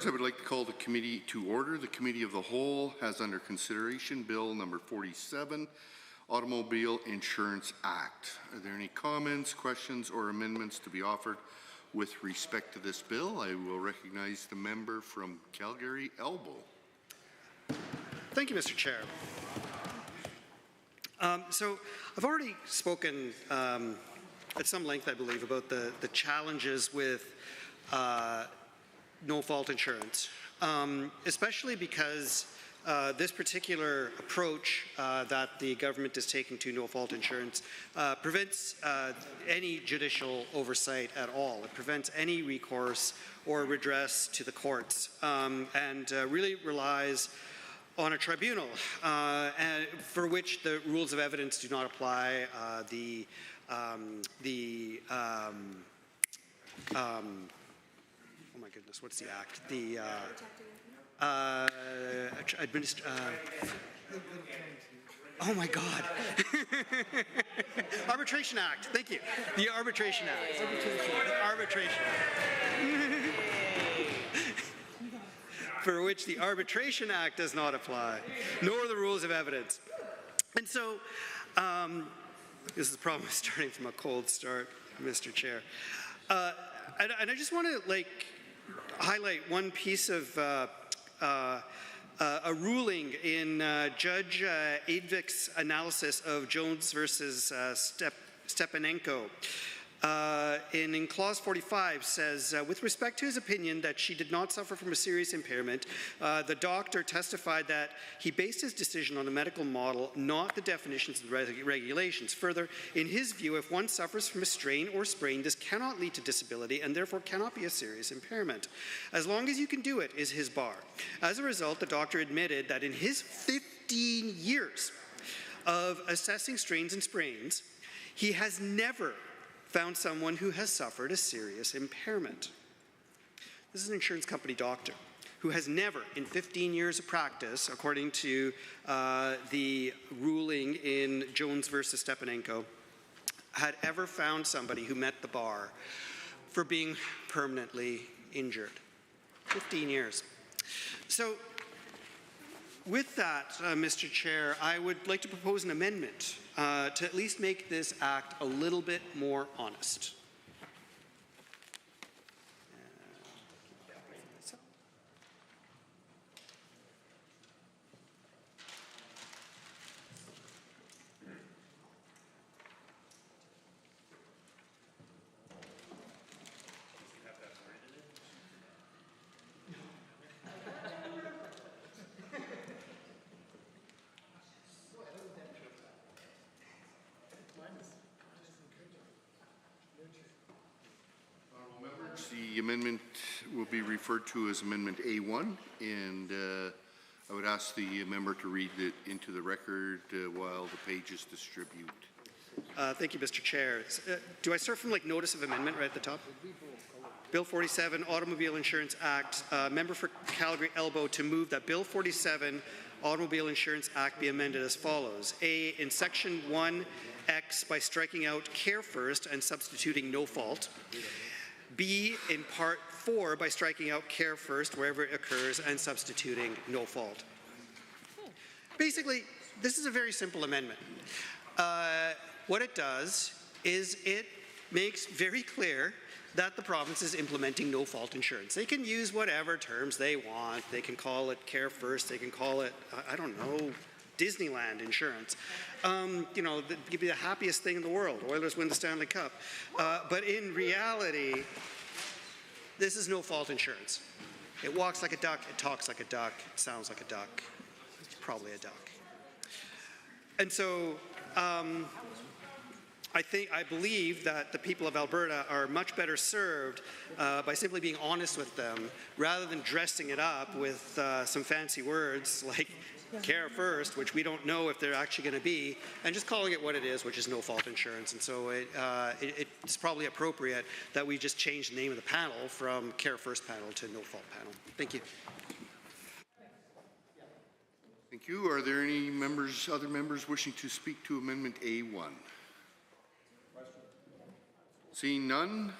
I would like to call the committee to order. The Committee of the Whole has under consideration Bill number 47, Automobile Insurance Act. Are there any comments, questions, or amendments to be offered with respect to this bill? I will recognize the member from Calgary, Elbow. Thank you, Mr. Chair. So I've already spoken at some length, I believe, about the challenges with no-fault insurance, especially because this particular approach that the government is taking to no-fault insurance prevents any judicial oversight at all. It prevents any recourse or redress to the courts and really relies on a tribunal for which the rules of evidence do not apply. Oh my goodness, what's the act? The oh my God. Arbitration Act, thank you. The Arbitration Act. Arbitration Act. For which the Arbitration Act does not apply, nor the rules of evidence. And so, this is the problem with starting from a cold start, Mr. Chair. And I just want to highlight one piece of a ruling in Judge Advik's analysis of Jones versus Stepanenko. In clause 45 says, with respect to his opinion that she did not suffer from a serious impairment, the doctor testified that he based his decision on a medical model, not the definitions of the regulations. Further, in his view, if one suffers from a strain or sprain, this cannot lead to disability and therefore cannot be a serious impairment. As long as you can do it is his bar. As a result, the doctor admitted that in his 15 years of assessing strains and sprains, he has never found someone who has suffered a serious impairment. This is an insurance company doctor who has never, in 15 years of practice, according to the ruling in Jones versus Stepanenko, had ever found somebody who met the bar for being permanently injured. 15 years. So, with that, Mr. Chair, I would like to propose an amendment to at least make this act a little bit more honest. The amendment will be referred to as Amendment A1, and I would ask the member to read it into the record while the pages distribute. Thank you, Mr. Chair. Do I start from notice of amendment right at the top? Bill 47, Automobile Insurance Act. Member for Calgary Elbow to move that Bill 47, Automobile Insurance Act be amended as follows. A, in Section 1X by striking out care first and substituting no fault. B, in Part 4 by striking out care first wherever it occurs and substituting no fault. Basically, this is a very simple amendment. What it does is it makes very clear that the province is implementing no-fault insurance. They can use whatever terms they want. They can call it care first. They can call it, I don't know, Disneyland insurance. Give you the happiest thing in the world. Oilers win the Stanley Cup. But in reality, this is no-fault insurance. It walks like a duck, it talks like a duck, it sounds like a duck. It's probably a duck. And so I believe that the people of Alberta are much better served by simply being honest with them rather than dressing it up with some fancy words like care first, which we don't know if they're actually going to be, and just calling it what it is, which is no-fault insurance. And so it's probably appropriate that we just change the name of the panel from care first panel to no-fault panel. Thank you. Thank you. Are there any members, other members wishing to speak to Amendment A1? Seeing none.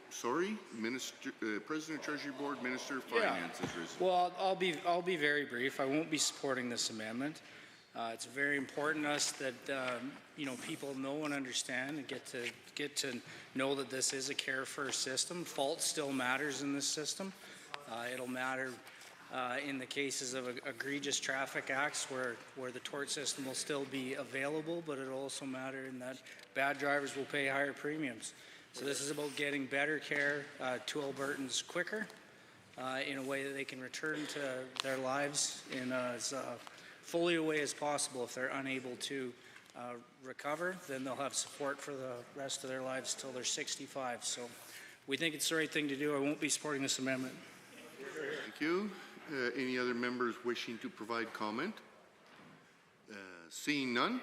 sorry, Minister, President, Treasury Board, Minister of Yeah. Finance has risen. Well, I'll be very brief. I won't be supporting this amendment. It's very important to us that people know and understand and get to know that this is a care first system. Fault still matters in this system. It'll matter in the cases of egregious traffic acts where the tort system will still be available, but it'll also matter in that bad drivers will pay higher premiums. So this is about getting better care to Albertans quicker in a way that they can return to their lives in as fully a way as possible. If they're unable to recover, then they'll have support for the rest of their lives till they're 65. So we think it's the right thing to do. I won't be supporting this amendment. Thank you. Any other members wishing to provide comment? Seeing none.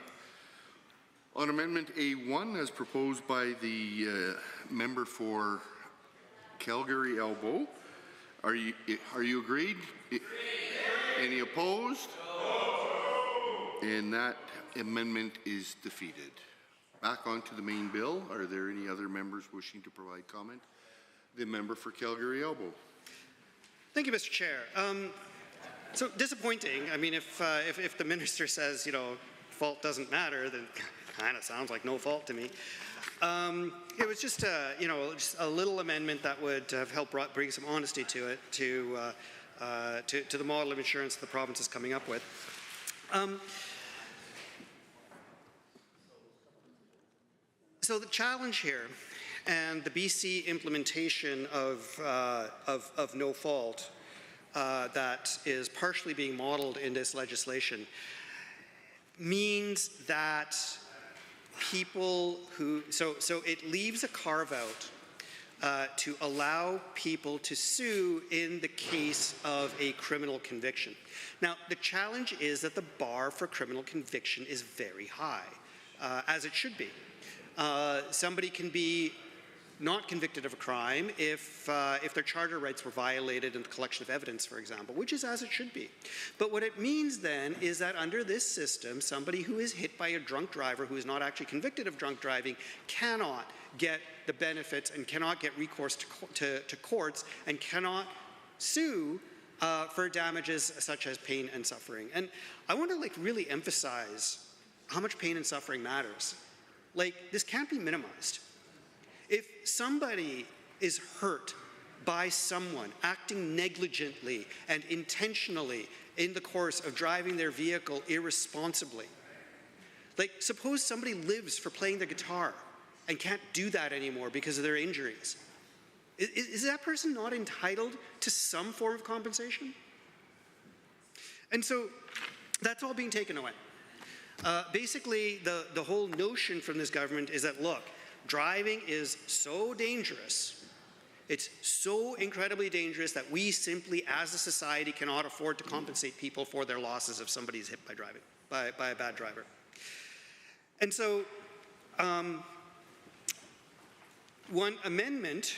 On Amendment A1, as proposed by the member for Calgary Elbow, are you agreed? Any opposed? And that amendment is defeated. Back onto the main bill. Are there any other members wishing to provide comment? The member for Calgary Elbow. Thank you, Mr. Chair. So disappointing. I mean, if the minister says, fault doesn't matter, then kind of sounds like no fault to me. It was just a little amendment that would have helped bring some honesty to it, to the model of insurance the province is coming up with. So the challenge here, and the BC implementation of no fault that is partially being modeled in this legislation, means that people who, so it leaves a carve-out to allow people to sue in the case of a criminal conviction. Now, the challenge is that the bar for criminal conviction is very high, as it should be. Somebody can be not convicted of a crime if their charter rights were violated in the collection of evidence, for example, which is as it should be. But what it means then is that under this system, somebody who is hit by a drunk driver who is not actually convicted of drunk driving cannot get the benefits and cannot get recourse to courts and cannot sue for damages such as pain and suffering. And I want to really emphasize how much pain and suffering matters. This can't be minimized. If somebody is hurt by someone acting negligently and intentionally in the course of driving their vehicle irresponsibly, suppose somebody lives for playing the guitar and can't do that anymore because of their injuries. Is that person not entitled to some form of compensation? And so that's all being taken away. Basically, the whole notion from this government is that, look, driving is so dangerous, it's so incredibly dangerous that we simply, as a society, cannot afford to compensate people for their losses if somebody is hit by a bad driver. And so, one amendment,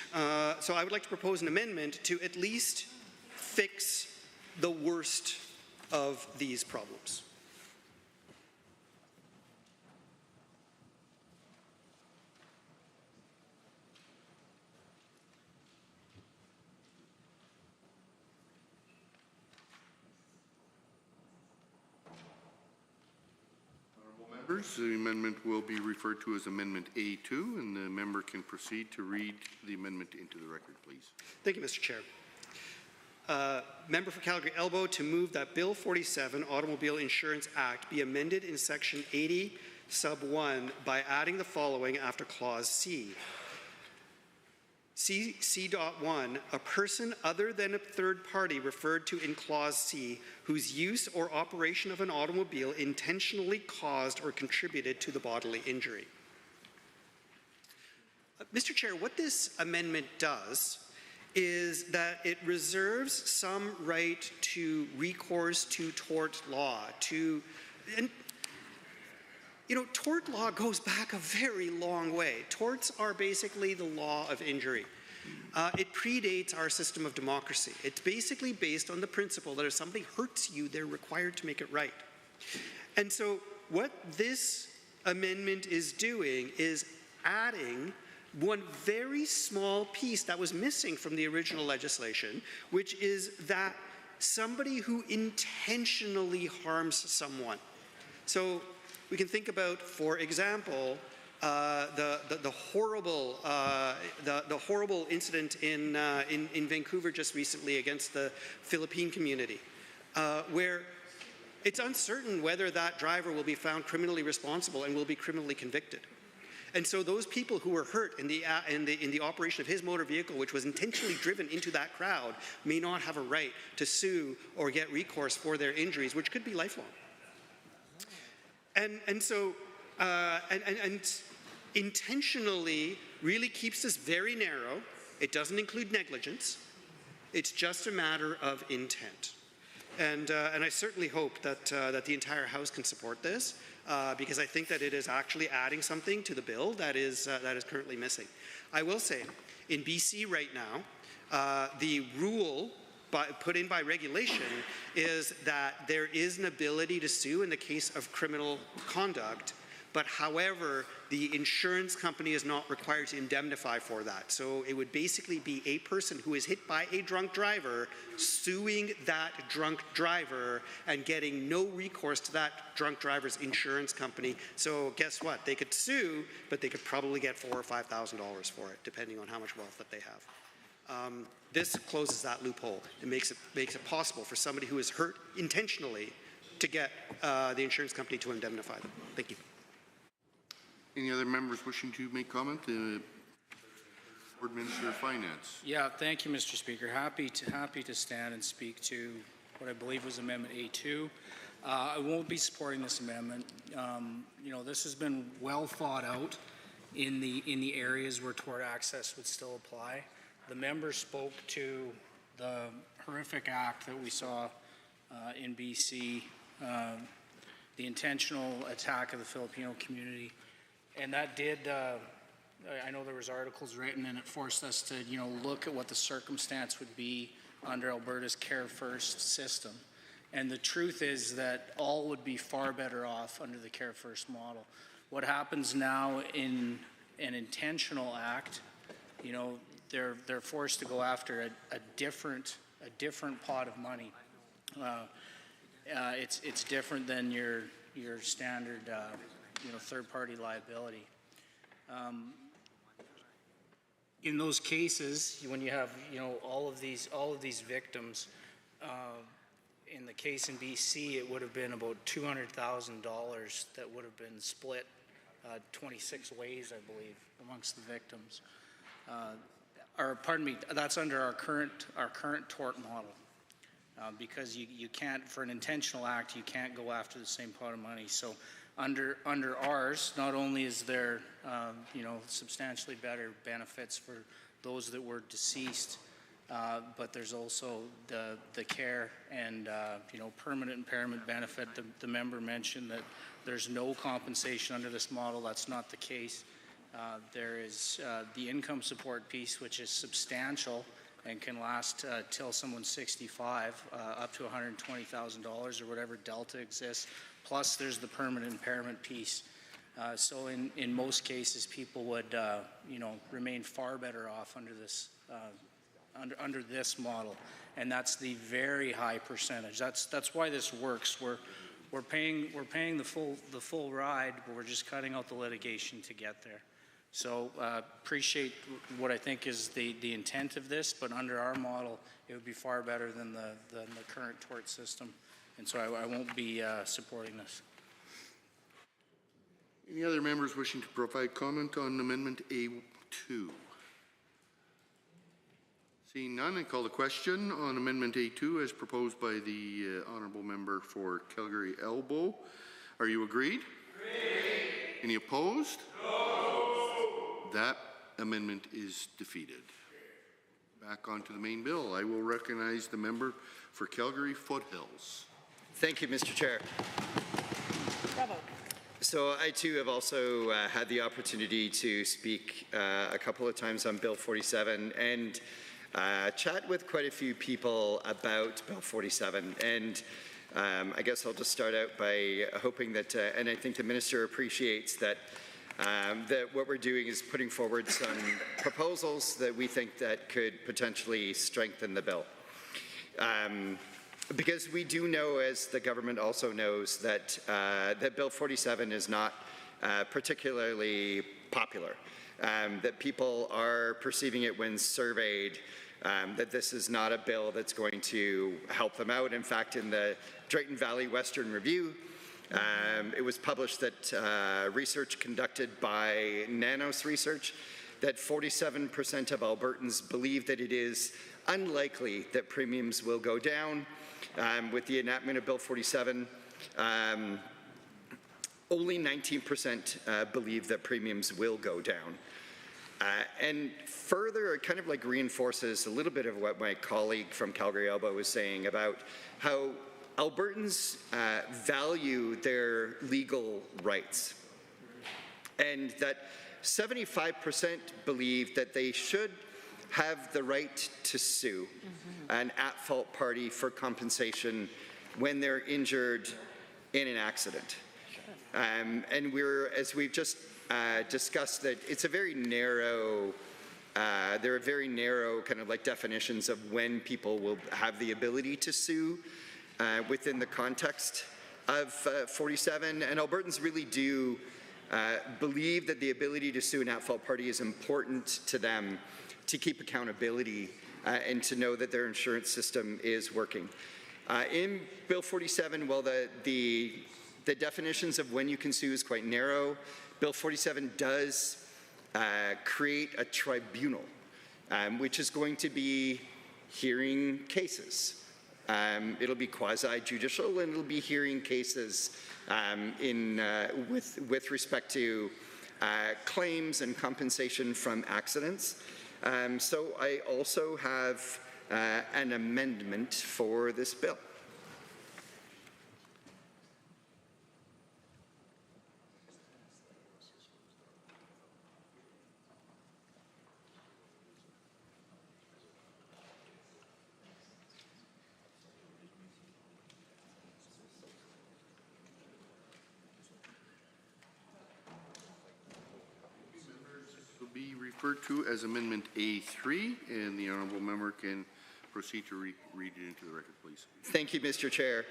so I would like to propose an amendment to at least fix the worst of these problems. Members, the amendment will be referred to as Amendment A2, and the member can proceed to read the amendment into the record, please. Thank you, Mr. Chair. Member for Calgary Elbow to move that Bill 47, Automobile Insurance Act, be amended in Section 80, Sub 1 by adding the following after Clause C. C.1, a person other than a third party referred to in Clause C whose use or operation of an automobile intentionally caused or contributed to the bodily injury. Mr. Chair, what this amendment does is that it reserves some right to recourse to tort law, tort law goes back a very long way. Torts are basically the law of injury. It predates our system of democracy. It's basically based on the principle that if somebody hurts you, they're required to make it right. And so what this amendment is doing is adding one very small piece that was missing from the original legislation, which is that somebody who intentionally harms someone. So we can think about, for example, the horrible incident in Vancouver just recently against the Philippine community, where it's uncertain whether that driver will be found criminally responsible and will be criminally convicted. And so those people who were hurt in the operation of his motor vehicle, which was intentionally driven into that crowd, may not have a right to sue or get recourse for their injuries, which could be lifelong. And so intentionally really keeps this very narrow. It doesn't include negligence. It's just a matter of intent. And I certainly hope that the entire House can support this, because I think that it is actually adding something to the bill that is currently missing. I will say, in BC right now, the rule put in by regulation is that there is an ability to sue in the case of criminal conduct, but however, the insurance company is not required to indemnify for that. So it would basically be a person who is hit by a drunk driver suing that drunk driver and getting no recourse to that drunk driver's insurance company. So guess what? They could sue, but they could probably get $4,000 or $5,000 for it, depending on how much wealth that they have. This closes that loophole. It makes it possible for somebody who is hurt intentionally to get the insurance company to indemnify them. Thank you. Any other members wishing to make comment? Board Minister of Finance. Yeah, thank you, Mr. Speaker. Happy to stand and speak to what I believe was Amendment A2. I won't be supporting this amendment. You know, this has been well thought out in the areas where tort access would still apply. The member spoke to the horrific act that we saw in BC, the intentional attack of the Filipino community. And that did, I know there was articles written, and it forced us to, you know, look at what the circumstance would be under Alberta's Care First system. And the truth is that all would be far better off under the Care First model. What happens now in an intentional act, you know, they're forced to go after a different pot of money. It's different than your standard, you know, third-party liability. In those cases, when you have, you know, all of these victims, in the case in BC, it would have been about $200,000 that would have been split 26 ways, I believe, amongst the victims. Or pardon me, that's under our current tort model. Because you can't, for an intentional act, you can't go after the same pot of money. So under ours, not only is there you know, substantially better benefits for those that were deceased, but there's also the care and you know, permanent impairment benefit. The member mentioned that there's no compensation under this model. That's not the case. There is the income support piece, which is substantial and can last till someone's 65, up to $120,000 or whatever delta exists. Plus, there's the permanent impairment piece. So in most cases, people would you know, remain far better off under this under this model, and that's the very high percentage. That's why this works. We're paying the full ride, but we're just cutting out the litigation to get there. So appreciate what I think is the intent of this, but under our model, it would be far better than the current tort system, and so I won't be supporting this. Any other members wishing to provide comment on Amendment A2? Seeing none, I call the question on Amendment A2 as proposed by the Honourable Member for Calgary Elbow. Are you agreed? Agreed. Any opposed? No. That amendment is defeated. Back onto the main bill. I will recognize the member for Calgary Foothills. Thank you, Mr. Chair. Bravo. So I too have also had the opportunity to speak a couple of times on Bill 47 and chat with quite a few people about Bill 47. And I guess I'll just start out by hoping that, and I think the Minister appreciates that that what we're doing is putting forward some proposals that we think that could potentially strengthen the bill. Because we do know, as the government also knows, that, that Bill 47 is not particularly popular, that people are perceiving it when surveyed, that this is not a bill that's going to help them out. In fact, in the Drayton Valley Western Review, it was published that research conducted by Nanos Research that 47% of Albertans believe that it is unlikely that premiums will go down with the enactment of Bill 47. Only 19% believe that premiums will go down. And further, it kind of like reinforces a little bit of what my colleague from Calgary Elbow was saying about how Albertans value their legal rights, and that 75% believe that they should have the right to sue an at-fault party for compensation when they're injured in an accident. And as we've just discussed, that it's a very narrow, there are very narrow kind of like definitions of when people will have the ability to sue within the context of 47. And Albertans really do believe that the ability to sue an at-fault party is important to them to keep accountability and to know that their insurance system is working. In Bill 47, while the definitions of when you can sue is quite narrow, Bill 47 does create a tribunal, which is going to be hearing cases. It'll be quasi-judicial, and it'll be hearing cases with respect to claims and compensation from accidents. So I also have an amendment for this bill. Be referred to as Amendment A3, and the honourable member can proceed to read it into the record, please. Thank you, Mr. Chair.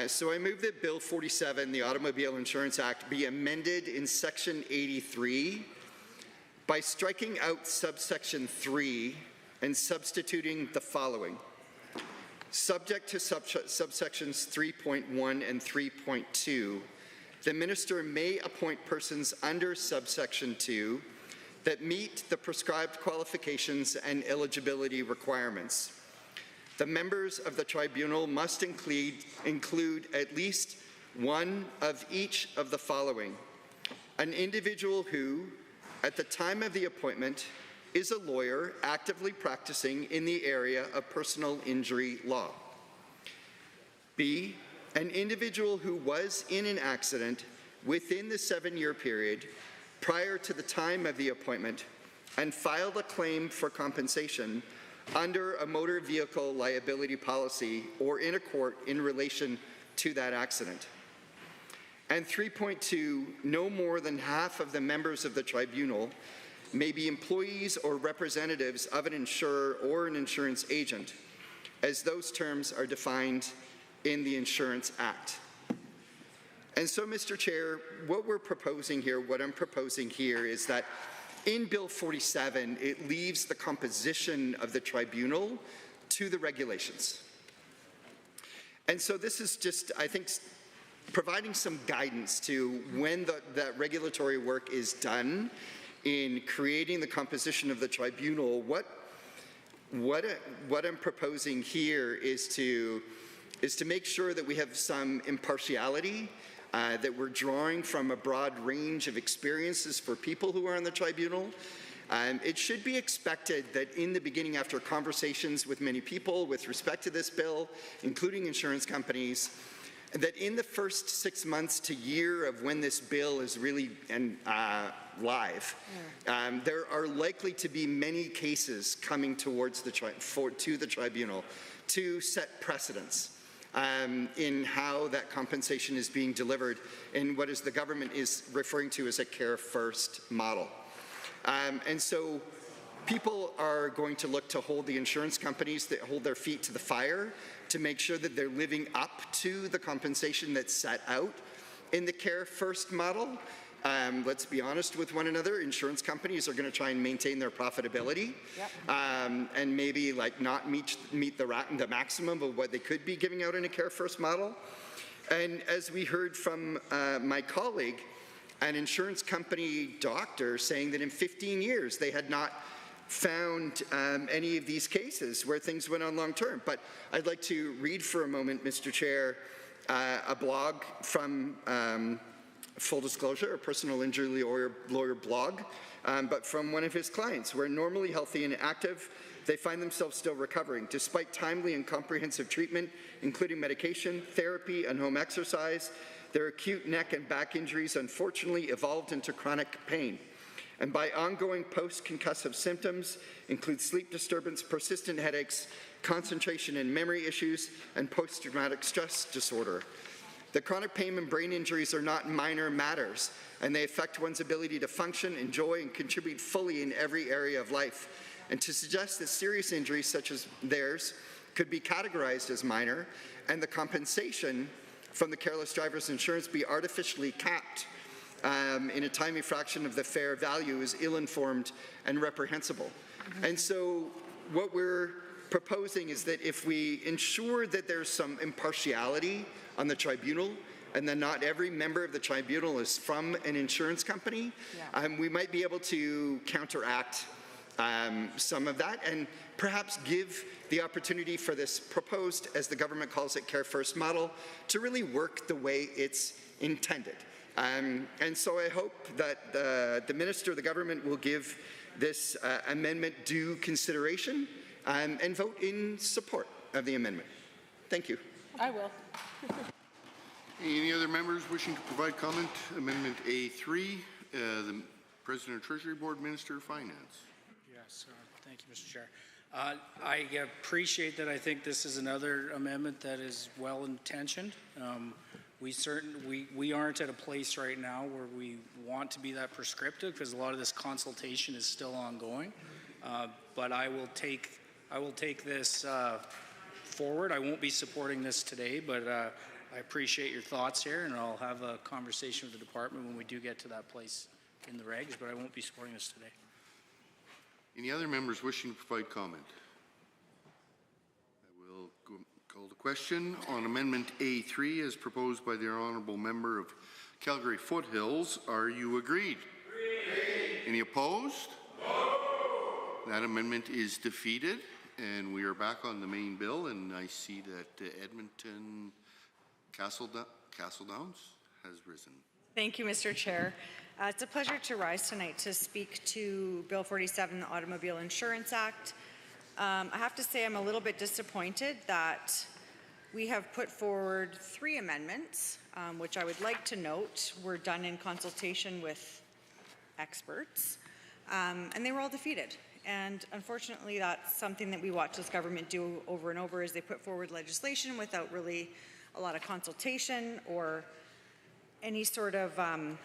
So I move that Bill 47, the Automobile Insurance Act, be amended in Section 83 by striking out subsection 3 and substituting the following. Subject to subsections 3.1 and 3.2, the minister may appoint persons under subsection 2 that meet the prescribed qualifications and eligibility requirements. The members of the tribunal must include at least one of each of the following: an individual who, at the time of the appointment, is a lawyer actively practicing in the area of personal injury law. B, an individual who was in an accident within the 7-year period prior to the time of the appointment and filed a claim for compensation under a motor vehicle liability policy or in a court in relation to that accident. And 3.2, no more than half of the members of the tribunal may be employees or representatives of an insurer or an insurance agent, as those terms are defined in the Insurance Act. And so, Mr. Chair, what we're proposing here, what I'm proposing here is that in Bill 47, it leaves the composition of the tribunal to the regulations. And so this is just, I think, providing some guidance to when that regulatory work is done in creating the composition of the tribunal. What I'm proposing here is to make sure that we have some impartiality, that we're drawing from a broad range of experiences for people who are on the tribunal. It should be expected that in the beginning, after conversations with many people with respect to this bill, including insurance companies, that in the first 6 months to year of when this bill is really live, there are likely to be many cases coming towards to the tribunal to set precedents. in how that compensation is being delivered in what is the government is referring to as a care first model. And so people are going to look to hold the insurance companies that hold their feet to the fire to make sure that they're living up to the compensation that's set out in the care first model. Let's be honest with one another, insurance companies are going to try and maintain their profitability. Yep. And maybe like not meet the maximum of what they could be giving out in a care first model. And as we heard from my colleague, an insurance company doctor saying that in 15 years they had not found any of these cases where things went on long term. But I'd like to read for a moment, Mr. Chair, a blog from full disclosure, a personal injury lawyer blog, but from one of his clients, where normally healthy and active, they find themselves still recovering. Despite timely and comprehensive treatment, including medication, therapy, and home exercise, their acute neck and back injuries unfortunately evolved into chronic pain. And by ongoing post-concussive symptoms include sleep disturbance, persistent headaches, concentration and memory issues, and post-traumatic stress disorder. The chronic pain and brain injuries are not minor matters, and they affect one's ability to function, enjoy, and contribute fully in every area of life. And to suggest that serious injuries such as theirs could be categorized as minor, and the compensation from the careless driver's insurance be artificially capped in a tiny fraction of the fair value is ill-informed and reprehensible. And so what we're proposing is that if we ensure that there's some impartiality on the tribunal, and then not every member of the tribunal is from an insurance company, we might be able to counteract some of that and perhaps give the opportunity for this proposed, as the government calls it, Care First model, to really work the way it's intended. And so I hope that the Minister of the Government will give this amendment due consideration and vote in support of the amendment. Thank you. I will. Any other members wishing to provide comment? Amendment A3, the President of Treasury Board, Minister of Finance. Yes, thank you, Mr. Chair. I appreciate that. I think this is another amendment that is well intentioned. We aren't at a place right now where we want to be that prescriptive because a lot of this consultation is still ongoing. But I will take this forward. I won't be supporting this today, but I appreciate your thoughts here, and I'll have a conversation with the department when we do get to that place in the regs, but I won't be supporting this today. Any other members wishing to provide comment? I will call the question on Amendment A3 as proposed by the Honourable Member of Calgary Foothills. Are you agreed? Agreed. Any opposed? No. That amendment is defeated, and we are back on the main bill, and I see that Edmonton Castle Downs has risen. Thank you, Mr. Chair. It's a pleasure to rise tonight to speak to Bill 47, the Automobile Insurance Act. I have to say I'm a little bit disappointed that we have put forward 3 amendments, which I would like to note were done in consultation with experts, and they were all defeated. And unfortunately, that's something that we watch this government do over and over, is they put forward legislation without really a lot of consultation or any sort of, I'm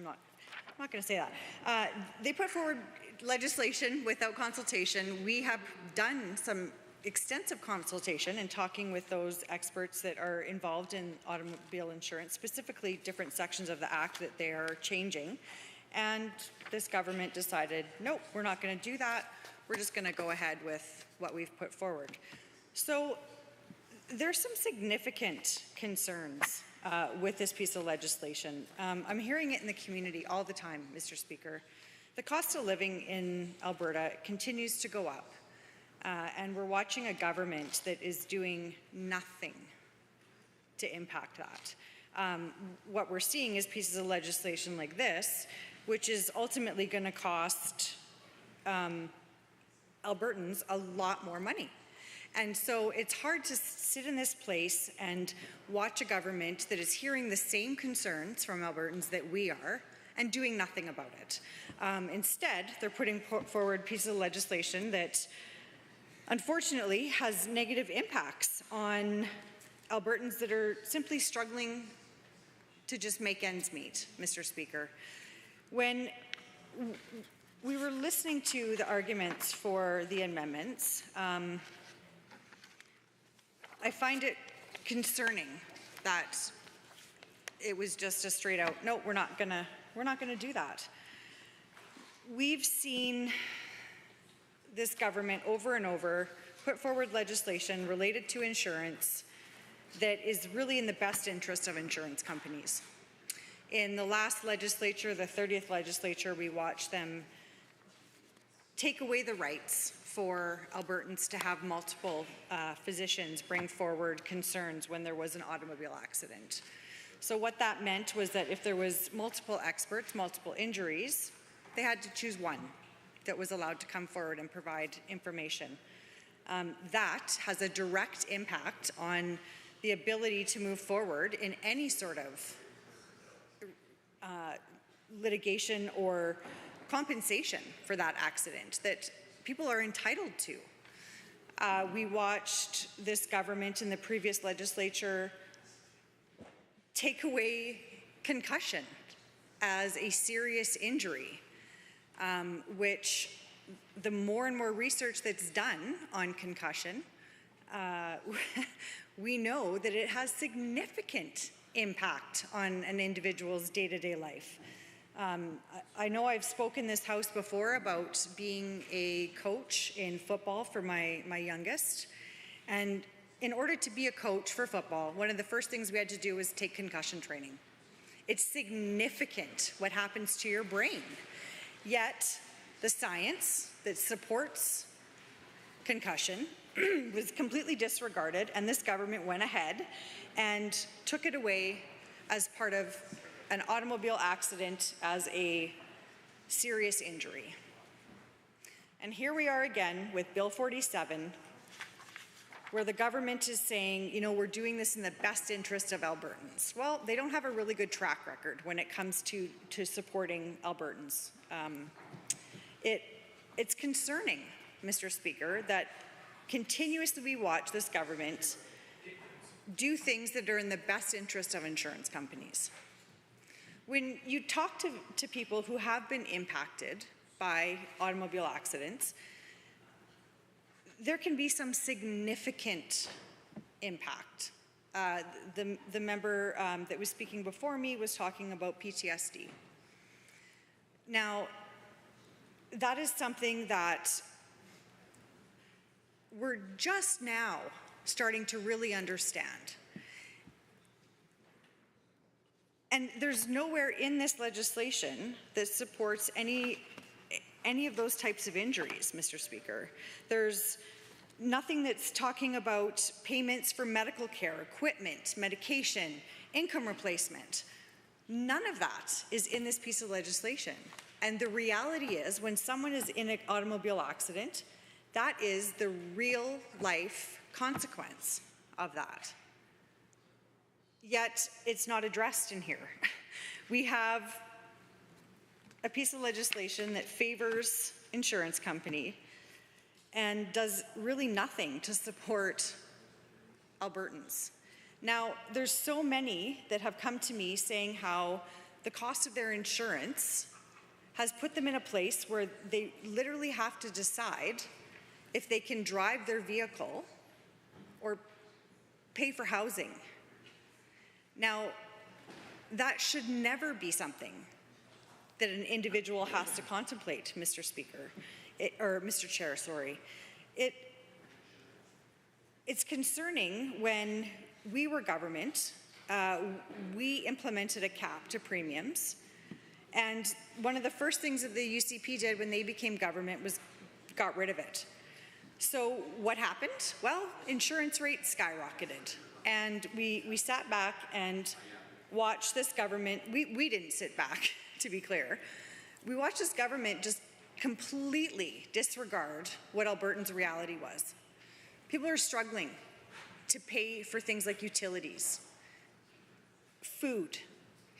not going to say that. They put forward legislation without consultation. We have done some extensive consultation and talking with those experts that are involved in automobile insurance, specifically different sections of the Act that they are changing. And this government decided, nope, we're not going to do that. We're just going to go ahead with what we've put forward. So there's some significant concerns with this piece of legislation. I'm hearing it in the community all the time, Mr. Speaker. The cost of living in Alberta continues to go up, and we're watching a government that is doing nothing to impact that. What we're seeing is pieces of legislation like this, which is ultimately going to cost Albertans a lot more money. And so it's hard to sit in this place and watch a government that is hearing the same concerns from Albertans that we are and doing nothing about it. Instead, they're putting forward pieces of legislation that unfortunately has negative impacts on Albertans that are simply struggling to just make ends meet, Mr. Speaker. When we were listening to the arguments for the amendments, I find it concerning that it was just a straight out, no, we're not gonna do that. We've seen this government over and over put forward legislation related to insurance that is really in the best interest of insurance companies. In the last legislature, the 30th legislature, we watched them take away the rights for Albertans to have multiple physicians bring forward concerns when there was an automobile accident. So what that meant was that if there was multiple experts, multiple injuries, they had to choose one that was allowed to come forward and provide information. That has a direct impact on the ability to move forward in any sort of litigation or compensation for that accident that people are entitled to. We watched this government in the previous legislature take away concussion as a serious injury, which the more and more research that's done on concussion, we know that it has significant impact on an individual's day-to-day life. I know I've spoken this House before about being a coach in football for my youngest, and in order to be a coach for football, one of the first things we had to do was take concussion training. It's significant what happens to your brain, yet the science that supports concussion was completely disregarded, and this government went ahead and took it away as part of an automobile accident as a serious injury. And here we are again with Bill 47, where the government is saying, you know, we're doing this in the best interest of Albertans. Well, they don't have a really good track record when it comes to supporting Albertans. It's concerning, Mr. Speaker, that continuously we watch this government do things that are in the best interest of insurance companies. When you talk to people who have been impacted by automobile accidents, there can be some significant impact. The member that was speaking before me was talking about PTSD. Now, that is something that we're just now starting to really understand. And there's nowhere in this legislation that supports any of those types of injuries, Mr. Speaker. There's nothing that's talking about payments for medical care, equipment, medication, income replacement. None of that is in this piece of legislation. And the reality is, when someone is in an automobile accident, that is the real life consequence of that. Yet it's not addressed in here. We have a piece of legislation that favors insurance company and does really nothing to support Albertans. Now, there's so many that have come to me saying how the cost of their insurance has put them in a place where they literally have to decide if they can drive their vehicle or pay for housing. Now, that should never be something that an individual has to contemplate, Mr. Speaker, or Mr. Chair, sorry. It's concerning when we were government, we implemented a cap to premiums, and one of the first things that the UCP did when they became government was got rid of it. So what happened? Well, insurance rates skyrocketed. And we sat back and watched this government, we didn't sit back, to be clear. We watched this government just completely disregard what Albertans' reality was. People are struggling to pay for things like utilities, food,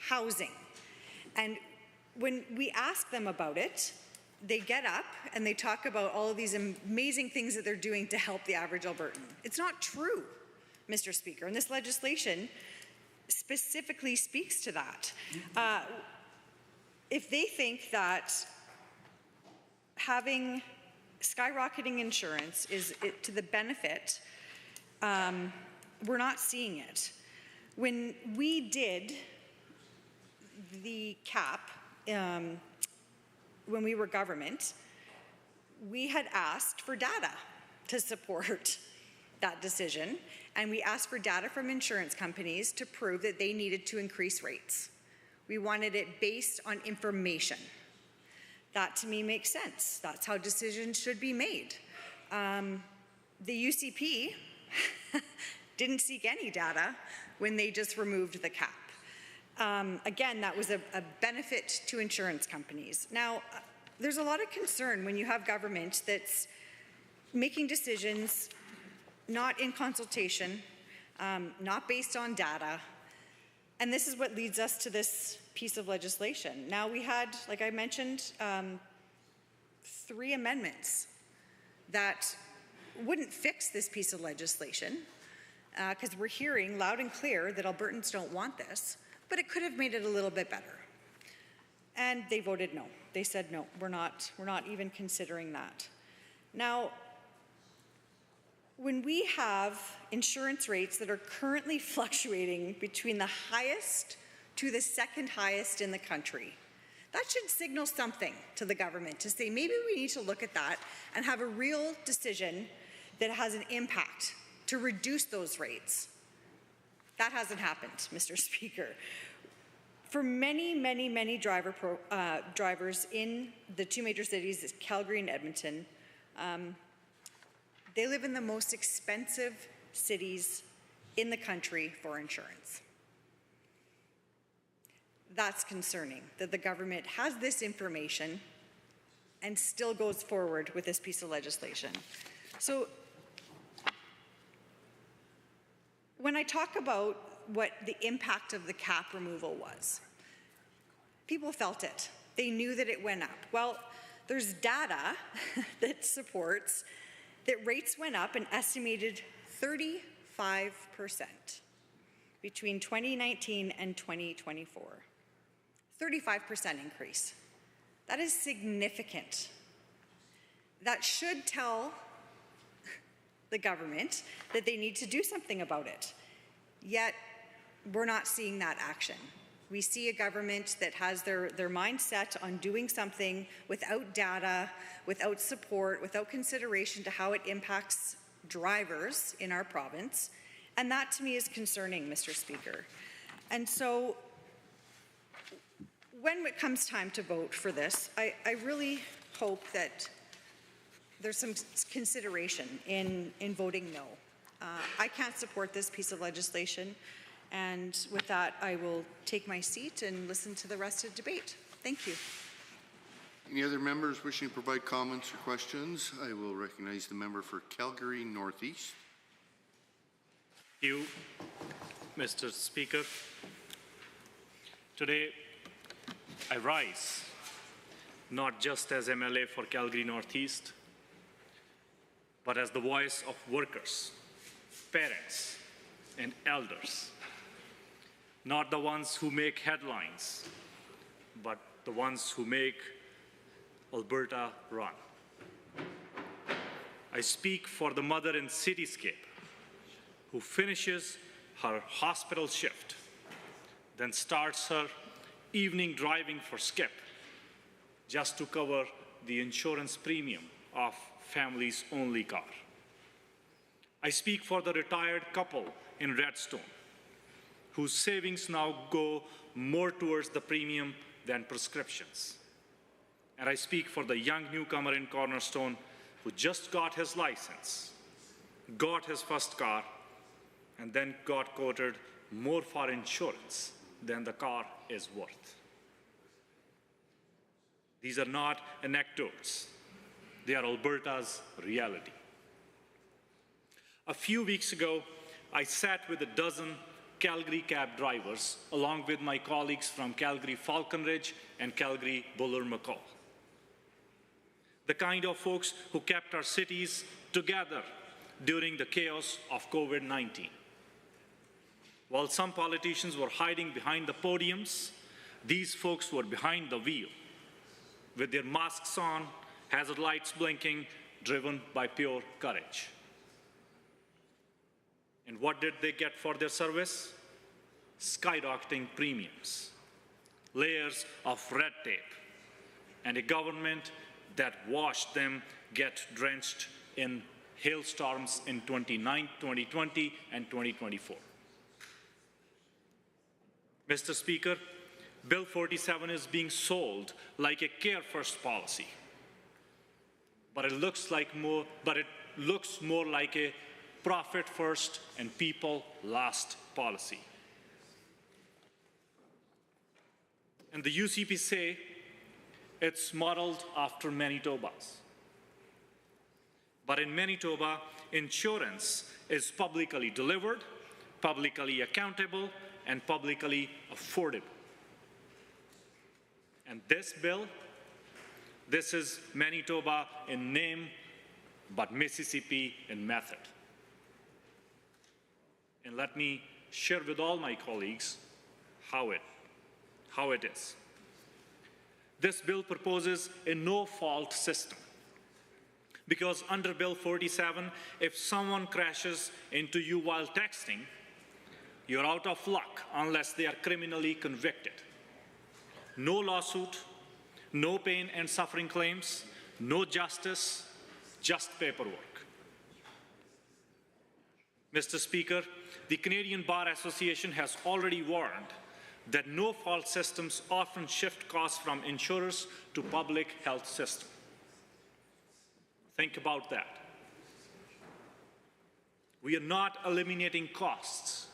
housing. And when we ask them about it, they get up and they talk about all of these amazing things that they're doing to help the average Albertan. It's not true, Mr. Speaker, and this legislation specifically speaks to that. If they think that having skyrocketing insurance is to the benefit, we're not seeing it. When we did the cap, when we were government, we had asked for data to support that decision, and we asked for data from insurance companies to prove that they needed to increase rates. We wanted it based on information. That to me makes sense. That's how decisions should be made. The UCP didn't seek any data when they just removed the cap. Again, that was a benefit to insurance companies. Now, there's a lot of concern when you have government that's making decisions not in consultation, not based on data, and this is what leads us to this piece of legislation. Now, we had, like I mentioned, 3 amendments that wouldn't fix this piece of legislation, because we're hearing loud and clear that Albertans don't want this, but it could have made it a little bit better. And they voted no. They said no, we're not even considering that. Now, when we have insurance rates that are currently fluctuating between the highest to the second highest in the country, that should signal something to the government to say maybe we need to look at that and have a real decision that has an impact to reduce those rates. That hasn't happened, Mr. Speaker. For many, many, many drivers in the 2 major cities, Calgary and Edmonton, they live in the most expensive cities in the country for insurance. That's concerning that the government has this information and still goes forward with this piece of legislation. So when I talk about what the impact of the cap removal was, people felt it. They knew that it went up. Well, there's data that supports that rates went up an estimated 35% between 2019 and 2024. 35% increase. That is significant. That should tell the government that they need to do something about it. Yet, we're not seeing that action. We see a government that has their mind set on doing something without data, without support, without consideration to how it impacts drivers in our province. And that to me is concerning, Mr. Speaker. And so when it comes time to vote for this, I really hope that there's some consideration in voting no. I can't support this piece of legislation. And with that, I will take my seat and listen to the rest of the debate. Thank you. Any other members wishing to provide comments or questions? I will recognize the member for Calgary Northeast. Thank you, Mr. Speaker. Today, I rise not just as MLA for Calgary Northeast, but as the voice of workers, parents, and elders. Not the ones who make headlines, but the ones who make Alberta run. I speak for the mother in Cityscape who finishes her hospital shift, then starts her evening driving for Skip just to cover the insurance premium of family's only car. I speak for the retired couple in Redstone whose savings now go more towards the premium than prescriptions. And I speak for the young newcomer in Cornerstone who just got his license, got his first car, and then got quoted more for insurance than the car is worth. These are not anecdotes. They are Alberta's reality. A few weeks ago, I sat with a dozen Calgary cab drivers, along with my colleagues from Calgary Falcon Ridge and Calgary Buller McCall. the kind of folks who kept our cities together during the chaos of COVID-19. While some politicians were hiding behind the podiums, these folks were behind the wheel, with their masks on, hazard lights blinking, driven by pure courage. And what did they get for their service? Skyrocketing premiums, layers of red tape, and a government that watched them get drenched in hailstorms in 2020 and 2024. Mr. Speaker, Bill 47 is being sold like a care-first policy, but it looks more like a profit-first and people-last policy. And the UCP say it's modeled after Manitoba's. But in Manitoba, insurance is publicly delivered, publicly accountable, and publicly affordable. And this bill, this is Manitoba in name, but Mississippi in method. And let me share with all my colleagues how it is. This bill proposes a no-fault system, because under Bill 47, if someone crashes into you while texting, you're out of luck unless they are criminally convicted. No lawsuit, no pain and suffering claims, no justice, just paperwork. Mr. Speaker, the Canadian Bar Association has already warned that no-fault systems often shift costs from insurers to public health systems. Think about that. We are not eliminating costs.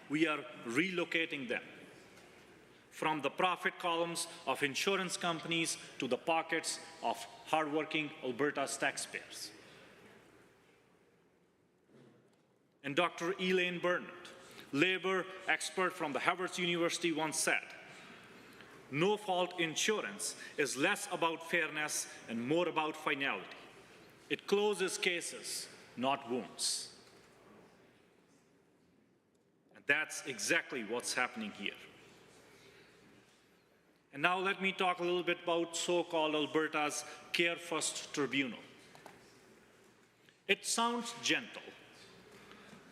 We are relocating them from the profit columns of insurance companies to the pockets of hardworking Alberta's taxpayers. And Dr. Elaine Burnett, labor expert from the Harvard University, once said, "No-fault insurance is less about fairness and more about finality. It closes cases, not wounds." And that's exactly what's happening here. And now let me talk a little bit about so-called Alberta's Care First Tribunal. It sounds gentle.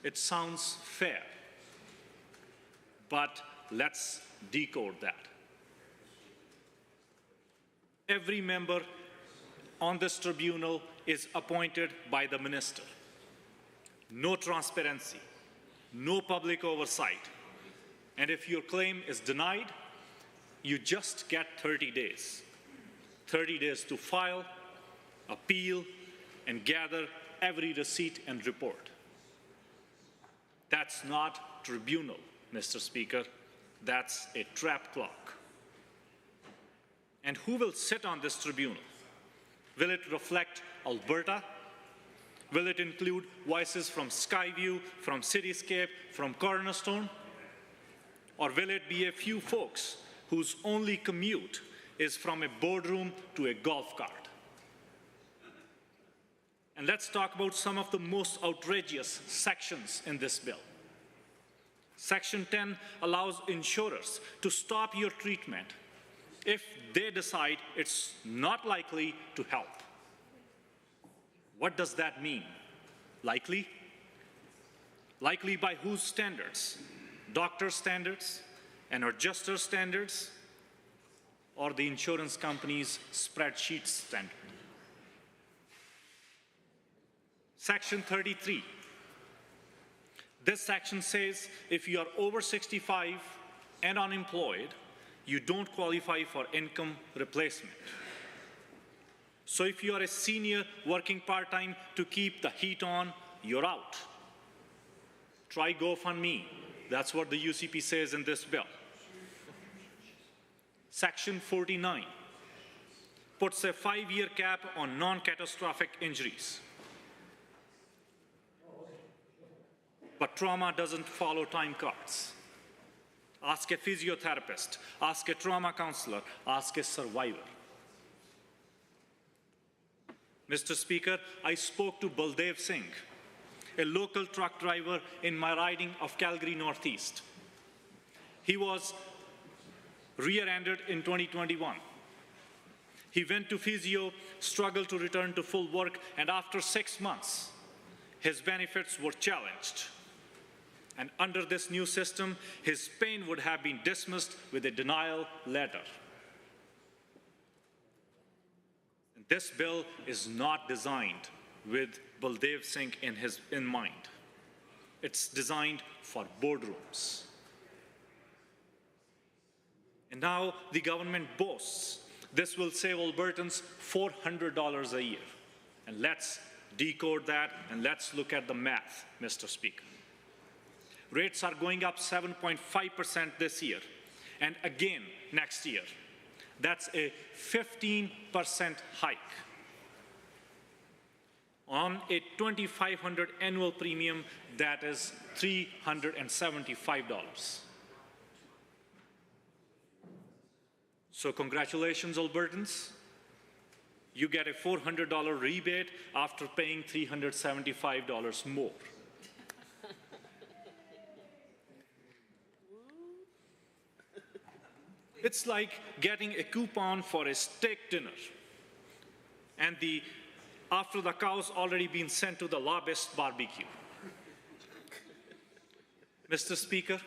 It sounds fair. But let's decode that. Every member on this tribunal is appointed by the minister. No transparency, no public oversight. And if your claim is denied, you just get 30 days. 30 days to file, appeal, and gather every receipt and report. That's not tribunal, Mr. Speaker. That's a trap clock. And who will sit on this tribunal? Will it reflect Alberta? Will it include voices from Skyview, from Cityscape, from Cornerstone? Or will it be a few folks whose only commute is from a boardroom to a golf cart? And let's talk about some of the most outrageous sections in this bill. Section 10 allows insurers to stop your treatment if they decide it's not likely to help. What does that mean? Likely? Likely by whose standards? Doctor standards and adjuster standards, or the insurance company's spreadsheet standard? Section 33. This section says if you are over 65 and unemployed, you don't qualify for income replacement. So if you are a senior working part-time to keep the heat on, you're out. Try GoFundMe. That's what the UCP says in this bill. Section 49 puts a 5-year cap on non-catastrophic injuries. But trauma doesn't follow time cards. Ask a physiotherapist, ask a trauma counselor, ask a survivor. Mr. Speaker, I spoke to Baldev Singh, a local truck driver in my riding of Calgary Northeast. He was rear-ended in 2021. He went to physio, struggled to return to full work, and after 6 months, his benefits were challenged. And under this new system, his pain would have been dismissed with a denial letter. And this bill is not designed with Baldev Singh in mind. It's designed for boardrooms. And now the government boasts this will save Albertans $400 a year. And let's decode that and let's look at the math, Mr. Speaker. Rates are going up 7.5% this year and again next year. That's a 15% hike on a $2,500 annual premium that is $375. So congratulations, Albertans. You get a $400 rebate after paying $375 more. It's like getting a coupon for a steak dinner, and after the cow's already been sent to the lobbyist barbecue. Mr. Speaker,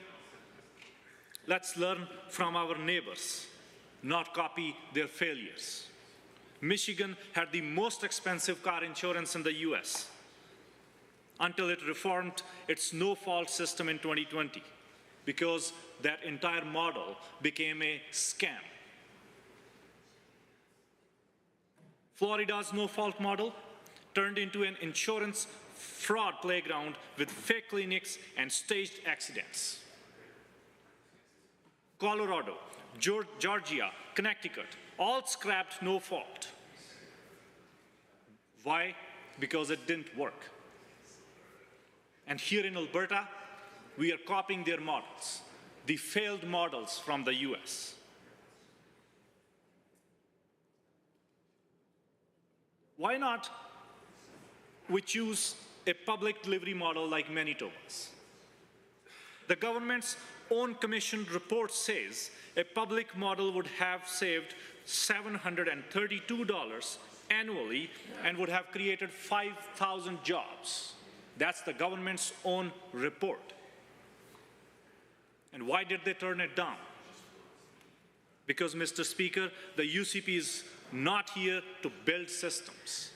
let's learn from our neighbors, not copy their failures. Michigan had the most expensive car insurance in the US until it reformed its no-fault system in 2020, because that entire model became a scam. Florida's no-fault model turned into an insurance fraud playground with fake clinics and staged accidents. Colorado, Georgia, Connecticut, all scrapped no fault. Why? Because it didn't work. And here in Alberta, we are copying their models, the failed models from the US. Why not we choose a public delivery model like Manitoba's? The government's own commissioned report says a public model would have saved $732 annually and would have created 5,000 jobs. That's the government's own report. And why did they turn it down? Because, Mr. Speaker, the UCP is not here to build systems.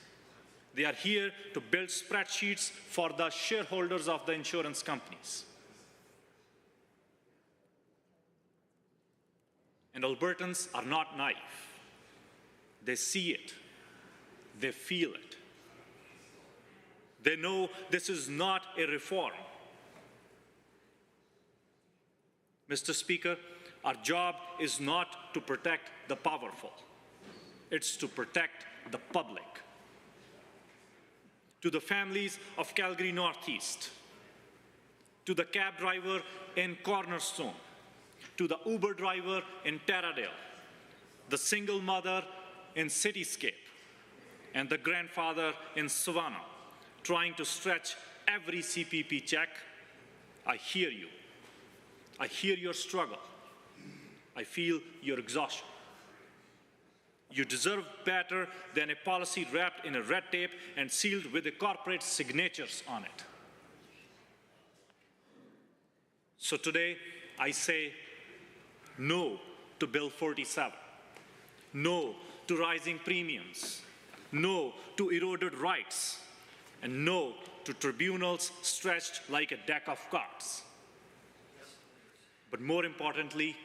They are here to build spreadsheets for the shareholders of the insurance companies. And Albertans are not naive. They see it. They feel it. They know this is not a reform. Mr. Speaker, our job is not to protect the powerful. It's to protect the public. To the families of Calgary Northeast, to the cab driver in Cornerstone, to the Uber driver in Taradale, the single mother in Cityscape, and the grandfather in Savannah, trying to stretch every CPP check, I hear you. I hear your struggle. I feel your exhaustion. You deserve better than a policy wrapped in a red tape and sealed with the corporate signatures on it. So today, I say no to Bill 47, no to rising premiums, no to eroded rights, and no to tribunals stretched like a deck of cards. But more importantly,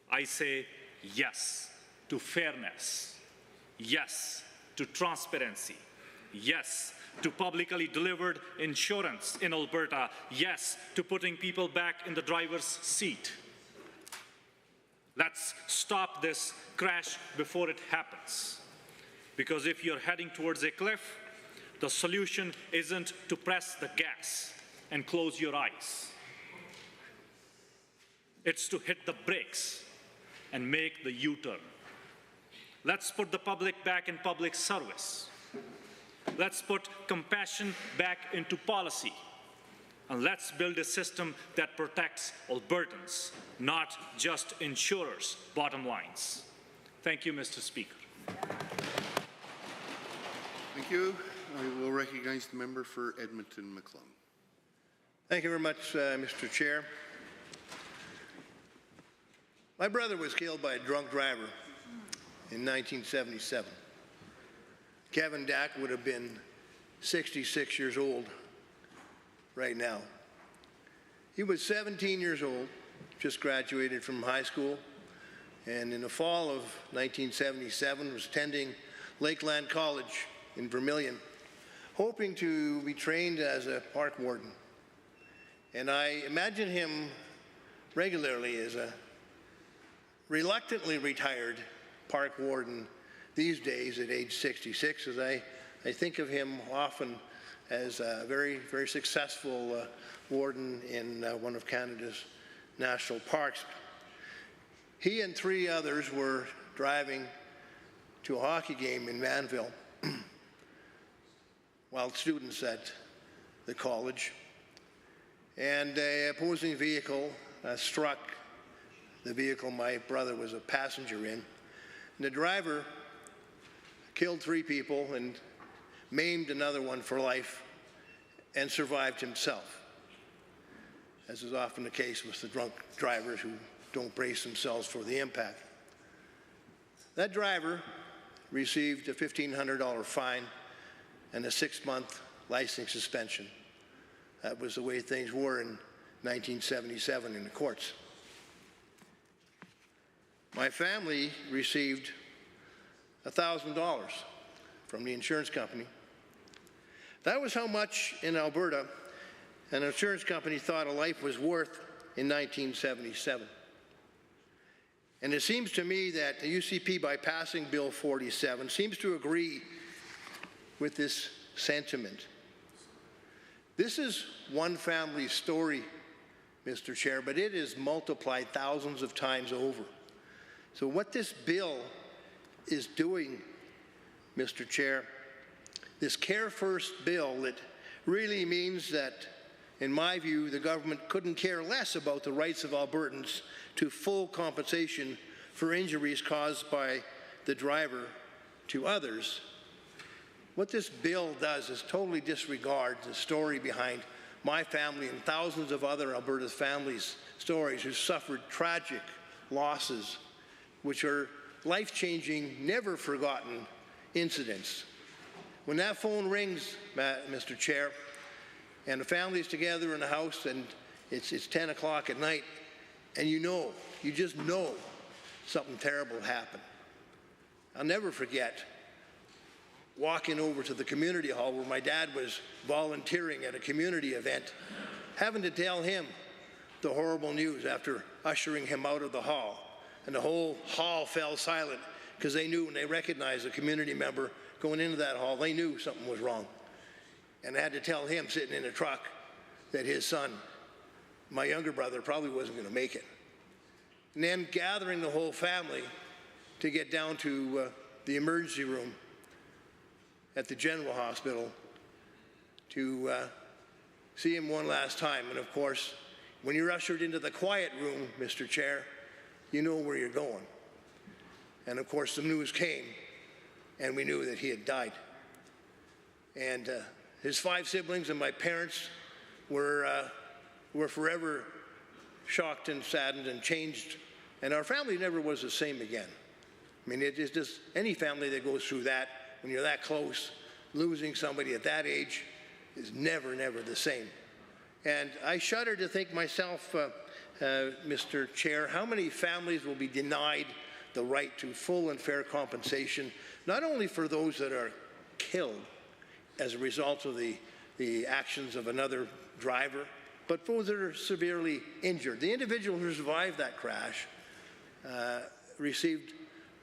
I say yes to fairness, yes to transparency, yes to publicly delivered insurance in Alberta, yes to putting people back in the driver's seat. Let's stop this crash before it happens. Because if you're heading towards a cliff, the solution isn't to press the gas and close your eyes. It's to hit the brakes and make the U-turn. Let's put the public back in public service. Let's put compassion back into policy. And let's build a system that protects Albertans, not just insurers' bottom lines. Thank you, Mr. Speaker. Thank you. I will recognize the member for Edmonton-McClung. Thank you very much, Mr. Chair. My brother was killed by a drunk driver in 1977. Kevin Dack would have been 66 years old right now. He was 17 years old, just graduated from high school, and in the fall of 1977 was attending Lakeland College in Vermilion, hoping to be trained as a park warden. And I imagine him regularly as a reluctantly retired park warden these days at age 66, as I think of him often as a very, very successful warden in one of Canada's national parks. He and 3 others were driving to a hockey game in Manville while students at the college, and an opposing vehicle struck the vehicle my brother was a passenger in. And the driver killed 3 people and maimed another one for life and survived himself, as is often the case with the drunk drivers who don't brace themselves for the impact. That driver received a $1,500 fine and a 6-month license suspension. That was the way things were in 1977 in the courts. My family received $1,000 from the insurance company. That was how much in Alberta an insurance company thought a life was worth in 1977. And it seems to me that the UCP, by passing Bill 47, seems to agree with this sentiment. This is one family's story, Mr. Chair, but it is multiplied thousands of times over. So what this bill is doing, Mr. Chair, this Care First bill, it really means that, in my view, the government couldn't care less about the rights of Albertans to full compensation for injuries caused by the driver to others. What this bill does is totally disregard the story behind my family and thousands of other Alberta families' stories who suffered tragic losses, which are life-changing, never forgotten incidents. When that phone rings, Mr. Chair, and the family's together in the house and it's 10 o'clock at night, and you just know something terrible happened. I'll never forget walking over to the community hall where my dad was volunteering at a community event, having to tell him the horrible news after ushering him out of the hall. And the whole hall fell silent because they knew, when they recognized a community member going into that hall, they knew something was wrong. And I had to tell him, sitting in a truck, that his son, my younger brother, probably wasn't going to make it. And then gathering the whole family to get down to the emergency room at the General Hospital to see him one last time. And of course, when you're ushered into the quiet room, Mr. Chair, you know where you're going. And of course, the news came, and we knew that he had died. And his 5 siblings and my parents were forever shocked and saddened and changed, and our family never was the same again. I mean, it is just any family that goes through that, when you're that close, losing somebody at that age is never, never the same. And I shudder to think myself, Mr. Chair, how many families will be denied the right to full and fair compensation, not only for those that are killed as a result of the actions of another driver, but those that are severely injured. The individual who survived that crash received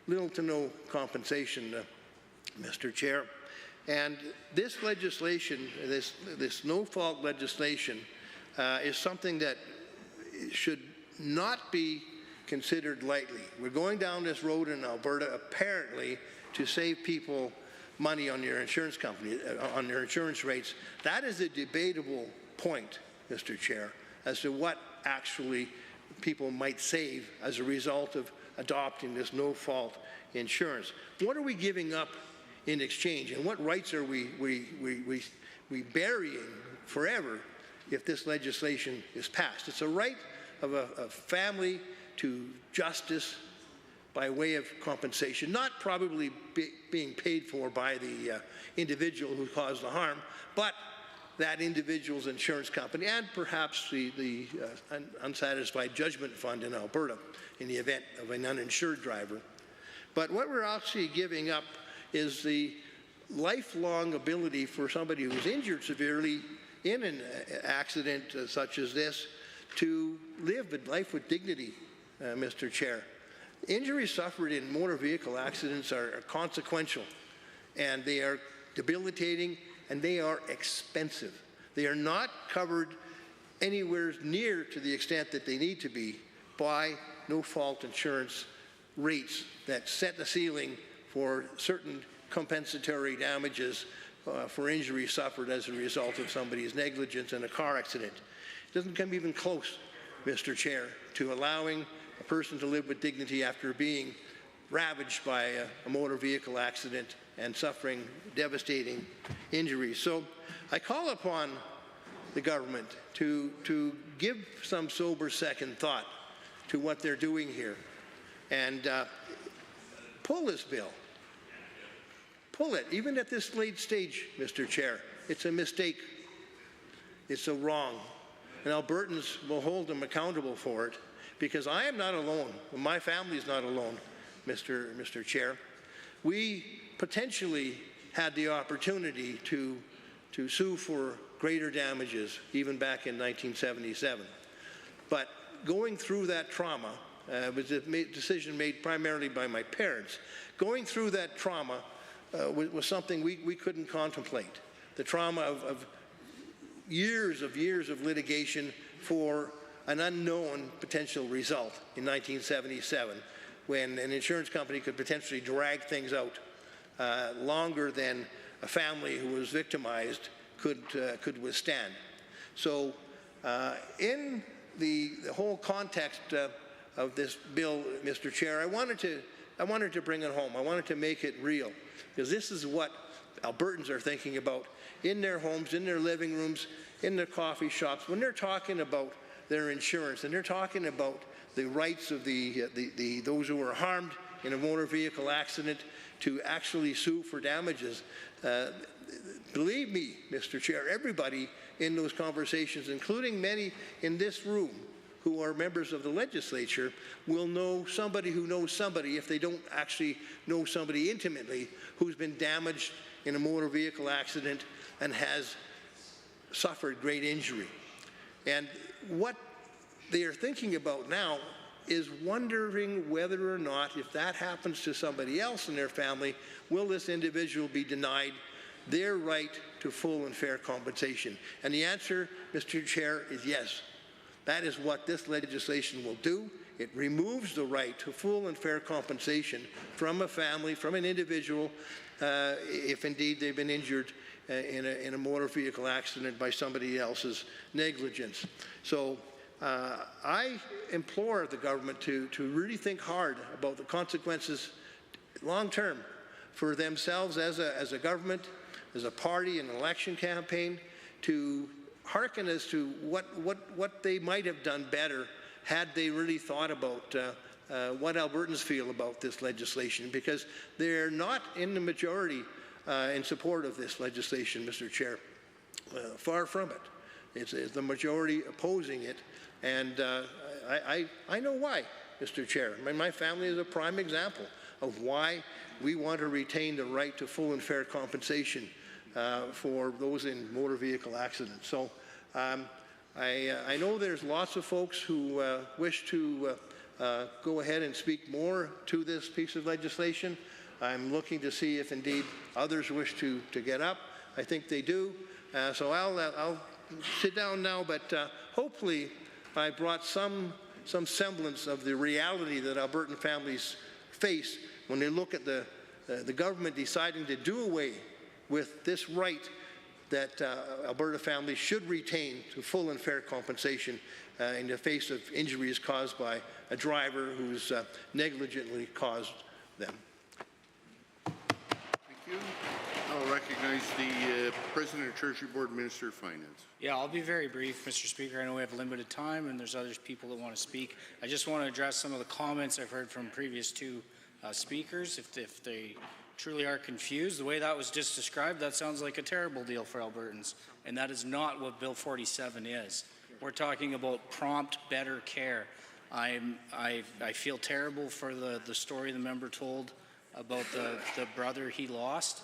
little to no compensation, Mr. Chair. And this legislation, this no-fault legislation, is something that should not be considered lightly. We're going down this road in Alberta apparently to save people money on their insurance company, on their insurance rates. That is a debatable point, Mr. Chair, as to what actually people might save as a result of adopting this no-fault insurance. What are we giving up in exchange, and what rights are we burying forever if this legislation is passed? It's a right of a family to justice by way of compensation, not probably being paid for by the individual who caused the harm, but that individual's insurance company and perhaps the unsatisfied judgment fund in Alberta in the event of an uninsured driver. But what we're actually giving up is the lifelong ability for somebody who's injured severely in an accident such as this to live a life with dignity, Mr. Chair. Injuries suffered in motor vehicle accidents are consequential, and they are debilitating, and they are expensive. They are not covered anywhere near to the extent that they need to be by no-fault insurance rates that set the ceiling for certain compensatory damages for injuries suffered as a result of somebody's negligence in a car accident. It doesn't come even close, Mr. Chair, to allowing a person to live with dignity after being ravaged by a motor vehicle accident and suffering devastating injuries. So I call upon the government to give some sober second thought to what they're doing here and pull this bill. Pull it, even at this late stage, Mr. Chair. It's a mistake. It's a wrong. And Albertans will hold them accountable for it, because I am not alone. My family is not alone, Mr. Chair. We potentially had the opportunity to sue for greater damages, even back in 1977. But going through that trauma was a decision made primarily by my parents. Going through that trauma was something we couldn't contemplate. The trauma of years of litigation for an unknown potential result in 1977, when an insurance company could potentially drag things out longer than a family who was victimized could withstand. So in the whole context of this bill, Mr. Chair, I wanted to bring it home. I wanted to make it real, because this is what Albertans are thinking about in their homes, in their living rooms, in their coffee shops, when they're talking about their insurance, and they're talking about the rights of those who were harmed in a motor vehicle accident to actually sue for damages. Believe me, Mr. Chair, everybody in those conversations, including many in this room who are members of the legislature, will know somebody who knows somebody, if they don't actually know somebody intimately, who's been damaged in a motor vehicle accident and has suffered great injury. And what they are thinking about now is wondering whether or not, if that happens to somebody else in their family, will this individual be denied their right to full and fair compensation? And the answer, Mr. Chair, is yes. That is what this legislation will do. It removes the right to full and fair compensation from a family, from an individual, if indeed they've been injured in a motor vehicle accident by somebody else's negligence. So I implore the government to really think hard about the consequences long term for themselves as a government, as a party in an election campaign, to hearken as to what they might have done better had they really thought about what Albertans feel about this legislation, because they're not in the majority in support of this legislation, Mr. Chair. Far from it. It's the majority opposing it, and I know why, Mr. Chair. I mean, my family is a prime example of why we want to retain the right to full and fair compensation for those in motor vehicle accidents. So I know there's lots of folks who wish to go ahead and speak more to this piece of legislation. I'm looking to see if indeed others wish to get up. I think they do. So I'll sit down now, but hopefully I brought some some semblance of the reality that Albertan families face when they look at the government deciding to do away with this right that Alberta families should retain to full and fair compensation in the face of injuries caused by a driver who's negligently caused them. Thank you. I'll recognize the President of Treasury Board, Minister of Finance. Yeah, I'll be very brief, Mr. Speaker. I know we have limited time and there's other people that want to speak. I just want to address some of the comments I've heard from previous two speakers. If they truly are confused, the way that was just described, that sounds like a terrible deal for Albertans. And that is not what Bill 47 is. We're talking about prompt, better care. I feel terrible for the story the member told about the brother he lost.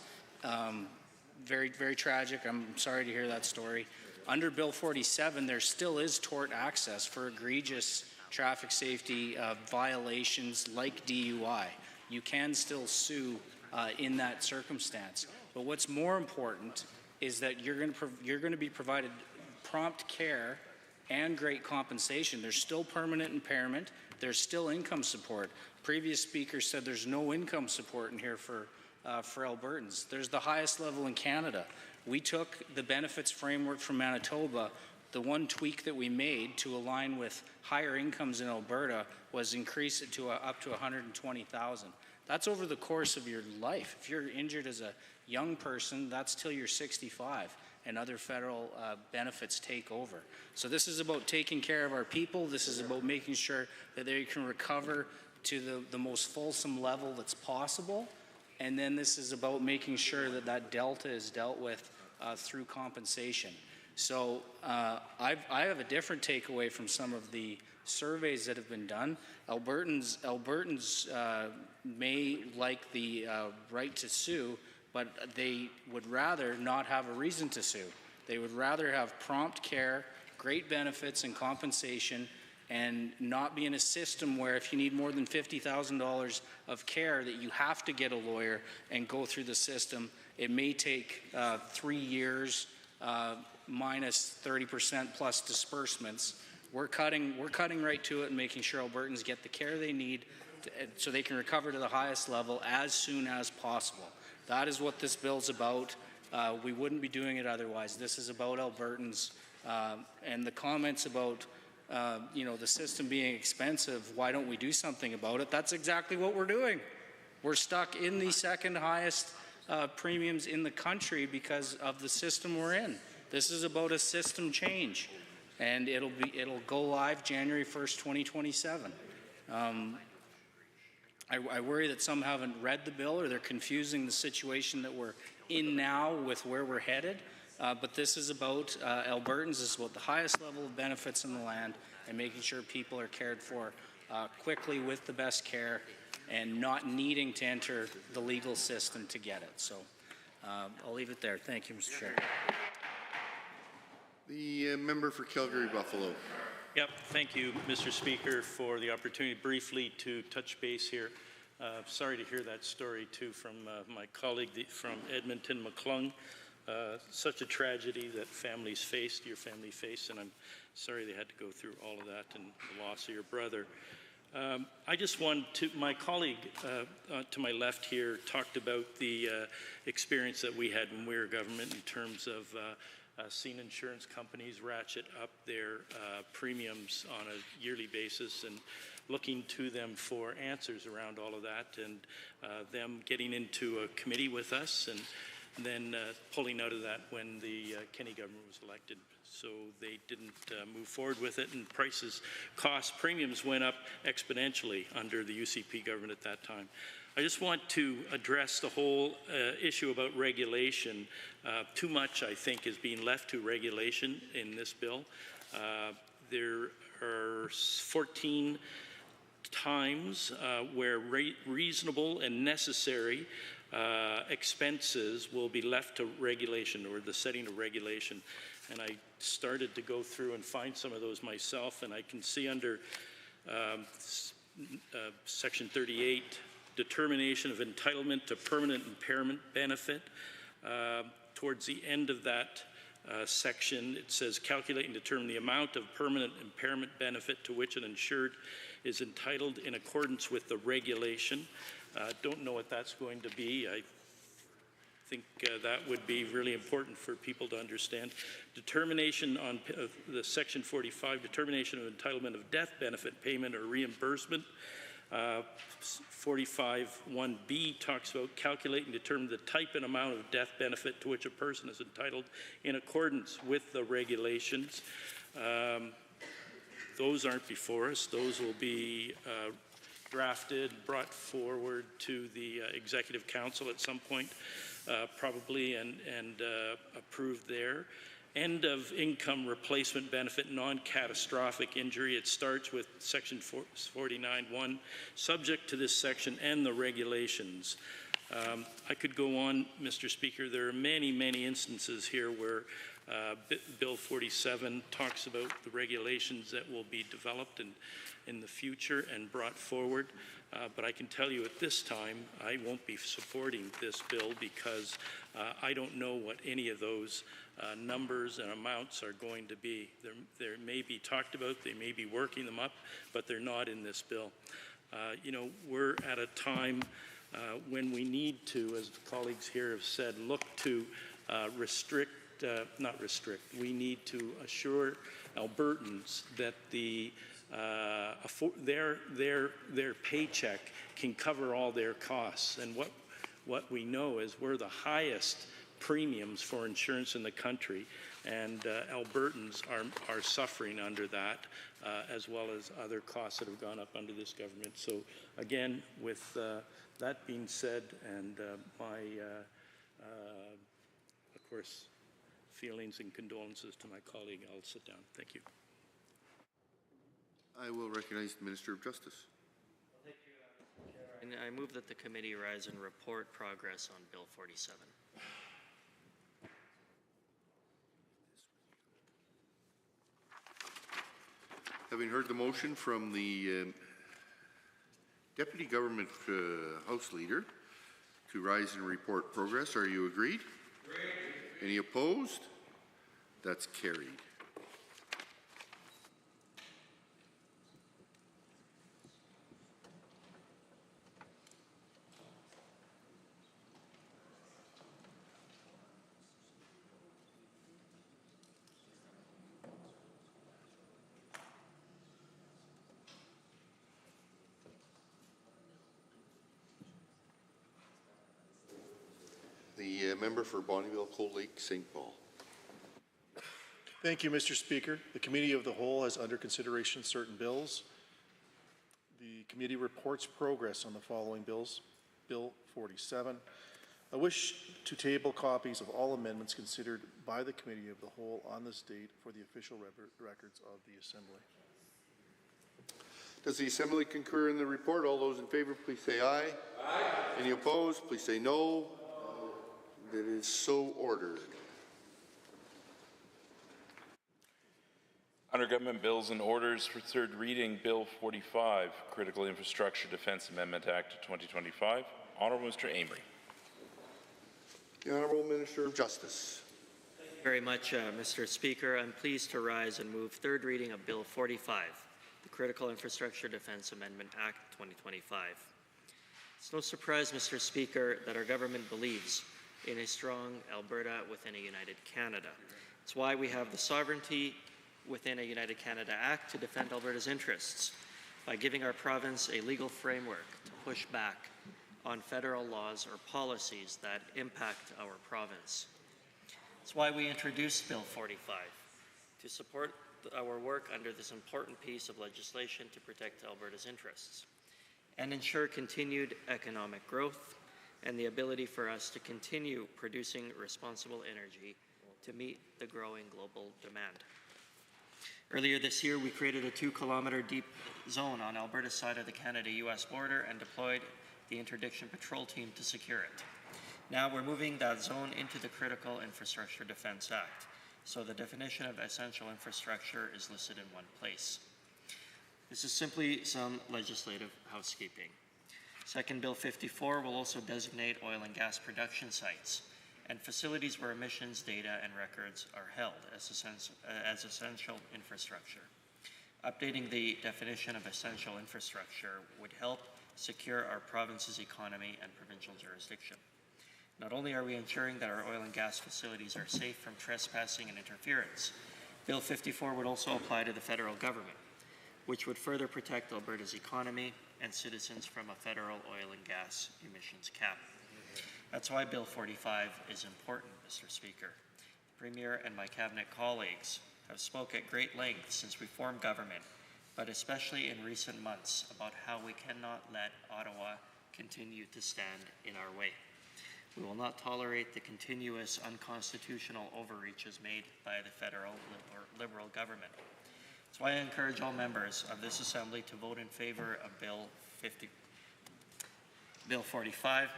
Very, very tragic. I'm sorry to hear that story. Under Bill 47, there still is tort access for egregious traffic safety violations like DUI. You can still sue in that circumstance. But what's more important is that you're going to be provided prompt care and great compensation. There's still permanent impairment. There's still income support. Previous speakers said there's no income support in here for Albertans. There's the highest level in Canada. We took the benefits framework from Manitoba. The one tweak that we made to align with higher incomes in Alberta was increase it to up to $120,000. That's over the course of your life. If you're injured as a young person, that's till you're 65, and other federal benefits take over. So this is about taking care of our people. This is about making sure that they can recover to the most fulsome level that's possible. And then this is about making sure that that delta is dealt with through compensation. So I have a different takeaway from some of the surveys that have been done. Albertans may like the right to sue, but they would rather not have a reason to sue. They would rather have prompt care, great benefits and compensation, and not be in a system where if you need more than $50,000 of care that you have to get a lawyer and go through the system. It may take 3 years minus 30% plus disbursements. We're cutting right to it and making sure Albertans get the care they need so they can recover to the highest level as soon as possible. That is what this bill's about. We wouldn't be doing it otherwise. This is about Albertans, and the comments about the system being expensive, why don't we do something about it? That's exactly what we're doing. We're stuck in the second highest premiums in the country because of the system we're in. This is about a system change, and it'll go live January 1st, 2027. I worry that some haven't read the bill or they're confusing the situation that we're in now with where we're headed. But this is about Albertans. This is about the highest level of benefits in the land and making sure people are cared for quickly with the best care and not needing to enter the legal system to get it. So I'll leave it there. Thank you, Mr. Chair. The member for Calgary-Buffalo. Yep, thank you, Mr. Speaker, for the opportunity briefly to touch base here. Sorry to hear that story, too, from my colleague from Edmonton, McClung. Such a tragedy that families faced, your family faced, and I'm sorry they had to go through all of that and the loss of your brother. I just want to, my colleague to my left here talked about the experience that we had when we were government in terms of seeing insurance companies ratchet up their premiums on a yearly basis and looking to them for answers around all of that, and them getting into a committee with us and then pulling out of that when the Kenney government was elected. So they didn't move forward with it, and premiums went up exponentially under the UCP government at that time. I just want to address the whole issue about regulation. Too much, I think, is being left to regulation in this bill. There are 14 times where reasonable and necessary expenses will be left to regulation, or the setting of regulation. And I started to go through and find some of those myself, and I can see under Section 38, determination of entitlement to permanent impairment benefit. Towards the end of that section. It says calculate and determine the amount of permanent impairment benefit to which an insured is entitled in accordance with the regulation. Don't know what that's going to be. I think that would be really important for people to understand. Determination on the section 45, determination of entitlement of death benefit payment or reimbursement. 45(1)(b) talks about calculate and determine the type and amount of death benefit to which a person is entitled in accordance with the regulations. Those aren't before us. Those will be drafted, brought forward to the Executive Council at some point, probably, and approved there. End of income replacement benefit, non-catastrophic injury. It starts with section 49(1), subject to this section and the regulations. I could go on, Mr. Speaker. There are many, many instances here where Bill 47 talks about the regulations that will be developed in the future and brought forward. But I can tell you at this time, I won't be supporting this bill because I don't know what any of those numbers and amounts are going to be. They may be talked about, they may be working them up, but they're not in this bill. You know, we're at a time when we need to, as colleagues here have said, look to not restrict, we need to assure Albertans that their paycheck can cover all their costs. And what we know is we're the highest premiums for insurance in the country, and Albertans are suffering under that, as well as other costs that have gone up under this government. So again, with that being said, and my, of course, feelings and condolences to my colleague, I'll sit down. Thank you. I will recognize the Minister of Justice. Thank you, Mr. Chair. And I move that the committee rise and report progress on Bill 47. Having heard the motion from the Deputy Government House Leader to rise and report progress, are you agreed? Agreed. Any opposed? That's carried. The member for Bonnyville, Cold Lake, St. Paul. Thank you, Mr. Speaker. The Committee of the Whole has under consideration certain bills. The committee reports progress on the following bills. Bill 47. I wish to table copies of all amendments considered by the Committee of the Whole on this date for the official records of the Assembly. Does the Assembly concur in the report? All those in favor, please say aye. Aye. Any opposed, please say no. It is so ordered. Under Government Bills and Orders for third reading, Bill 45, Critical Infrastructure Defence Amendment Act of 2025. Honourable Mr. Amory. The Honourable Minister of Justice. Thank you very much, Mr. Speaker. I'm pleased to rise and move third reading of Bill 45, the Critical Infrastructure Defence Amendment Act 2025. It's no surprise, Mr. Speaker, that our government believes in a strong Alberta within a united Canada. It's why we have the Sovereignty within a United Canada Act to defend Alberta's interests by giving our province a legal framework to push back on federal laws or policies that impact our province. It's why we introduced Bill 45 to support our work under this important piece of legislation to protect Alberta's interests and ensure continued economic growth and the ability for us to continue producing responsible energy to meet the growing global demand. Earlier this year, we created a 2-kilometer deep zone on Alberta's side of the Canada-US border and deployed the Interdiction Patrol Team to secure it. Now we're moving that zone into the Critical Infrastructure Defence Act, so the definition of essential infrastructure is listed in one place. This is simply some legislative housekeeping. Second, Bill 54 will also designate oil and gas production sites and facilities where emissions data and records are held as essential infrastructure. Updating the definition of essential infrastructure would help secure our province's economy and provincial jurisdiction. Not only are we ensuring that our oil and gas facilities are safe from trespassing and interference, Bill 54 would also apply to the federal government, which would further protect Alberta's economy and citizens from a federal oil and gas emissions cap. That's why Bill 45 is important, Mr. Speaker. The Premier and my Cabinet colleagues have spoke at great length since we formed government, but especially in recent months, about how we cannot let Ottawa continue to stand in our way. We will not tolerate the continuous unconstitutional overreaches made by the federal Liberal government. That's why I encourage all members of this Assembly to vote in favor of Bill 45,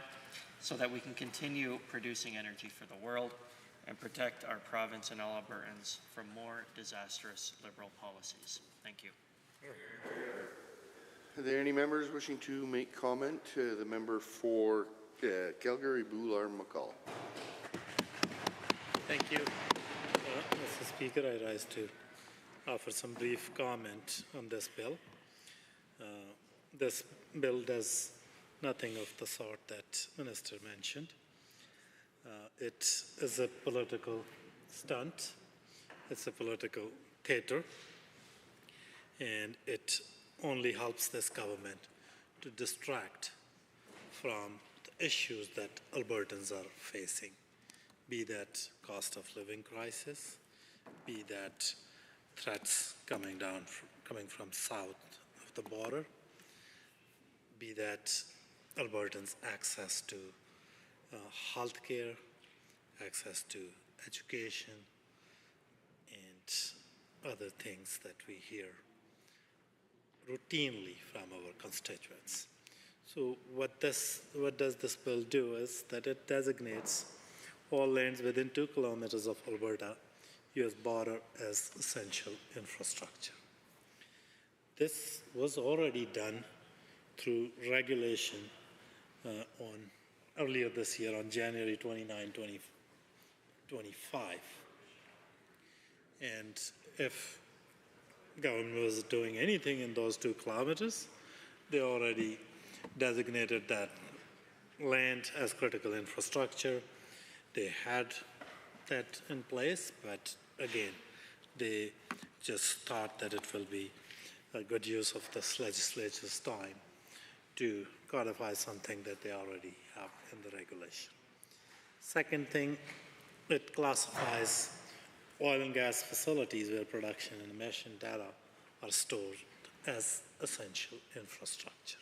so that we can continue producing energy for the world and protect our province and all Albertans from more disastrous Liberal policies. Thank you. Are there any members wishing to make comment? The member for Calgary, Boulard-McCall. Thank you. Mr. Speaker, I rise to offer some brief comment on this bill. This bill does nothing of the sort that Minister mentioned. It is a political stunt. It's a political theater. And it only helps this government to distract from the issues that Albertans are facing, be that cost of living crisis, be that threats coming from south of the border, be that Albertans' access to health care, access to education, and other things that we hear routinely from our constituents. So what does this bill do is that it designates all lands within 2 kilometers of Alberta U.S. border as essential infrastructure. This was already done through regulation earlier this year on January 29, 2025. And if government was doing anything in those 2 kilometers, they already designated that land as critical infrastructure. They had that in place, but again, they just thought that it will be a good use of this legislature's time to codify something that they already have in the regulation. Second thing, it classifies oil and gas facilities where production and emission data are stored as essential infrastructure.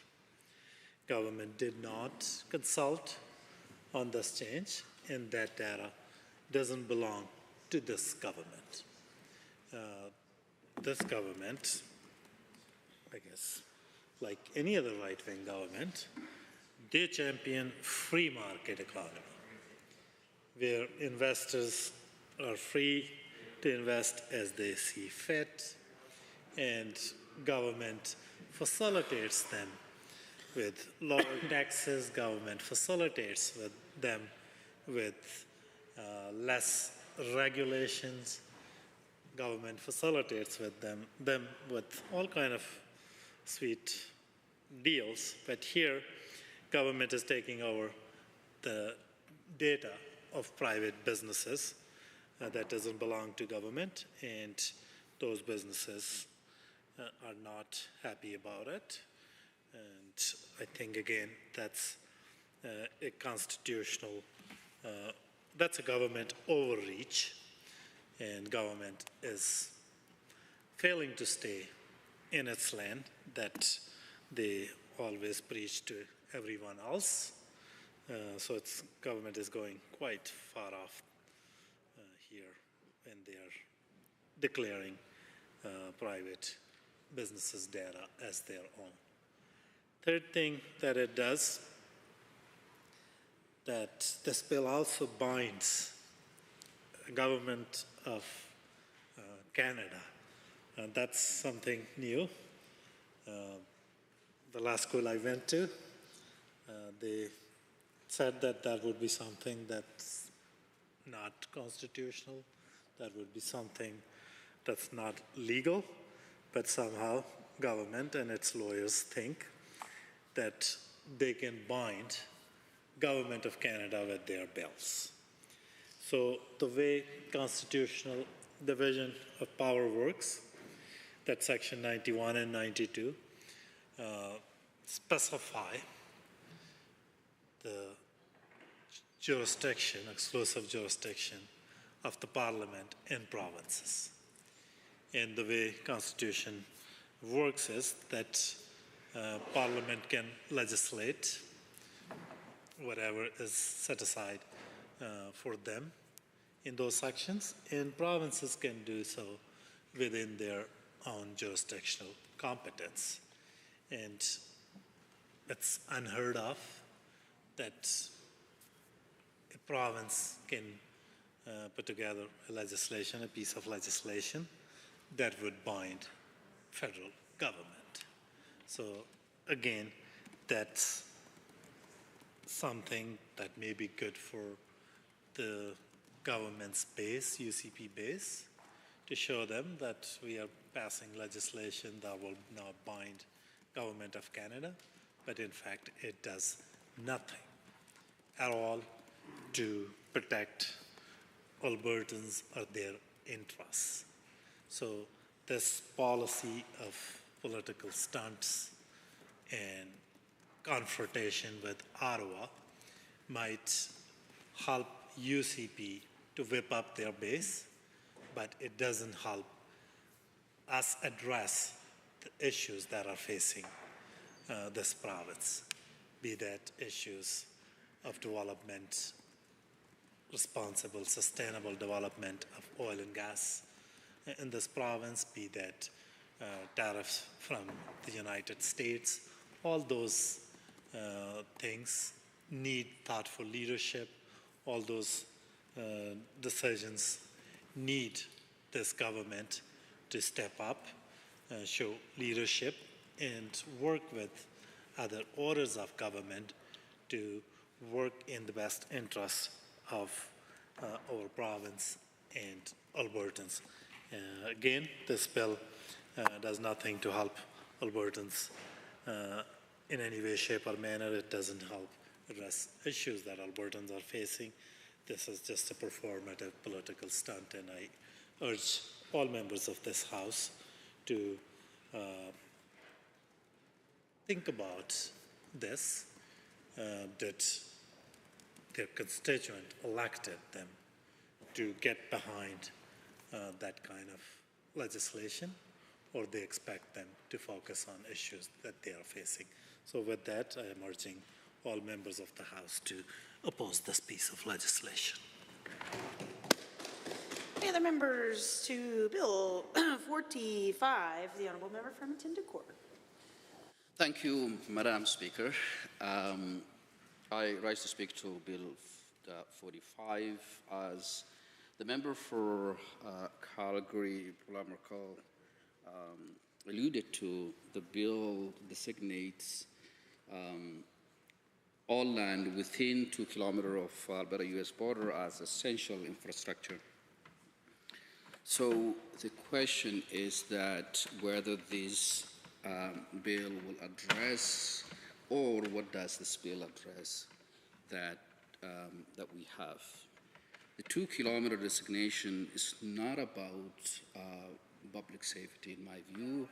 Government did not consult on this change, and that data doesn't belong to this government. This government, I guess, like any other right-wing government, they champion free market economy, where investors are free to invest as they see fit, and government facilitates them with lower taxes, government facilitates them with less regulations, government facilitates them with all kind of sweet deals, but here government is taking over the data of private businesses that doesn't belong to government, and those businesses are not happy about it. And I think, again, that's a constitutional, that's a government overreach, and government is failing to stay in its lane that they always preach to everyone else. So government is going quite far off here when they are declaring private businesses' data as their own. Third thing that it does, that this bill also binds the government of Canada. That's something new. The last school I went to, they said that that would be something that's not constitutional. That would be something that's not legal, but somehow government and its lawyers think that they can bind Government of Canada with their bills. So the way constitutional division of power works, that section 91 and 92 specify the jurisdiction, exclusive jurisdiction of the parliament in provinces. And the way constitution works is that parliament can legislate whatever is set aside for them in those sections, and provinces can do so within their own jurisdictional competence. And it's unheard of that a province can put together a piece of legislation that would bind federal government. So again, that's something that may be good for the government's base, UCP base, to show them that we are passing legislation that will now bind Government of Canada, but in fact it does nothing at all to protect Albertans or their interests. So this policy of political stunts and confrontation with Ottawa might help UCP to whip up their base, but it doesn't help us address the issues that are facing this province, be that issues of development, responsible, sustainable development of oil and gas in this province, be that tariffs from the United States. All those things need thoughtful leadership. All those decisions need this government to step up, show leadership, and work with other orders of government to work in the best interests of our province and Albertans. Again, this bill does nothing to help Albertans in any way, shape, or manner. It doesn't help address issues that Albertans are facing. This is just a performative political stunt, and I urge all members of this House to think about this, that their constituent elected them to get behind that kind of legislation, or they expect them to focus on issues that they are facing. So with that, I am urging all members of the House to oppose this piece of legislation. Any other members to Bill 45, the Honourable Member from Tindcourt. Thank you, Madam Speaker. I rise to speak to Bill 45 as the member for Calgary, Lamarcall, alluded to. The bill designates all land within 2 kilometers of Alberta-US border as essential infrastructure. So the question is that whether this bill will address, or what does this bill address that we have. The 2 kilometer designation is not about public safety, in my view,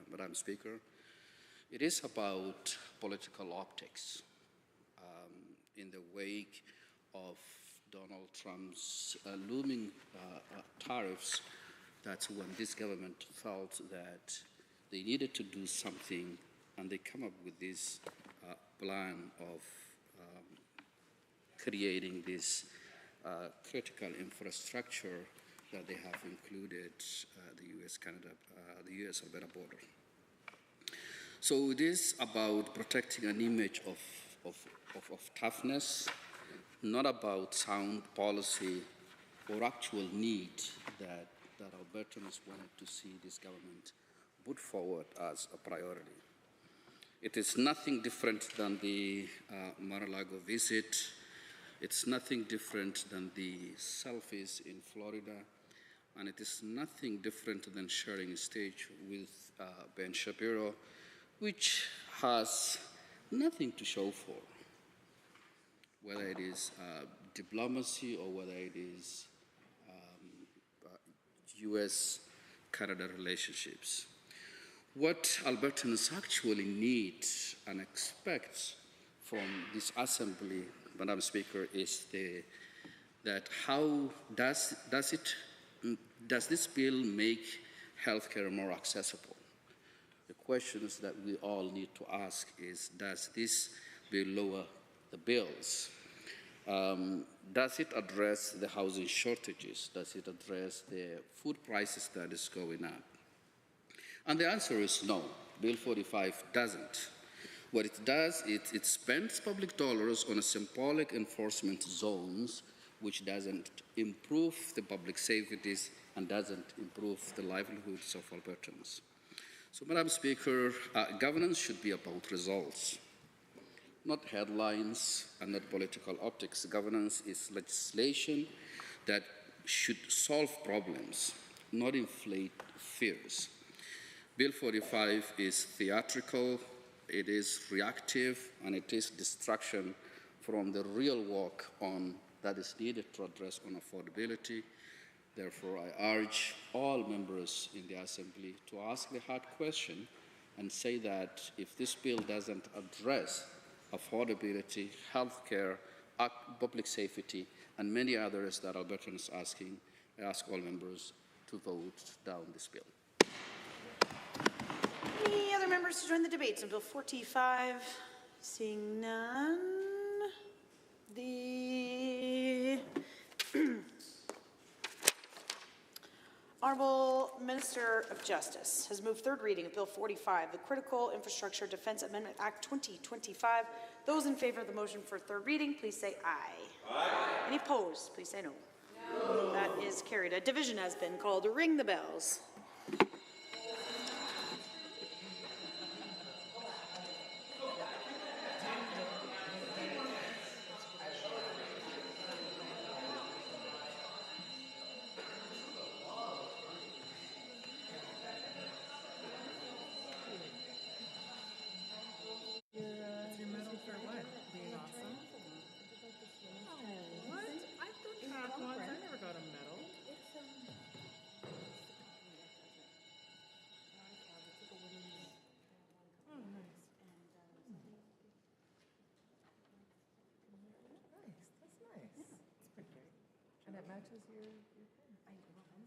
Madam Speaker. It is about political optics. In the wake of Donald Trump's looming tariffs, that's when this government felt that they needed to do something, and they come up with this plan of creating this critical infrastructure that they have included the U.S.-Canada, the U.S.-Alberta border. So it is about protecting an image of toughness, not about sound policy or actual need that Albertans wanted to see this government put forward as a priority. It is nothing different than the Mar-a-Lago visit. It's nothing different than the selfies in Florida, and it is nothing different than sharing a stage with Ben Shapiro, which has nothing to show for, whether it is diplomacy or whether it is U.S.-Canada relationships. What Albertans actually need and expect from this assembly, Madam Speaker, is that how does this bill make healthcare more accessible? The questions that we all need to ask is, does this bill lower the bills? Does it address the housing shortages? Does it address the food prices that is going up? And the answer is no. Bill 45 doesn't. What it does is it spends public dollars on a symbolic enforcement zones, which doesn't improve the public safeties and doesn't improve the livelihoods of Albertans. So, Madam Speaker, governance should be about results, not headlines and not political optics. Governance is legislation that should solve problems, not inflate fears. Bill 45 is theatrical, it is reactive, and it is distraction from the real work that is needed to address on affordability. Therefore, I urge all members in the Assembly to ask the hard question and say that if this bill doesn't address affordability, healthcare, public safety, and many others that Albertans is asking, I ask all members to vote down this bill. Any other members to join the debates on Bill 45? Seeing none. The Honourable Minister of Justice has moved third reading of Bill 45, the Critical Infrastructure Defence Amendment Act 2025. Those in favour of the motion for third reading, please say aye. Aye. Any opposed, please say no. No. That is carried. A division has been called. Ring the bells. Matches your pen. I love it.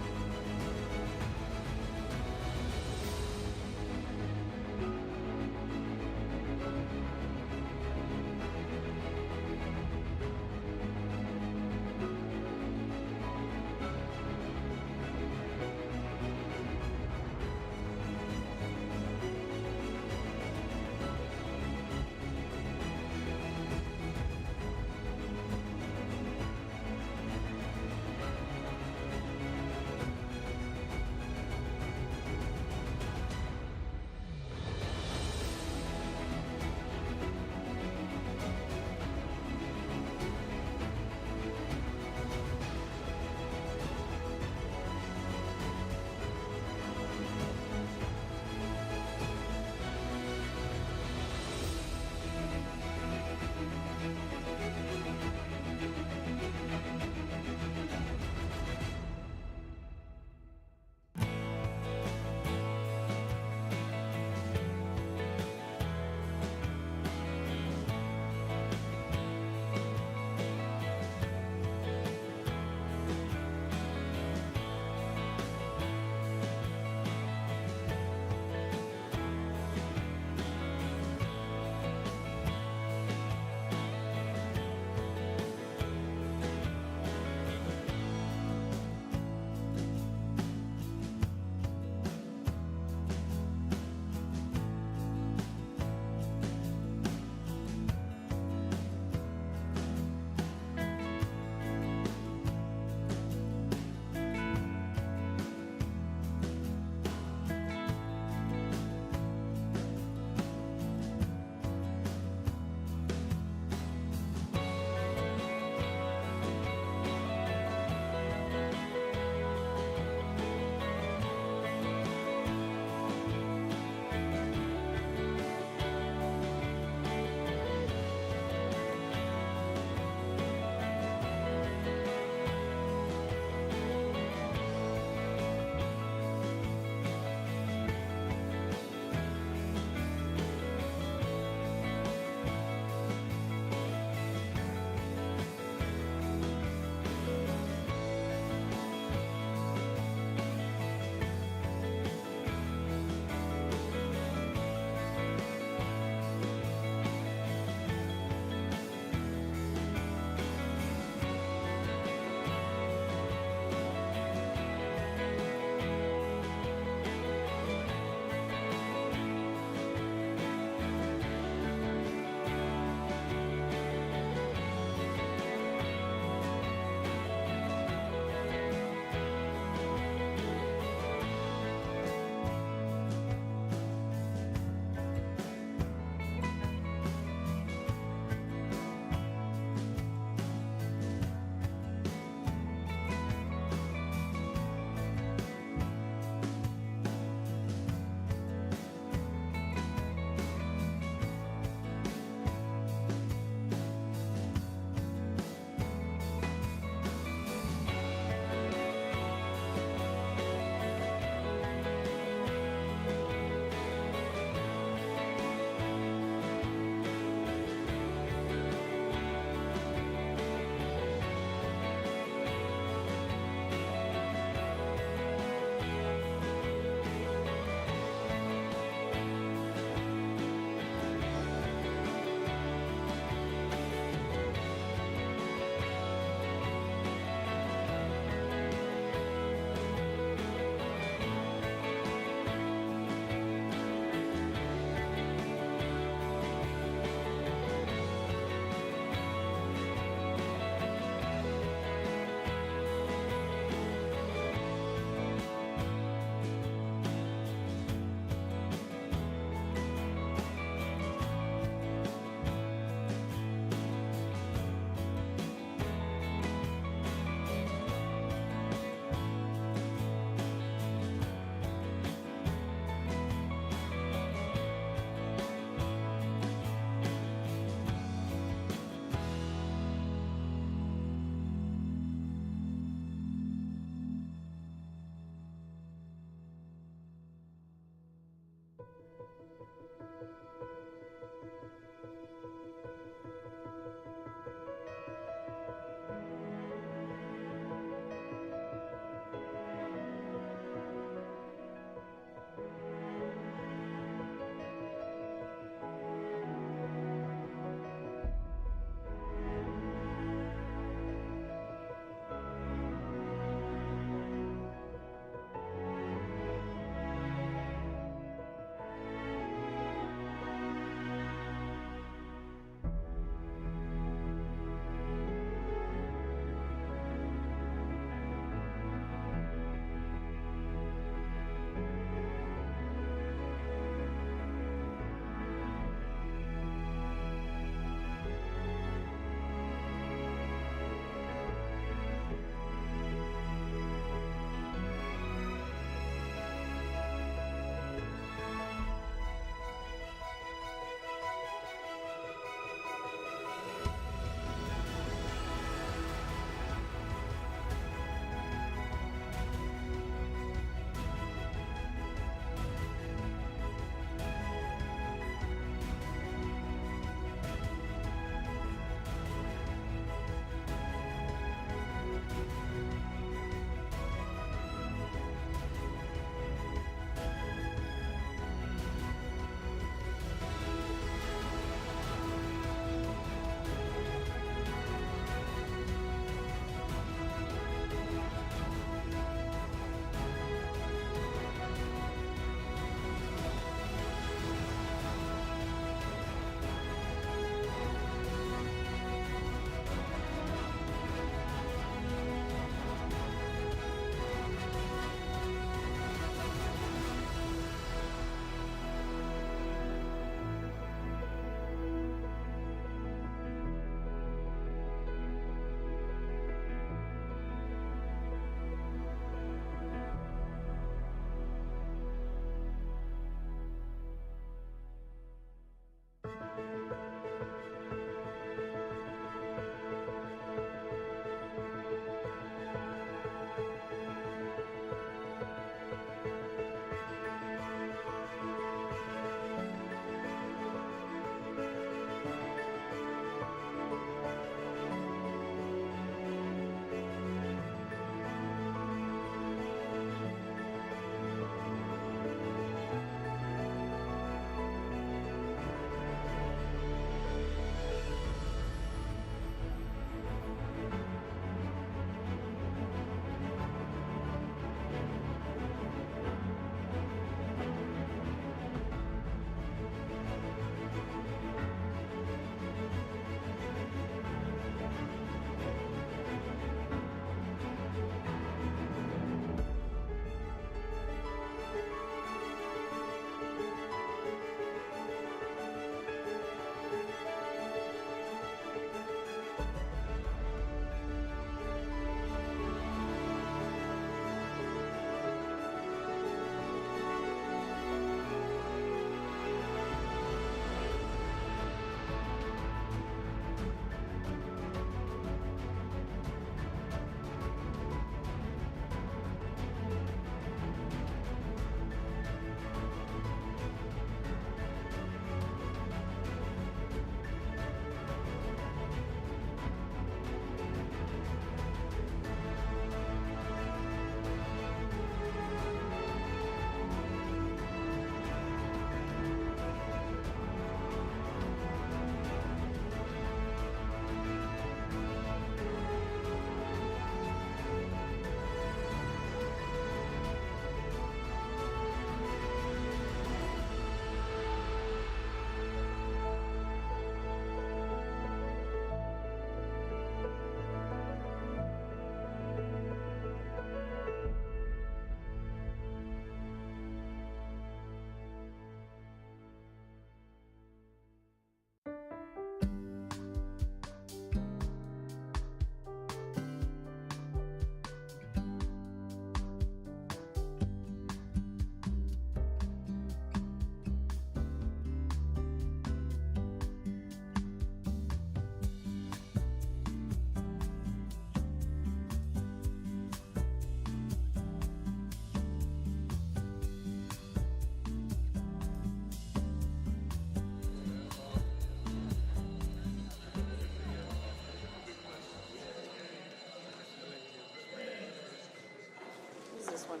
one.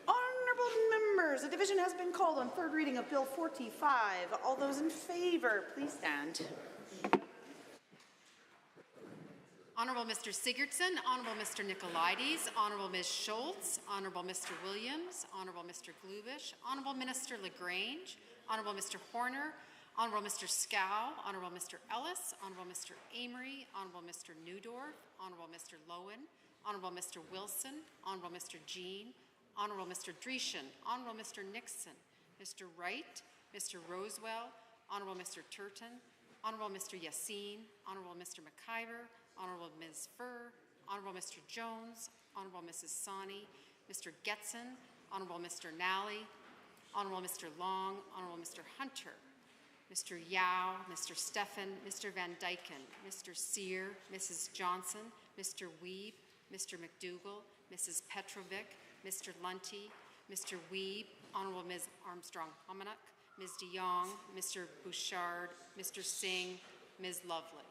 Honorable members, a division has been called on third reading of Bill 45. All those in favor, please stand. Honorable Mr. Sigurdsson, Honorable Mr. Nicolaides, Honorable Ms. Schultz, Honorable Mr. Williams, Honorable Mr. Glubish, Honorable Minister LaGrange, Honorable Mr. Horner, Honorable Mr. Scow, Honorable Mr. Ellis, Honorable Mr. Amory, Honorable Mr. Newdorf, Honorable Mr. Lowen, Honorable Mr. Wilson, Honorable Mr. Jean, Honorable Mr. Dreeshen, Honorable Mr. Nixon, Mr. Wright, Mr. Rosewell, Honorable Mr. Turton, Honorable Mr. Yassine, Honorable Mr. McIver, Honorable Ms. Furr, Honorable Mr. Jones, Honorable Mrs. Sani, Mr. Getson, Honorable Mr. Nally, Honorable Mr. Long, Honorable Mr. Hunter, Mr. Yao, Mr. Stephan, Mr. Van Dyken, Mr. Sear, Mrs. Johnson, Mr. Weeb, Mr. McDougall, Mrs. Petrovic, Mr. Lunty, Mr. Weeb, Honorable Ms. Armstrong-Homenuk, Ms. de Jong, Mr. Bouchard, Mr. Singh, Ms. Lovely.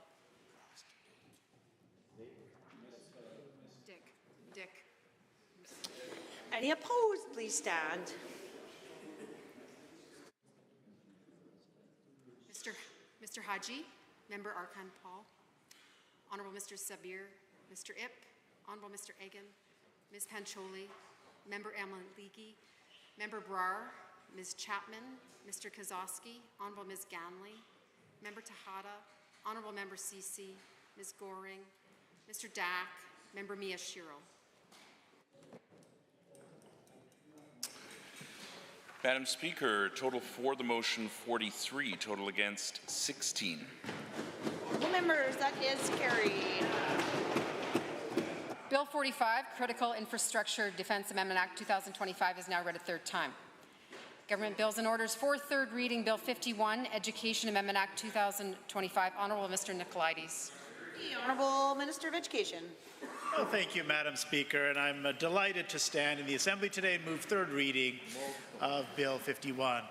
Dick. Any opposed, please stand. Mr. Haji, Member Arkan Paul, Honorable Mr. Sabir, Mr. Ip, Honorable Mr. Egan, Ms. Pancholi, Member Amaligi, Member Brar, Ms. Chapman, Mr. Kozowski, Honorable Ms. Ganley, Member Tejada, Honorable Member Cece, Ms. Goring, Mr. Dack, Member Miyashiro. Madam Speaker, total for the motion 43, total against 16. Honorable members, that is carried. Bill 45, Critical Infrastructure Defense Amendment Act 2025 is now read a third time. Government Bills and Orders for third reading, Bill 51, Education Amendment Act 2025. Honourable Mr. Nicolaides. The Honourable Minister of Education. Well, thank you, Madam Speaker, and I'm delighted to stand in the Assembly today and move third reading of Bill 51.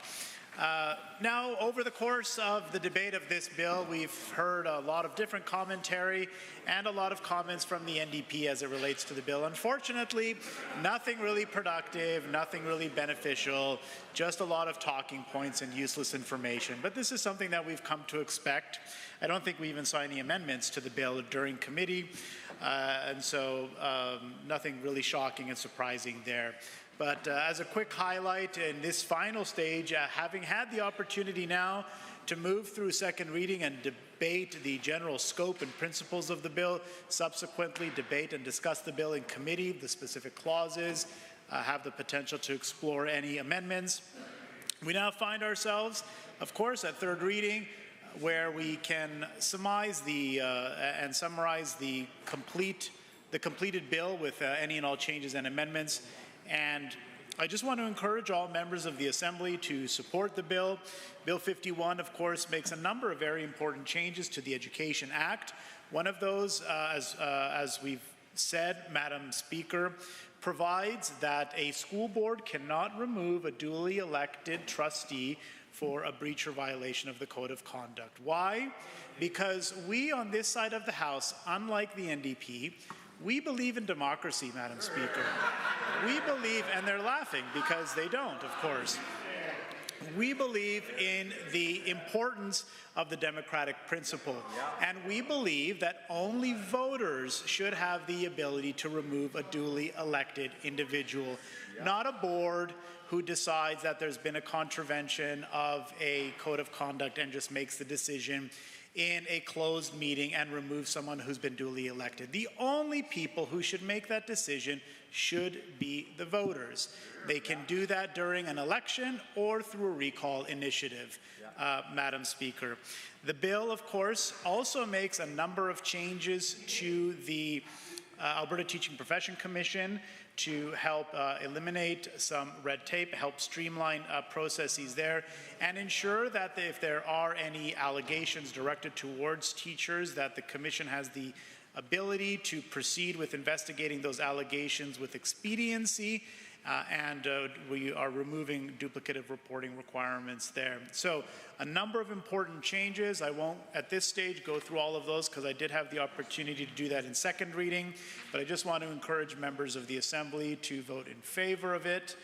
Now, over the course of the debate of this bill, we've heard a lot of different commentary and a lot of comments from the NDP as it relates to the bill. Unfortunately, nothing really productive, nothing really beneficial, just a lot of talking points and useless information. But this is something that we've come to expect. I don't think we even saw any amendments to the bill during committee, and so nothing really shocking and surprising there. But as a quick highlight in this final stage, having had the opportunity now to move through second reading and debate the general scope and principles of the bill, subsequently debate and discuss the bill in committee, the specific clauses, have the potential to explore any amendments. We now find ourselves, of course, at third reading, where we can surmise and summarize the completed bill with any and all changes and amendments. And I just want to encourage all members of the Assembly to support the bill. Bill 51, of course, makes a number of very important changes to the Education Act. One of those, as we've said, Madam Speaker, provides that a school board cannot remove a duly elected trustee for a breach or violation of the Code of Conduct. Why? Because we on this side of the House, unlike the NDP, we believe in democracy, Madam Speaker. We believe, and they're laughing because they don't, of course. We believe in the importance of the democratic principle, and we believe that only voters should have the ability to remove a duly elected individual, not a board who decides that there's been a contravention of a code of conduct and just makes the decision in a closed meeting and remove someone who's been duly elected. The only people who should make that decision should be the voters. They can do that during an election or through a recall initiative, Madam Speaker. The bill, of course, also makes a number of changes to the Alberta Teaching Profession Commission to help eliminate some red tape, help streamline processes there, and ensure that if there are any allegations directed towards teachers, that the Commission has the ability to proceed with investigating those allegations with expediency and we are removing duplicative reporting requirements there. So a number of important changes. I won't at this stage go through all of those because I did have the opportunity to do that in second reading, but I just want to encourage members of the Assembly to vote in favor of it.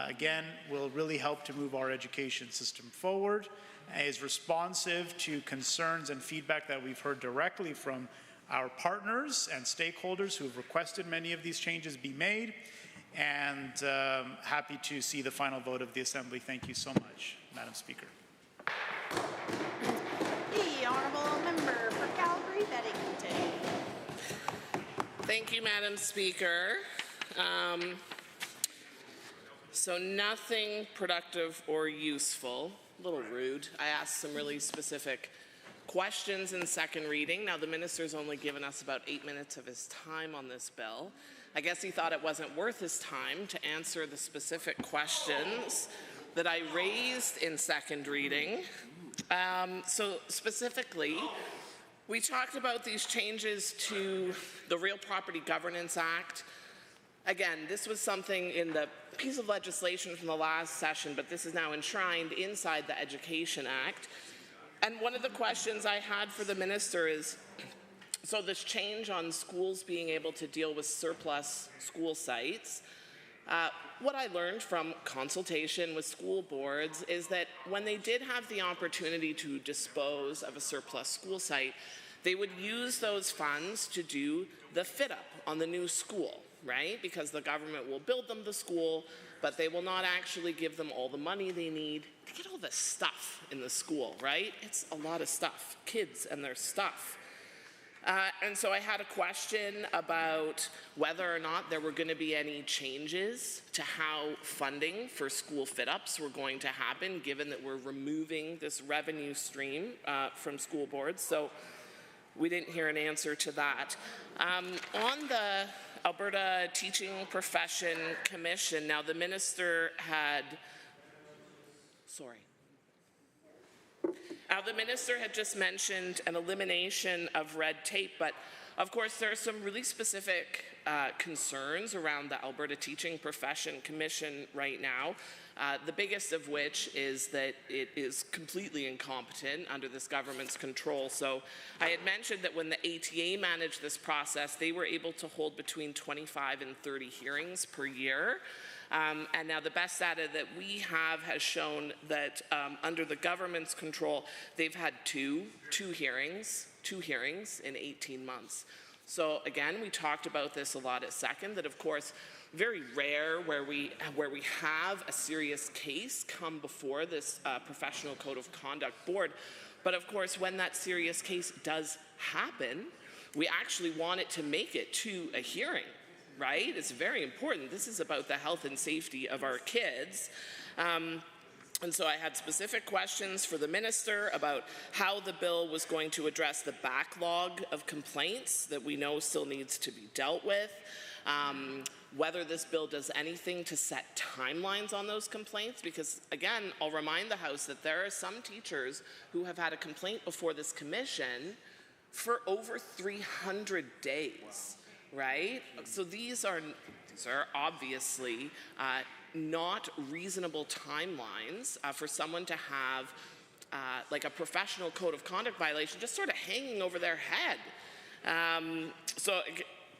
Again, will really help to move our education system forward, is responsive to concerns and feedback that we've heard directly from our partners and stakeholders who have requested many of these changes be made, and happy to see the final vote of the Assembly. Thank you so much, Madam Speaker. The Honourable Member for Calgary-Beddington. Thank you, Madam Speaker. So nothing productive or useful. A little rude. I asked some really specific questions in second reading. Now, the minister's only given us about 8 minutes of his time on this bill. I guess he thought it wasn't worth his time to answer the specific questions that I raised in second reading. So specifically, we talked about these changes to the Real Property Governance Act. Again, this was something in the piece of legislation from the last session, but this is now enshrined inside the Education Act. And one of the questions I had for the minister is, so this change on schools being able to deal with surplus school sites, what I learned from consultation with school boards is that when they did have the opportunity to dispose of a surplus school site, they would use those funds to do the fit-up on the new school, right? Because the government will build them the school, but they will not actually give them all the money they need to get all the stuff in the school, right? It's a lot of stuff, kids and their stuff. And so I had a question about whether or not there were going to be any changes to how funding for school fit-ups were going to happen, given that we're removing this revenue stream from school boards. So we didn't hear an answer to that. On the Alberta Teaching Profession Commission, now the minister had, the minister had just mentioned an elimination of red tape, but of course there are some really specific concerns around the Alberta Teaching Profession Commission right now. The biggest of which is that it is completely incompetent under this government's control. So I had mentioned that when the ATA managed this process, they were able to hold between 25 and 30 hearings per year. And now the best data that we have has shown that under the government's control, they've had two hearings in 18 months. So again, we talked about this a lot at second, that of course, very rare where we have a serious case come before this Professional Code of Conduct Board. But of course, when that serious case does happen, we actually want it to make it to a hearing, right? It's very important. This is about the health and safety of our kids. And so I had specific questions for the minister about how the bill was going to address the backlog of complaints that we know still needs to be dealt with, whether this bill does anything to set timelines on those complaints, because again, I'll remind the House that there are some teachers who have had a complaint before this commission for over 300 days, right? So these are obviously not reasonable timelines for someone to have like a professional code of conduct violation just sort of hanging over their head. So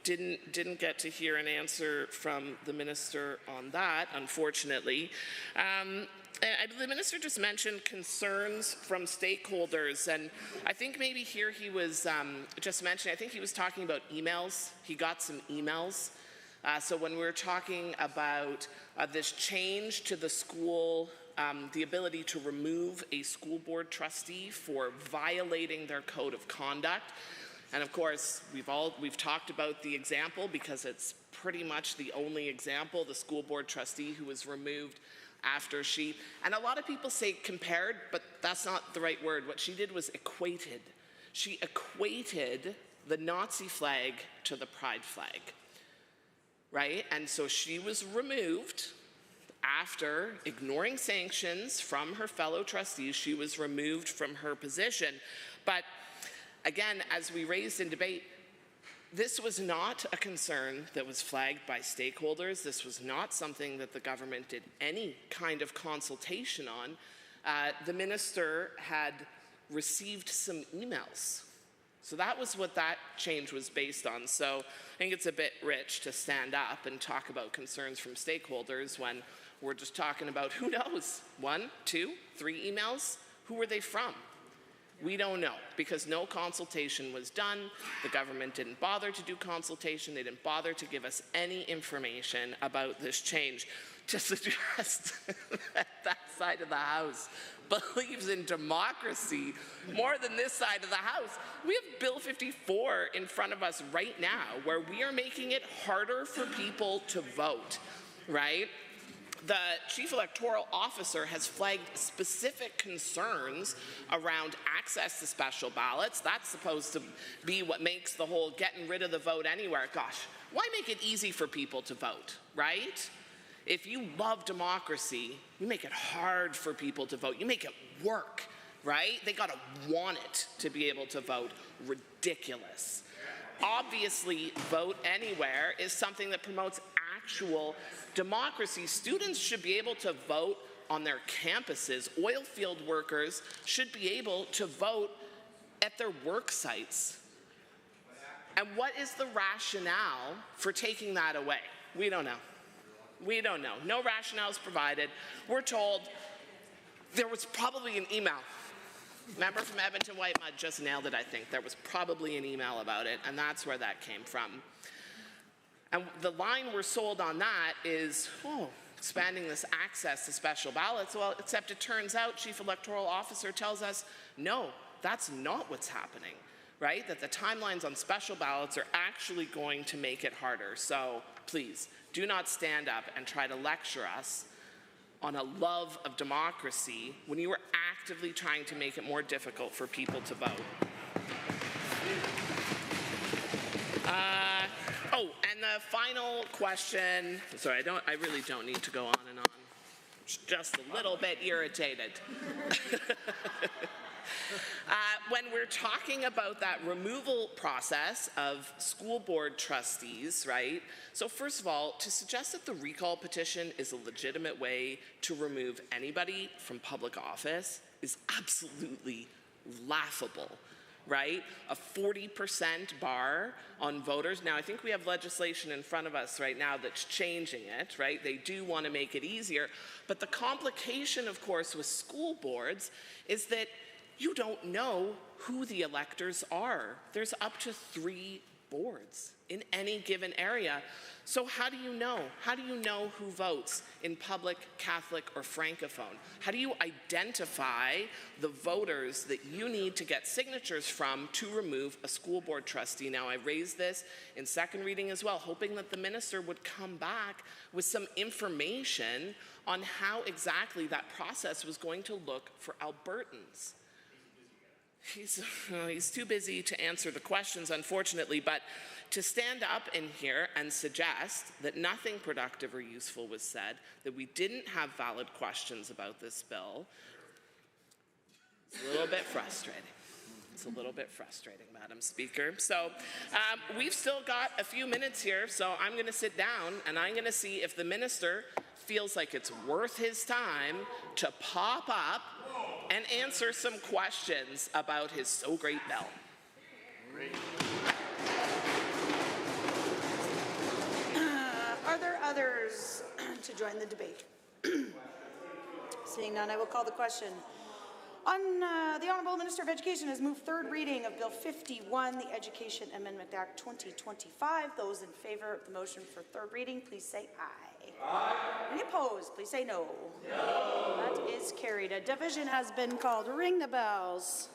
didn't get to hear an answer from the minister on that, unfortunately. The minister just mentioned concerns from stakeholders, and I think maybe here he was just mentioning, I think he was talking about emails. He got some emails. So when we were talking about this change to the school, the ability to remove a school board trustee for violating their code of conduct, and of course, we've talked about the example because it's pretty much the only example, the school board trustee who was removed after she, and a lot of people say compared, but that's not the right word. What she did was equated. She equated the Nazi flag to the pride flag, right? And so she was removed after ignoring sanctions from her fellow trustees. She was removed from her position. But again, as we raised in debate, This was not a concern that was flagged by stakeholders. This was not something that the government did any kind of consultation on. The minister had received some emails. So that was what that change was based on. So I think it's a bit rich to stand up and talk about concerns from stakeholders when we're just talking about, who knows, 1, 2, 3 emails? Who were they from? We don't know, because no consultation was done. The government didn't bother to do consultation. They didn't bother to give us any information about this change, to suggest that side of the House believes in democracy more than this side of the House. We have Bill 54 in front of us right now, where we are making it harder for people to vote, right? The Chief Electoral Officer has flagged specific concerns around access to special ballots. That's supposed to be what makes the whole getting rid of the vote anywhere. Gosh, why make it easy for people to vote, right? If you love democracy, you make it hard for people to vote. You make it work, right? They gotta want it to be able to vote. Ridiculous. Obviously, vote anywhere is something that promotes actual democracy. Students should be able to vote on their campuses. Oil field workers should be able to vote at their work sites. And what is the rationale for taking that away? We don't know. We don't know. No rationale is provided. We're told there was probably an email. Member from Edmonton White Mud just nailed it, I think. There was probably an email about it, and that's where that came from. And the line we're sold on that is, oh, expanding this access to special ballots. Well, except it turns out Chief Electoral Officer tells us, no, that's not what's happening, right? That the timelines on special ballots are actually going to make it harder. So please, do not stand up and try to lecture us on a love of democracy when you are actively trying to make it more difficult for people to vote. Oh, and the final question, sorry, I really don't need to go on and on. Just a little bit irritated. When we're talking about that removal process of school board trustees, right? So first of all, to suggest that the recall petition is a legitimate way to remove anybody from public office is absolutely laughable, right? A 40% bar on voters. Now, I think we have legislation in front of us right now that's changing it, right? They do want to make it easier. But the complication, of course, with school boards is that you don't know who the electors are. There's up to 3 boards in any given area. So how do you know? How do you know who votes in public, Catholic, or Francophone? How do you identify the voters that you need to get signatures from to remove a school board trustee? Now, I raised this in second reading as well, hoping that the minister would come back with some information on how exactly that process was going to look for Albertans. He's too busy to answer the questions, unfortunately, but to stand up in here and suggest that nothing productive or useful was said, that we didn't have valid questions about this bill, it's a little bit frustrating. It's a little bit frustrating, Madam Speaker. So we've still got a few minutes here, so I'm going to sit down and I'm going to see if the minister feels like it's worth his time to pop up and answer some questions about his so great bill. Are there others to join the debate? Seeing none, I will call the question. The Honourable Minister of Education has moved third reading of Bill 51, the Education Amendment Act 2025. Those in favour of the motion for third reading, please say aye. Aye. Any opposed, please say no. No. That is carried. A division has been called. Ring the bells.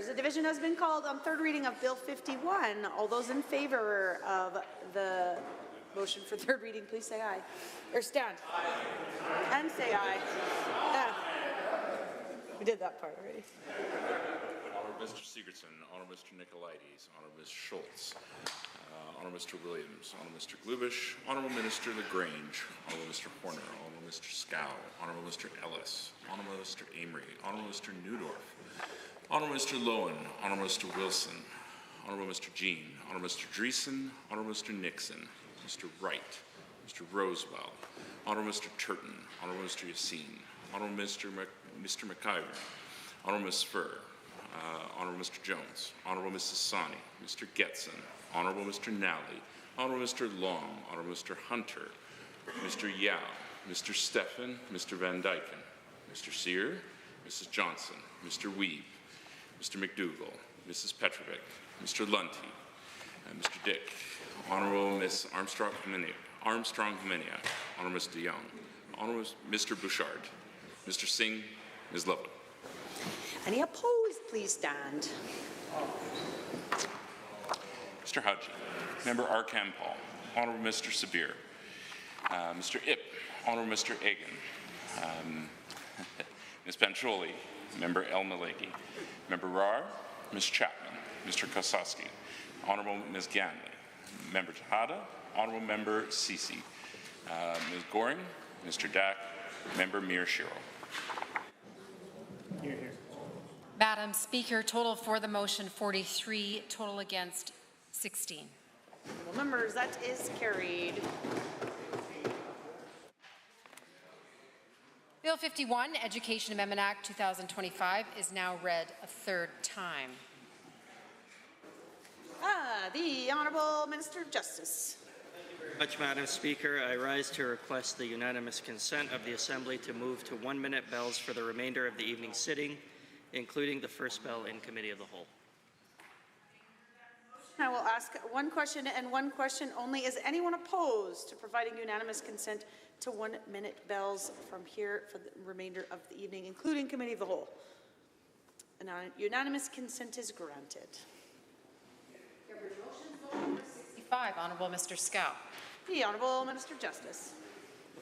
members, a division has been called on third reading of Bill 51. All those in favor of the motion for third reading, please say aye. Or stand. Aye. And say aye. We did that part already. Honourable Mr. Sigurdsson, Honourable Mr. Nicolaides, Honourable Ms. Schultz, Honourable Mr. Williams, Honourable Mr. Glubish, Honourable Minister LaGrange, Honourable Mr. Horner, Honourable Mr. Scow, Honourable Mr. Ellis, Honourable Mr. Amory, Honourable Mr. Newdorf, Honourable Mr. Lowen, Honourable Mr. Wilson, Honourable Mr. Jean, Honourable Mr. Dreesen, Honourable Mr. Nixon, Mr. Wright, Mr. Rosewell, Honourable Mr. Turton, Honourable Mr. Yassine, Honourable Mr. McIver, Honourable Ms. Furr, Honourable Mr. Jones, Honourable Mrs. Sani, Mr. Getson, Honourable Mr. Nally, Honourable Mr. Long, Honourable Mr. Hunter, Mr. Yao, Mr. Stephan, Mr. Van Dyken, Mr. Sear, Mrs. Johnson, Mr. Weeb, Mr. McDougall, Mrs. Petrovic, Mr. Lunty, Mr. Dick, Honourable Ms. Armstrong-Humenia, Honourable Ms. de Jong, Honourable Mr. Bouchard, Mr. Singh, Ms. Lovely. Any opposed, please stand. Mr. Hudgy, Member Arkham Paul, Honourable Mr. Sabir, Mr. Ip, Honourable Mr. Egan, Ms. Pancholi, Member El Maleki, Member Rar, Ms. Chapman, Mr. Kosaski, Honourable Ms. Ganley, Member Tejada, Honourable Member Sisi, Ms. Goring, Mr. Dack, Member Mir Shiro. Madam Speaker, total for the motion 43, total against 16. Well, members, that is carried. Bill 51, Education Amendment Act 2025, is now read a third time. The Honourable Minister of Justice. Much, Madam Speaker. I rise to request the unanimous consent of the Assembly to move to 1-minute bells for the remainder of the evening sitting, including the first bell in Committee of the Whole. I will ask one question and one question only. Is anyone opposed to providing unanimous consent to 1-minute bells from here for the remainder of the evening, including Committee of the Whole? Unanimous consent is granted. 65, Honourable Mr. Scow. The Honourable Minister of Justice.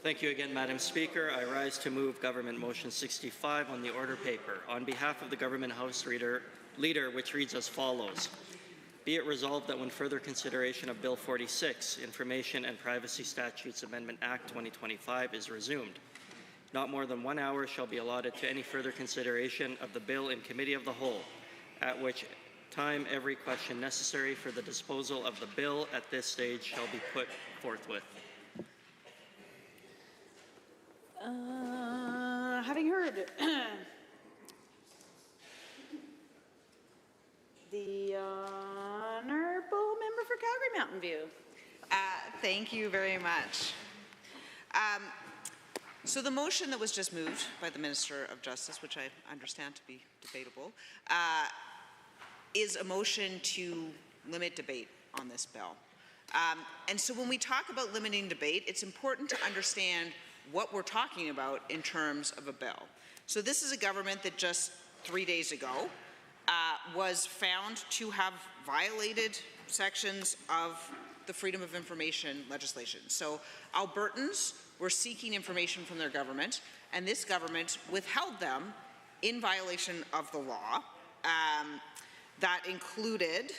Thank you again, Madam Speaker. I rise to move Government Motion 65 on the order paper. On behalf of the Government House Leader, which reads as follows. Be it resolved that when further consideration of Bill 46, Information and Privacy Statutes Amendment Act 2025 is resumed, not more than 1 hour shall be allotted to any further consideration of the bill in Committee of the Whole, at which time every question necessary for the disposal of the bill at this stage shall be put forthwith. Having heard the Honourable Member for Calgary Mountain View. Thank you very much. So the motion that was just moved by the Minister of Justice, which I understand to be debatable, is a motion to limit debate on this bill. And so when we talk about limiting debate, it's important to understand what we're talking about in terms of a bill. So this is a government that just 3 days ago was found to have violated sections of the Freedom of Information legislation. So Albertans were seeking information from their government, and this government withheld them in violation of the law. That included,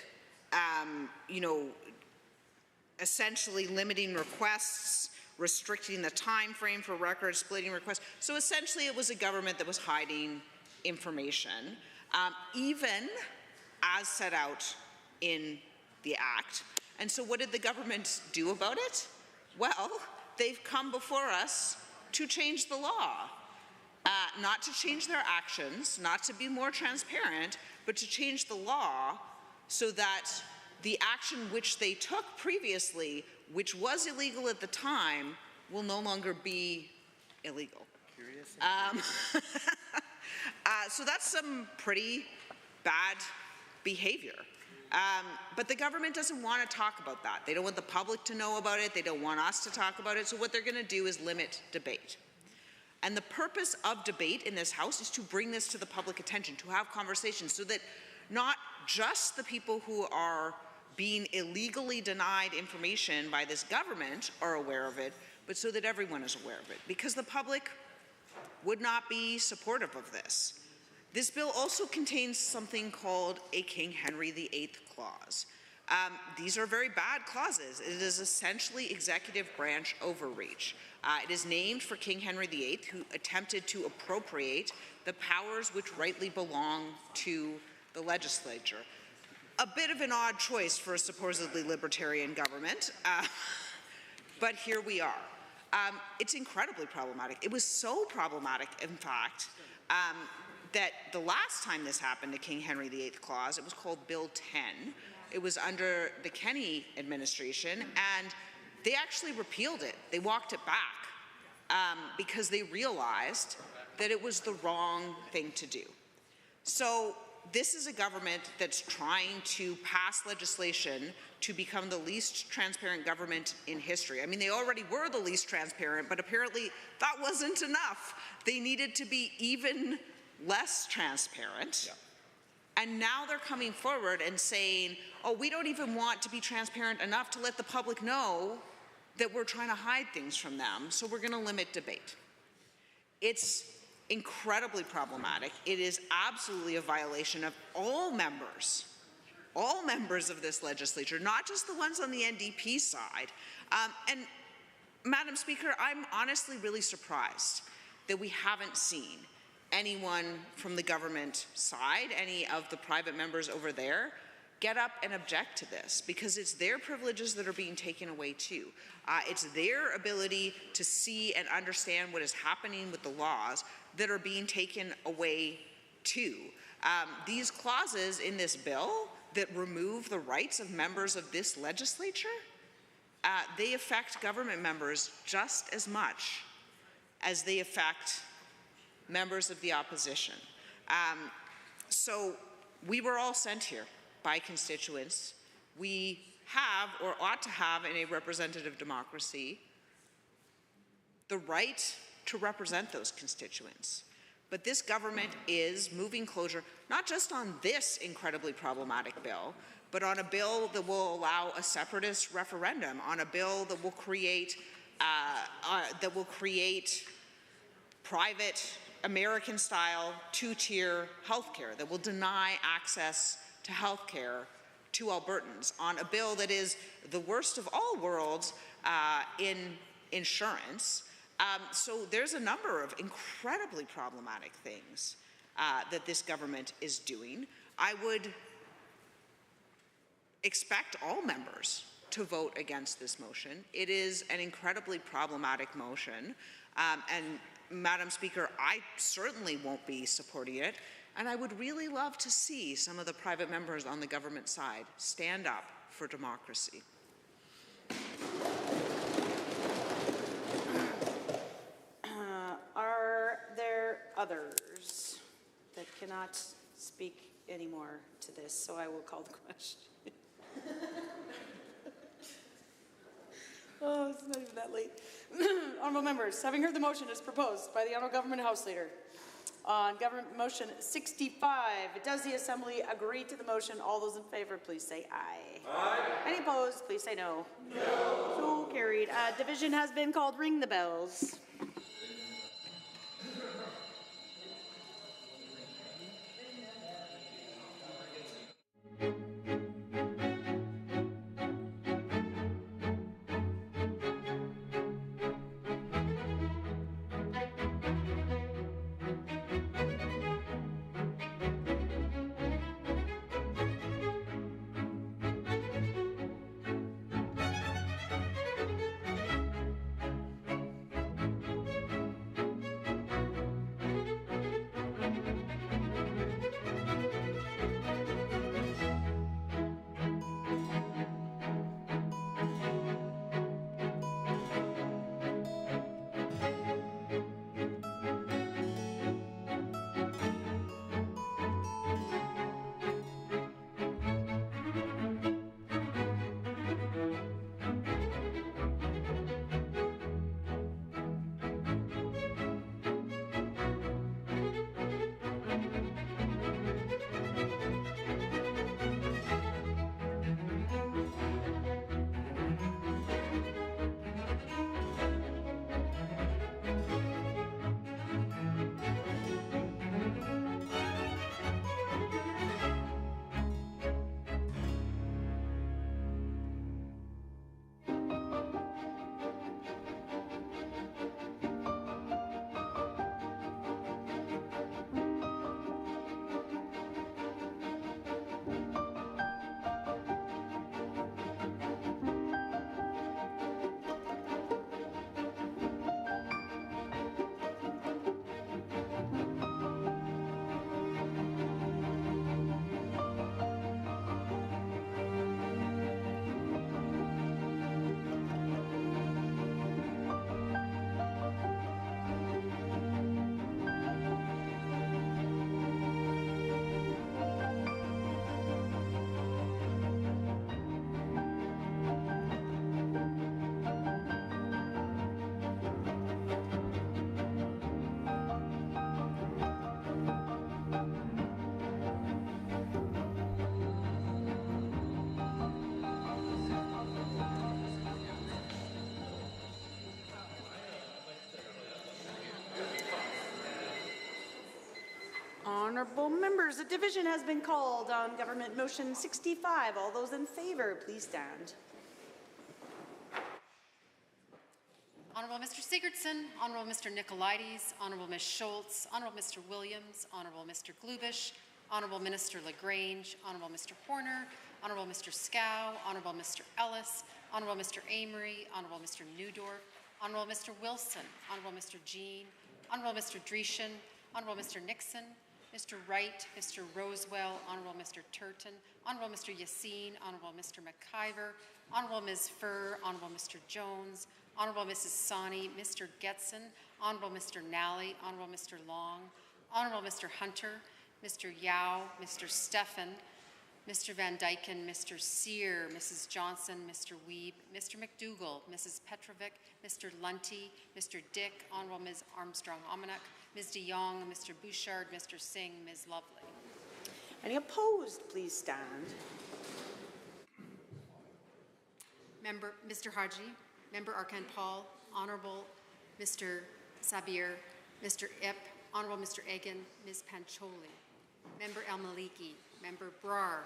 essentially limiting requests, restricting the time frame for record splitting requests. So essentially it was a government that was hiding information, even as set out in the Act. And so what did the government do about it? Well, they've come before us to change the law. Not to change their actions, not to be more transparent, but to change the law so that the action which they took previously, which was illegal at the time, will no longer be illegal. So that's some pretty bad behavior. But the government doesn't want to talk about that. They don't want the public to know about it. They don't want us to talk about it. So what they're going to do is limit debate. And the purpose of debate in this House is to bring this to the public attention, to have conversations so that not just the people who are being illegally denied information by this government are aware of it, but so that everyone is aware of it, because the public would not be supportive of this. This bill also contains something called a King Henry VIII clause. These are very bad clauses. It is essentially executive branch overreach. It is named for King Henry VIII, who attempted to appropriate the powers which rightly belong to the legislature. A bit of an odd choice for a supposedly libertarian government, but here we are. It's incredibly problematic. It was so problematic, in fact, that the last time this happened to King Henry VIII clause, it was called Bill 10. It was under the Kenney administration, and they actually repealed it. They walked it back because they realized that it was the wrong thing to do. So this is a government that's trying to pass legislation to become the least transparent government in history. I mean, they already were the least transparent, but apparently that wasn't enough. They needed to be even less transparent. Yeah. And now they're coming forward and saying, oh, we don't even want to be transparent enough to let the public know that we're trying to hide things from them, so we're going to limit debate. It's incredibly problematic. It is absolutely a violation of all members of this legislature, not just the ones on the NDP side. And Madam Speaker, I'm honestly really surprised that we haven't seen anyone from the government side, any of the private members over there, get up and object to this, because it's their privileges that are being taken away too. It's their ability to see and understand what is happening with the laws that are being taken away too. These clauses in this bill that remove the rights of members of this legislature, they affect government members just as much as they affect members of the opposition. So we were all sent here by constituents. We have, or ought to have, in a representative democracy, the right to represent those constituents. But this government is moving closer, not just on this incredibly problematic bill, but on a bill that will allow a separatist referendum, on a bill that will create private American-style two-tier healthcare, that will deny access to healthcare to Albertans, on a bill that is the worst of all worlds in insurance. So there's a number of incredibly problematic things that this government is doing. I would expect all members to vote against this motion. It is an incredibly problematic motion, and Madam Speaker, I certainly won't be supporting it, and I would really love to see some of the private members on the government side stand up for democracy. Are there others that cannot speak anymore to this? So I will call the question. Oh, it's not even that late. Honourable members, having heard the motion as proposed by the Honourable Government House Leader on Government Motion 65, does the Assembly agree to the motion? All those in favour, please say aye. Aye. Any opposed, please say no. No. So carried. Division has been called. Ring the bells. Honorable members, a division has been called on Government Motion 65. All those in favor, please stand. Honorable Mr. Sigurdsson, Honorable Mr. Nicolaides, Honorable Ms. Schultz, Honorable Mr. Williams, Honorable Mr. Glubish, Honorable Minister LaGrange, Honorable Mr. Horner, Honorable Mr. Scow, Honorable Mr. Ellis, Honorable Mr. Amory, Honorable Mr. Newdorf, Honorable Mr. Wilson, Honorable Mr. Jean, Honorable Mr. Dreeshen, Honorable Mr. Nixon, Mr. Wright, Mr. Rosewell, Honorable Mr. Turton, Honorable Mr. Yassine, Honorable Mr. McIver, Honorable Ms. Furr, Honorable Mr. Jones, Honorable Mrs. Sani, Mr. Getson, Honorable Mr. Nally, Honorable Mr. Long, Honorable Mr. Hunter, Mr. Yao, Mr. Steffen, Mr. Van Dyken, Mr. Sear, Mrs. Johnson, Mr. Weeb, Mr. McDougall, Mrs. Petrovic, Mr. Lunty, Mr. Dick, Honorable Ms. Armstrong-Omanuk, Ms. de Jong, Mr. Bouchard, Mr. Singh, Ms. Lovely. Any opposed, please stand. Member Mr. Haji, Member Arkan Paul, Honorable Mr. Sabir, Mr. Ip, Honorable Mr. Egan, Ms. Pancholi, Member El Maliki, Member Brar,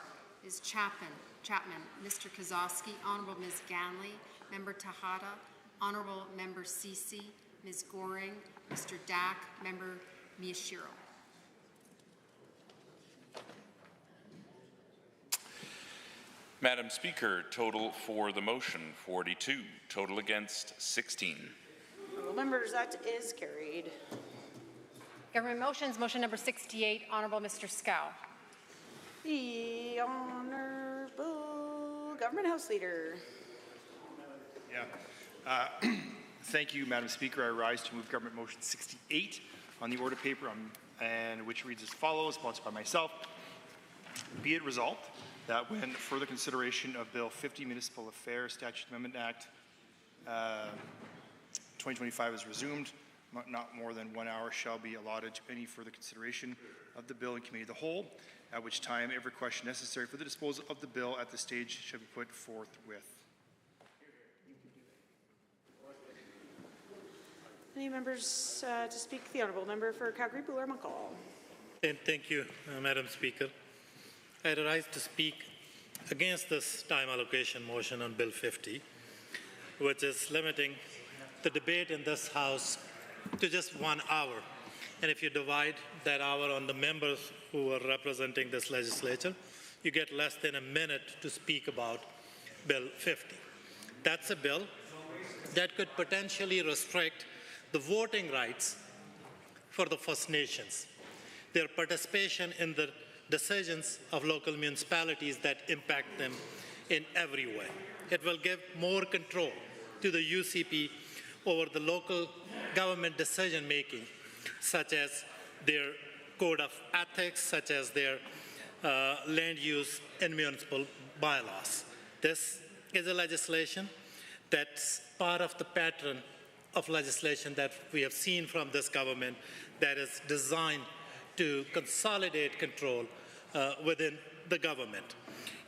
Ms. Chapman, Mr. Kozowski, Honorable Ms. Ganley, Member Tahada, Honorable Member Sisi, Ms. Goring, Mr. Dack, Member Miyashiro. Madam Speaker, total for the motion 42, total against 16. Honorable members, that is carried. Government motions, motion number 68, Honorable Mr. Scow. The Honorable Government House Leader. Thank you, Madam Speaker. I rise to move Government Motion 68 on the order paper, and which reads as follows, sponsored by myself. Be it resolved that when further consideration of Bill 50 Municipal Affairs Statute Amendment Act 2025 is resumed, not more than 1 hour shall be allotted to any further consideration of the bill in committee of the whole, at which time every question necessary for the disposal of the bill at the stage shall be put forthwith. Any members to speak? The Honourable Member for Calgary-Buller-McCall. And thank you, Madam Speaker. I rise to speak against this time allocation motion on Bill 50, which is limiting the debate in this House to just 1 hour. And if you divide that hour on the members who are representing this legislature, you get less than a minute to speak about Bill 50. That's a bill that could potentially restrict the voting rights for the First Nations, their participation in the decisions of local municipalities that impact them in every way. It will give more control to the UCP over the local government decision-making, such as their code of ethics, such as their land use and municipal bylaws. This is a legislation that's part of the pattern of legislation that we have seen from this government that is designed to consolidate control within the government.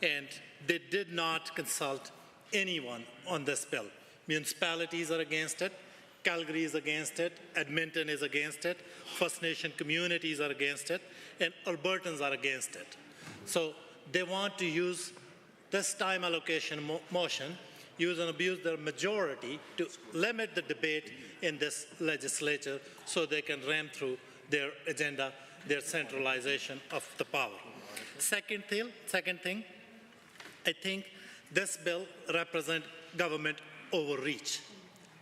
And they did not consult anyone on this bill. Municipalities are against it, Calgary is against it, Edmonton is against it, First Nation communities are against it, and Albertans are against it. So they want to use this time allocation motion, use and abuse their majority to limit the debate in this legislature so they can ram through their agenda, their centralization of the power. Second thing, I think this bill represents government overreach.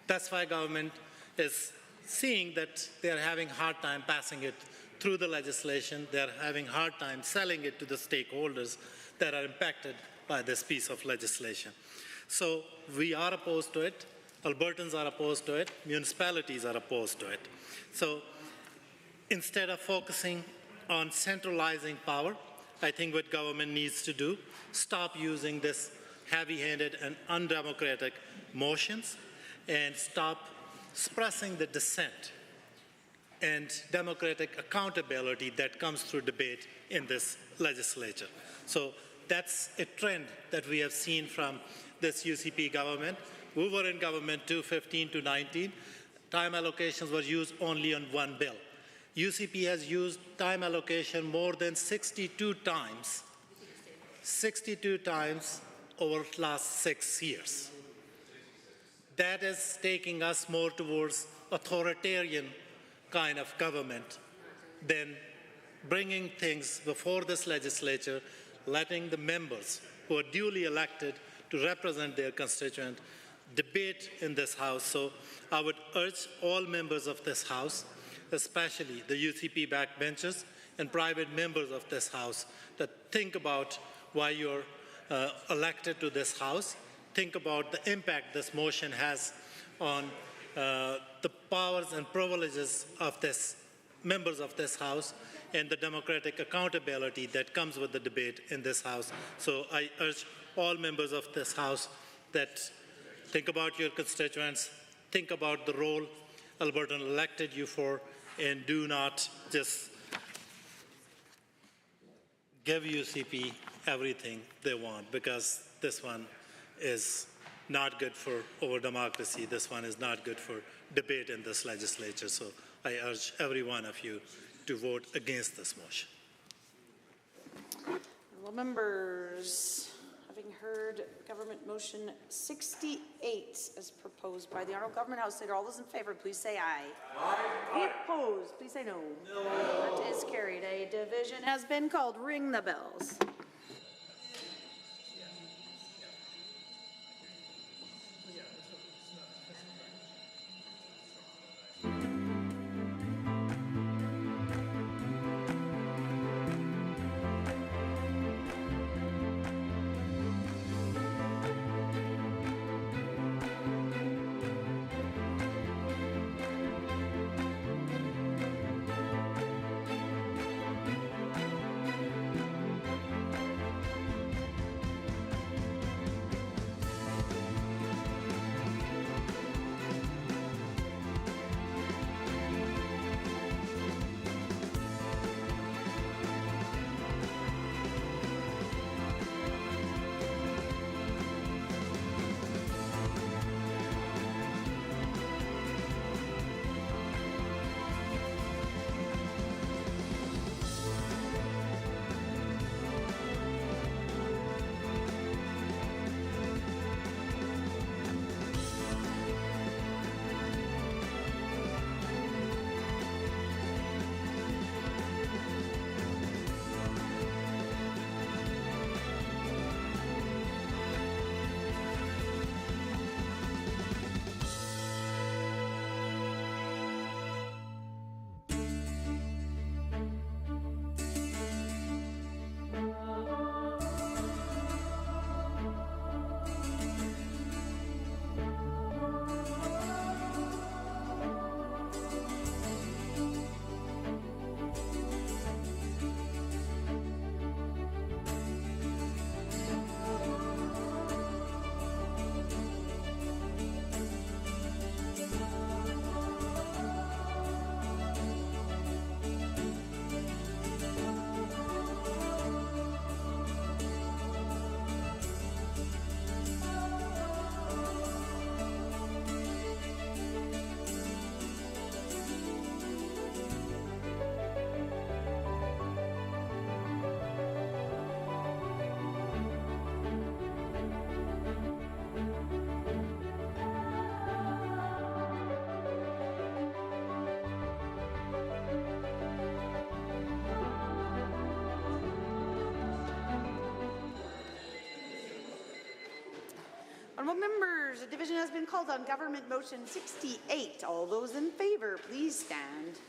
That's why government is seeing that they're having a hard time passing it through the legislation. They're having a hard time selling it to the stakeholders that are impacted by this piece of legislation. So we are opposed to it. Albertans are opposed to it. Municipalities are opposed to it. So instead of focusing on centralizing power, I think what government needs to do, stop using this heavy-handed and undemocratic motions and stop suppressing the dissent and democratic accountability that comes through debate in this legislature. So that's a trend that we have seen from this UCP government. We were in government 2015 to 19. Time allocations were used only on one bill. UCP has used time allocation more than 62 times over the last 6 years. That is taking us more towards authoritarian kind of government than bringing things before this legislature, letting the members who are duly elected to represent their constituent debate in this House. So I would urge all members of this House, especially the UCP backbenchers and private members of this House, to think about why you're elected to this House. Think about the impact this motion has on the powers and privileges of this members of this House and the democratic accountability that comes with the debate in this House. So I urge all members of this House that think about your constituents, think about the role Alberta elected you for, and do not just give UCP everything they want, because this one is not good for our democracy. This one is not good for debate in this legislature. So I urge every one of you to vote against this motion. Well, members, having heard government motion 68 as proposed by the Honourable Government House Leader, all those in favour, please say aye. Aye. Any opposed, please say no. No. That is carried. A division has been called. Ring the bells. Honourable members, a division has been called on government motion 68. All those in favour, please stand.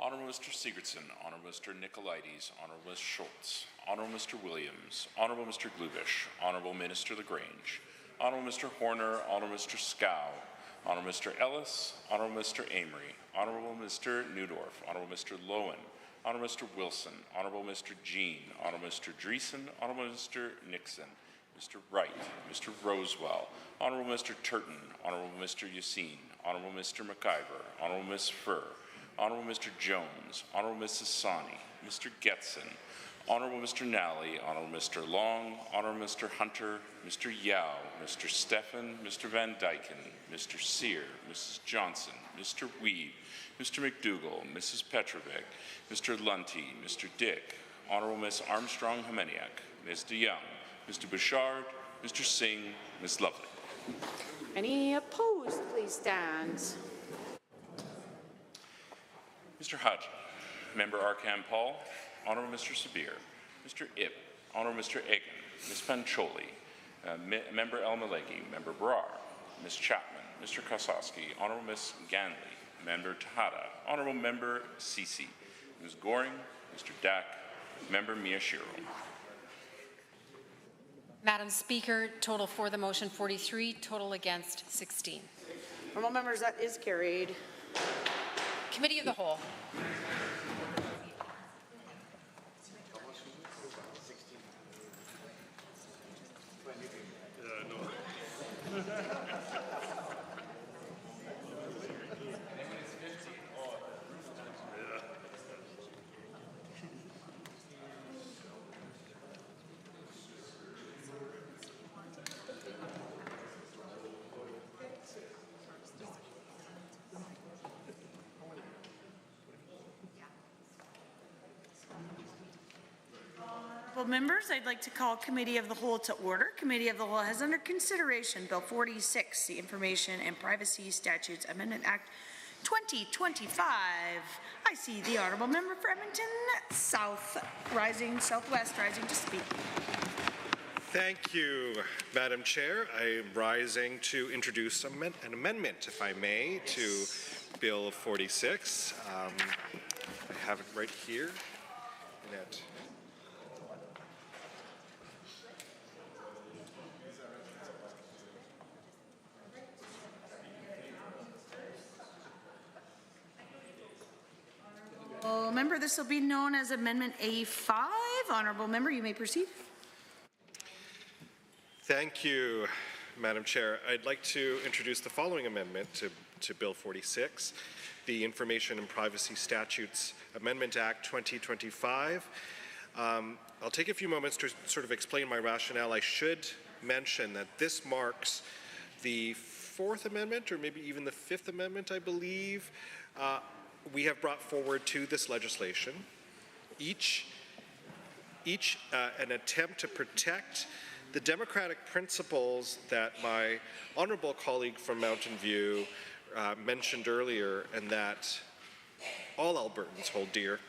Honourable Mr. Sigurdsson, Honourable Mr. Nicolaides, Honourable Ms. Schultz, Honourable Mr. Williams, Honourable Mr. Glubish, Honourable Minister LaGrange, Honourable Mr. Horner, Honourable Mr. Scow, Honourable Mr. Ellis, Honourable Mr. Amory, Honourable Mr. Newdorf, Honourable Mr. Lowen, Honourable Mr. Wilson, Honourable Mr. Jean, Honourable Mr. Dreesen, Honourable Mr. Nixon, Mr. Wright, Mr. Rosewell, Honourable Mr. Turton, Honourable Mr. Yassine, Honourable Mr. McIver, Honourable Ms. Furr, Honourable Mr. Jones, Honourable Mrs. Sani, Mr. Getson, Honorable Mr. Nally, Honorable Mr. Long, Honorable Mr. Hunter, Mr. Yao, Mr. Stephan, Mr. Van Dyken, Mr. Sear, Mrs. Johnson, Mr. Weed, Mr. McDougall, Mrs. Petrovic, Mr. Lunty, Mr. Dick, Honorable Ms. Armstrong-Homeniuk, Ms. DeYoung, Mr. Bouchard, Mr. Singh, Ms. Lovely. Any opposed, please stand. Mr. Hutton, Member Arkham Paul, Honorable Mr. Sabir, Mr. Ip, Honorable Mr. Egan, Ms. Pancholi, Member El Maleki, Member Brar, Ms. Chapman, Mr. Kosowski, Honorable Ms. Ganley, Member Tejada, Honorable Member Sisi, Ms. Goring, Mr. Dack, Member Miyashiro. Madam Speaker, total for the motion 43, total against 16. Honourable members, that is carried. Committee of the Whole. Members, I'd like to call Committee of the Whole to order. Committee of the Whole has under consideration Bill 46, the Information and Privacy Statutes Amendment Act 2025. I see the Honourable Member for Edmonton Southwest rising to speak. Thank you, Madam Chair. I am rising to introduce an amendment, if I may, to Bill 46. I have it right here. Member, this will be known as Amendment A5. Honourable Member, you may proceed. Thank you, Madam Chair. I'd like to introduce the following amendment to Bill 46, the Information and Privacy Statutes Amendment Act 2025. I'll take a few moments to sort of explain my rationale. I should mention that this marks the Fourth Amendment, or maybe even the Fifth Amendment, I believe, we have brought forward to this legislation, each an attempt to protect the democratic principles that my honourable colleague from Mountain View mentioned earlier, and that all Albertans hold dear.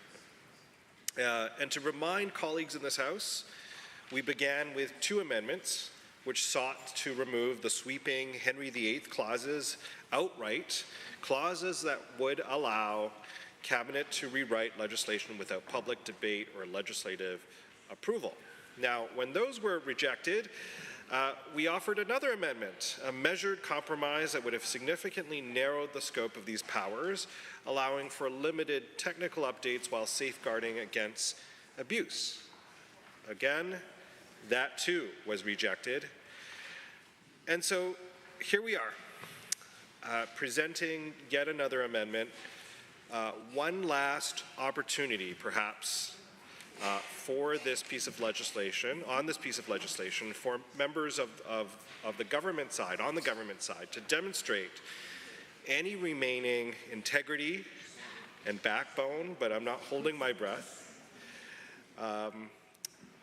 And to remind colleagues in this House, we began with two amendments which sought to remove the sweeping Henry VIII clauses outright, clauses that would allow Cabinet to rewrite legislation without public debate or legislative approval. Now, when those were rejected, we offered another amendment, a measured compromise that would have significantly narrowed the scope of these powers, allowing for limited technical updates while safeguarding against abuse. Again, that too was rejected. And so here we are, presenting yet another amendment, one last opportunity perhaps for this piece of legislation, for members of the government side, on the government side, to demonstrate any remaining integrity and backbone, but I'm not holding my breath.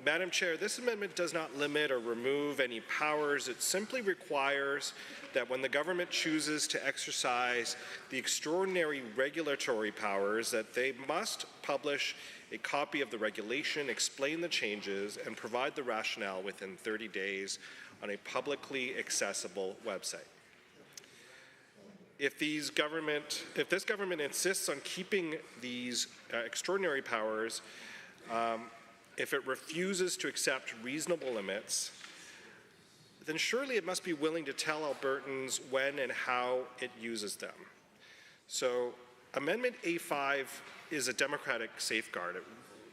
Madam Chair, this amendment does not limit or remove any powers. It simply requires that when the government chooses to exercise the extraordinary regulatory powers, that they must publish a copy of the regulation, explain the changes, and provide the rationale within 30 days on a publicly accessible website. If this government insists on keeping these extraordinary powers, if it refuses to accept reasonable limits, then surely it must be willing to tell Albertans when and how it uses them. So Amendment A5 is a democratic safeguard,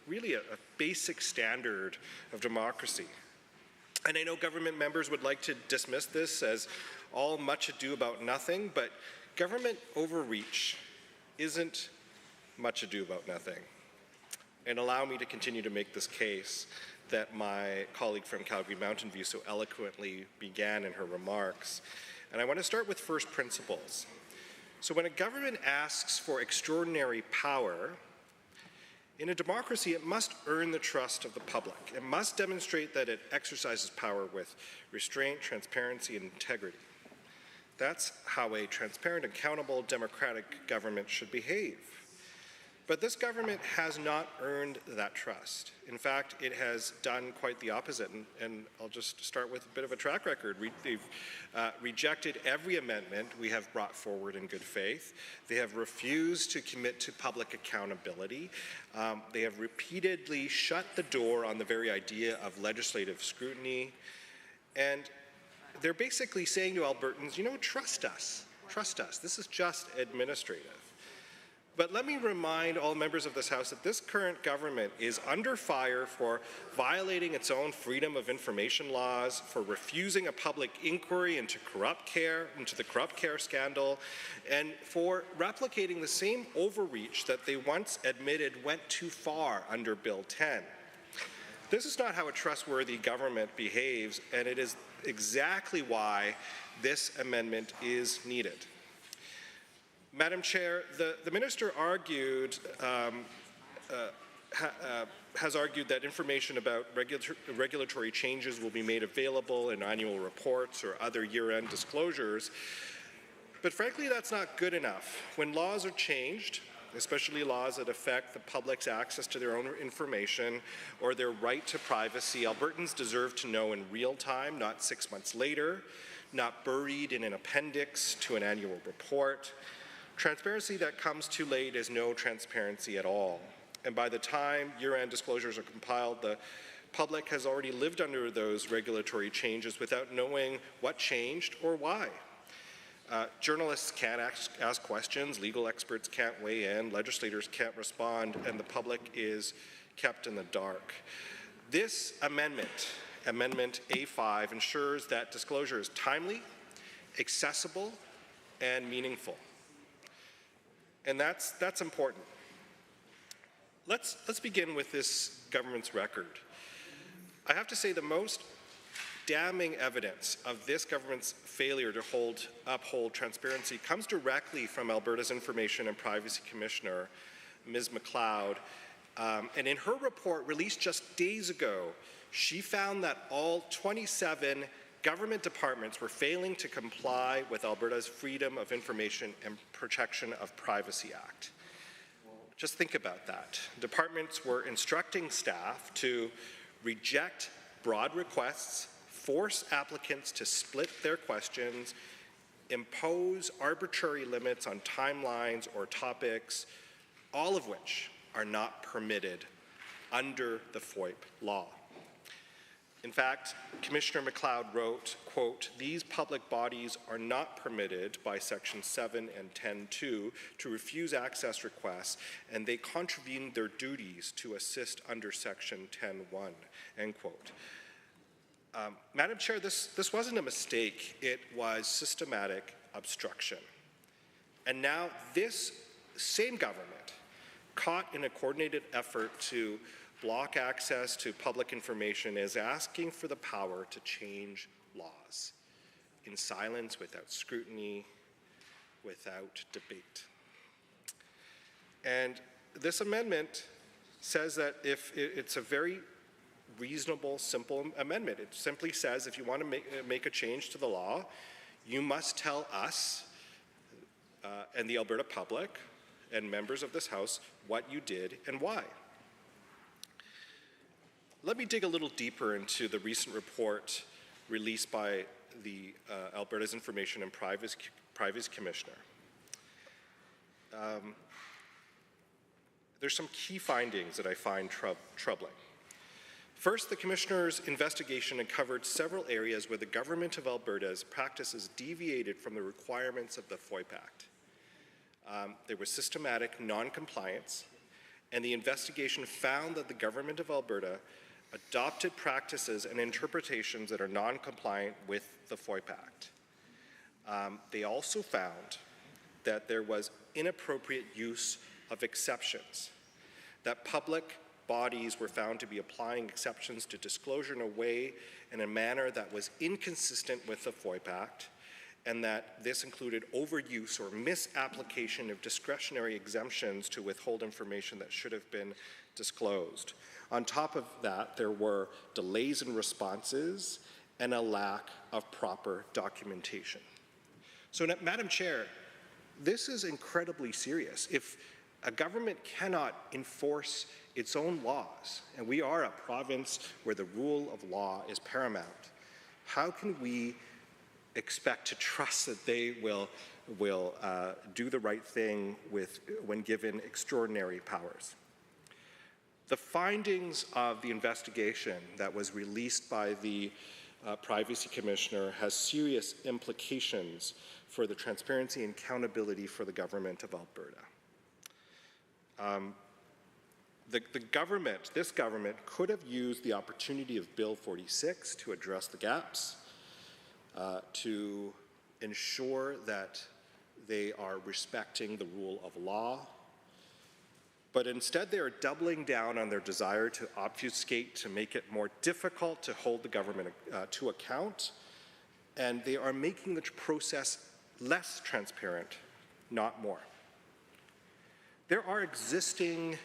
really a basic standard of democracy. And I know government members would like to dismiss this as all much ado about nothing, but government overreach isn't much ado about nothing. and allow me to continue to make this case that my colleague from Calgary Mountain View so eloquently began in her remarks. And I want to start with first principles. So when a government asks for extraordinary power, in a democracy, it must earn the trust of the public. It must demonstrate that it exercises power with restraint, transparency, and integrity. That's how a transparent, accountable, democratic government should behave. But this government has not earned that trust. In fact, it has done quite the opposite, and I'll just start with a bit of a track record. They've rejected every amendment we have brought forward in good faith. They have refused to commit to public accountability. They have repeatedly shut the door on the very idea of legislative scrutiny. And they're basically saying to Albertans, you know, trust us. Trust us. This is just administrative. But let me remind all members of this House that this current government is under fire for violating its own freedom of information laws, for refusing a public inquiry into the corrupt care scandal, and for replicating the same overreach that they once admitted went too far under Bill 10. This is not how a trustworthy government behaves, and it is exactly why this amendment is needed. Madam Chair, the Minister argued, has argued that information about regulatory changes will be made available in annual reports or other year-end disclosures, but frankly that's not good enough. When laws are changed, especially laws that affect the public's access to their own information or their right to privacy, Albertans deserve to know in real time, not 6 months later, not buried in an appendix to an annual report. Transparency that comes too late is no transparency at all. And by the time year-end disclosures are compiled, the public has already lived under those regulatory changes without knowing what changed or why. Journalists can't ask questions, legal experts can't weigh in, legislators can't respond, and the public is kept in the dark. This amendment, Amendment A5, ensures that disclosure is timely, accessible, and meaningful. And that's important. Let's begin with this government's record. I have to say the most damning evidence of this government's failure to uphold transparency comes directly from Alberta's Information and Privacy Commissioner, Ms. MacLeod. And in her report released just days ago, she found that all 27 government departments were failing to comply with Alberta's Freedom of Information and Protection of Privacy Act. Just think about that. Departments were instructing staff to reject broad requests, force applicants to split their questions, impose arbitrary limits on timelines or topics, all of which are not permitted under the FOIP law. In fact, Commissioner MacLeod wrote, quote, "These public bodies are not permitted by Section 7 and 10.2 to refuse access requests, and they contravene their duties to assist under Section 10.1, end quote. Madam Chair, this wasn't a mistake. It was systematic obstruction. And now this same government, caught in a coordinated effort to block access to public information, is asking for the power to change laws in silence, without scrutiny, without debate. And this amendment says that if it's a very reasonable, simple amendment. It simply says if you want to make a change to the law, you must tell us and the Alberta public and members of this House what you did and why. Let me dig a little deeper into the recent report released by the Alberta's Information and Privacy Commissioner. There's some key findings that I find troubling. First, the Commissioner's investigation uncovered several areas where the Government of Alberta's practices deviated from the requirements of the FOIP Act. There was systematic non-compliance, and the investigation found that the Government of Alberta adopted practices and interpretations that are non-compliant with the FOIP Act. They also found that there was inappropriate use of exceptions, that public bodies were found to be applying exceptions to disclosure in a way in a manner that was inconsistent with the FOIP Act, and that this included overuse or misapplication of discretionary exemptions to withhold information that should have been disclosed. On top of that, there were delays in responses and a lack of proper documentation. So, Madam Chair, this is incredibly serious. If a government cannot enforce its own laws, and we are a province where the rule of law is paramount, how can we expect to trust that they will do the right thing when given extraordinary powers? The findings of the investigation that was released by the Privacy Commissioner has serious implications for the transparency and accountability for the government of Alberta. This government could have used the opportunity of Bill 46 to address the gaps, to ensure that they are respecting the rule of law, but instead they are doubling down on their desire to obfuscate, to make it more difficult to hold the government to account, and they are making the process less transparent, not more. There are existing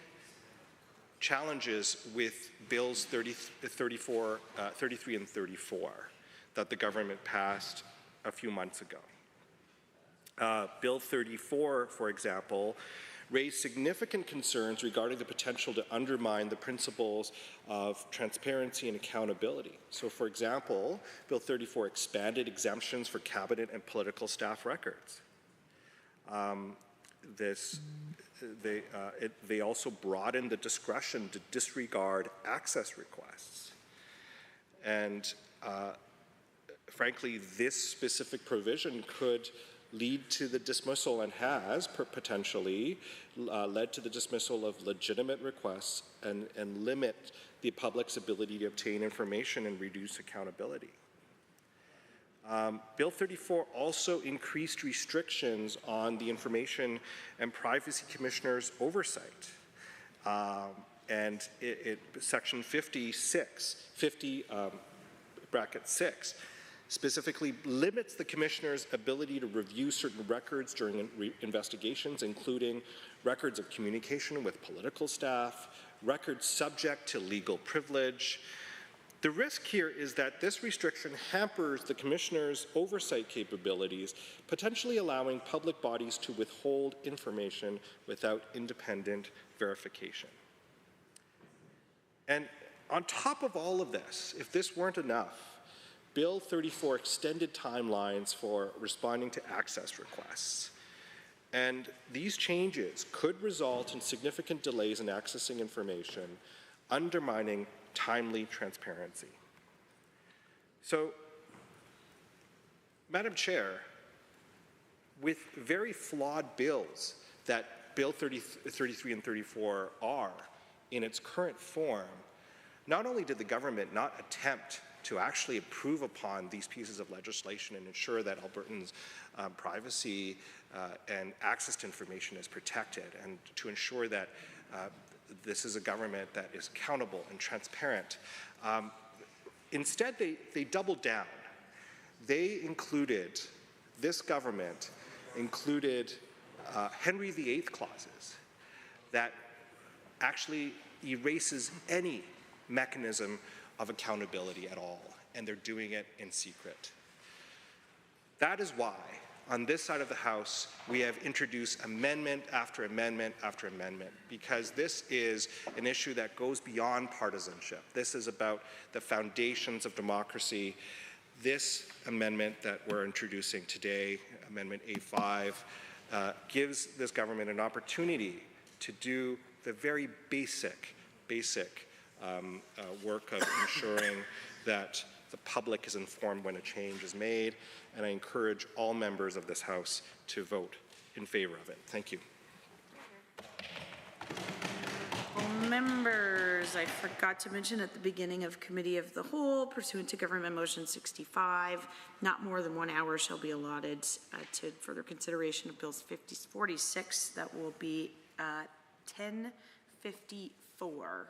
challenges with Bills 33 and 34 that the government passed a few months ago. Bill 34, for example, raised significant concerns regarding the potential to undermine the principles of transparency and accountability. So, for example, Bill 34 expanded exemptions for cabinet and political staff records. They also broadened the discretion to disregard access requests. And frankly, this specific provision could lead to the dismissal, and has potentially led to the dismissal of legitimate requests and limit the public's ability to obtain information and reduce accountability. Bill 34 also increased restrictions on the Information and Privacy Commissioner's oversight. And Section 50 bracket 6, specifically limits the Commissioner's ability to review certain records during investigations, including records of communication with political staff, records subject to legal privilege. The risk here is that this restriction hampers the Commissioner's oversight capabilities, potentially allowing public bodies to withhold information without independent verification. And on top of all of this, if this weren't enough, Bill 34 extended timelines for responding to access requests. And these changes could result in significant delays in accessing information, undermining timely transparency. So, Madam Chair, with very flawed bills that Bill 33 and 34 are in its current form, not only did the government not attempt to actually improve upon these pieces of legislation and ensure that Albertans' privacy and access to information is protected, and to ensure that this is a government that is accountable and transparent. Instead, they doubled down. This government included Henry VIII clauses that actually erases any mechanism of accountability at all, and they're doing it in secret. That is why, on this side of the House, we have introduced amendment after amendment after amendment, because this is an issue that goes beyond partisanship. This is about the foundations of democracy. This amendment that we're introducing today, Amendment A5, gives this government an opportunity to do the very basic work of ensuring that the public is informed when a change is made, and I encourage all members of this House to vote in favor of it. Thank you. Members, I forgot to mention at the beginning of Committee of the Whole, pursuant to Government Motion 65, not more than 1 hour shall be allotted to further consideration of Bills 46. That will be 10:54.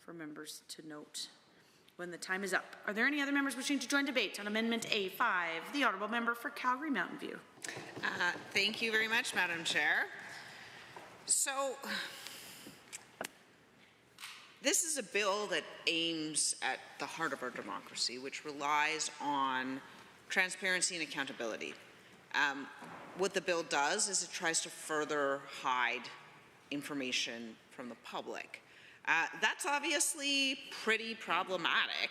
for members to note when the time is up. Are there any other members wishing to join debate on Amendment A5? The Honourable Member for Calgary Mountain View. Thank you very much, Madam Chair. So, this is a bill that aims at the heart of our democracy, which relies on transparency and accountability. What the bill does is it tries to further hide information from the public. That's obviously pretty problematic.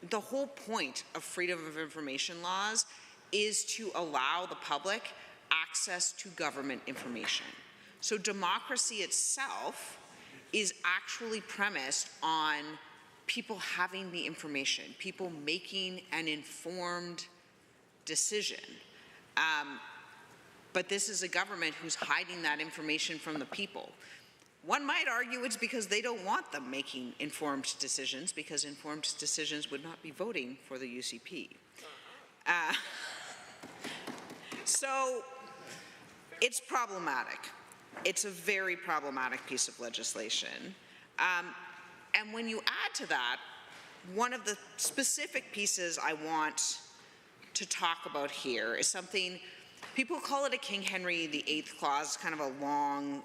The whole point of freedom of information laws is to allow the public access to government information. So democracy itself is actually premised on people having the information, people making an informed decision. But this is a government who's hiding that information from the people. One might argue it's because they don't want them making informed decisions, because informed decisions would not be voting for the UCP. So it's problematic. It's a very problematic piece of legislation. And when you add to that, one of the specific pieces I want to talk about here is something, people call it a King Henry VIII clause, kind of a long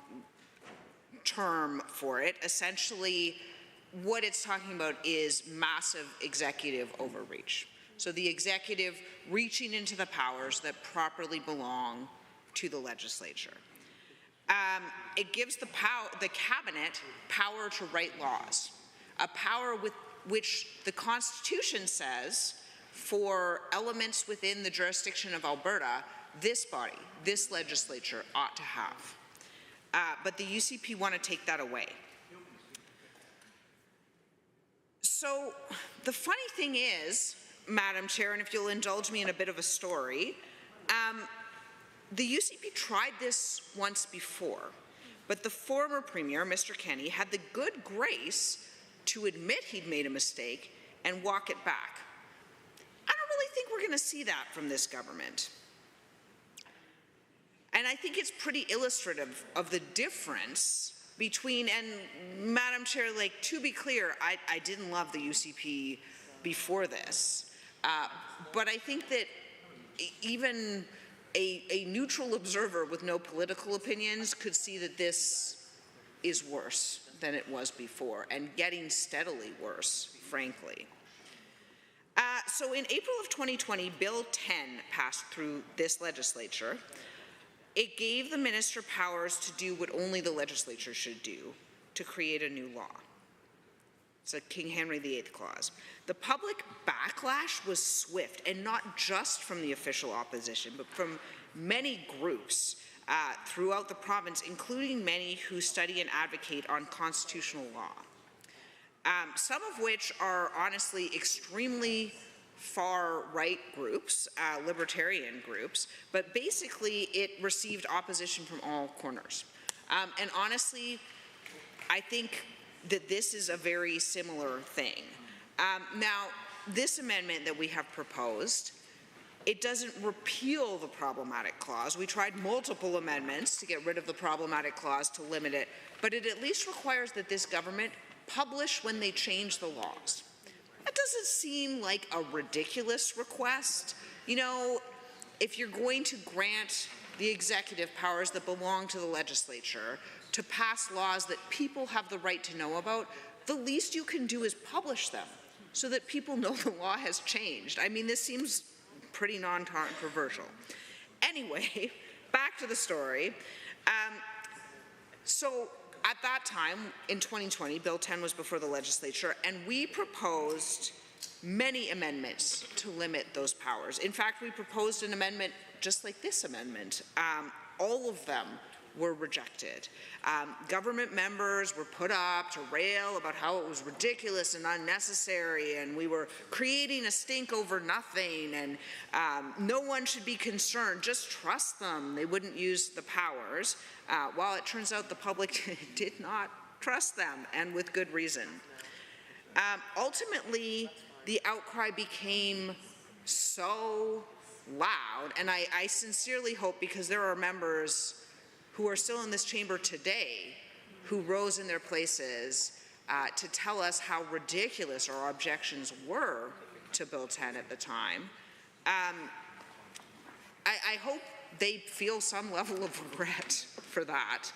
term for it. Essentially, what it's talking about is massive executive overreach. So the executive reaching into the powers that properly belong to the legislature. It gives the cabinet power to write laws, a power with which the Constitution says for elements within the jurisdiction of Alberta, this body, this legislature ought to have. But the UCP want to take that away. So the funny thing is, Madam Chair, and if you'll indulge me in a bit of a story, the UCP tried this once before, but the former Premier, Mr. Kenney, had the good grace to admit he'd made a mistake and walk it back. I don't really think we're going to see that from this government. And I think it's pretty illustrative of the difference between, and Madam Chair, like, to be clear, I didn't love the UCP before this, but I think that even a neutral observer with no political opinions could see that this is worse than it was before, and getting steadily worse, frankly. So in April of 2020, Bill 10 passed through this legislature. It gave the minister powers to do what only the legislature should do, to create a new law. It's a King Henry VIII clause. The public backlash was swift, and not just from the official opposition, but from many groups throughout the province, including many who study and advocate on constitutional law. Some of which are honestly extremely far-right groups, libertarian groups, but basically it received opposition from all corners. And honestly, I think that this is a very similar thing. Now, this amendment that we have proposed, it doesn't repeal the problematic clause. We tried multiple amendments to get rid of the problematic clause to limit it, but it at least requires that this government publish when they change the laws. That doesn't seem like a ridiculous request. You know, if you're going to grant the executive powers that belong to the legislature to pass laws that people have the right to know about, the least you can do is publish them so that people know the law has changed. I mean, this seems pretty non-controversial. Anyway, back to the story. So at that time, in 2020, Bill 10 was before the legislature, and we proposed many amendments to limit those powers. In fact, we proposed an amendment just like this amendment. All of them were rejected. Government members were put up to rail about how it was ridiculous and unnecessary, and we were creating a stink over nothing, and no one should be concerned, just trust them, they wouldn't use the powers. While it turns out the public did not trust them, and with good reason. Ultimately, the outcry became so loud, and I sincerely hope, because there are members who are still in this chamber today who rose in their places to tell us how ridiculous our objections were to Bill 10 at the time. I hope they feel some level of regret for that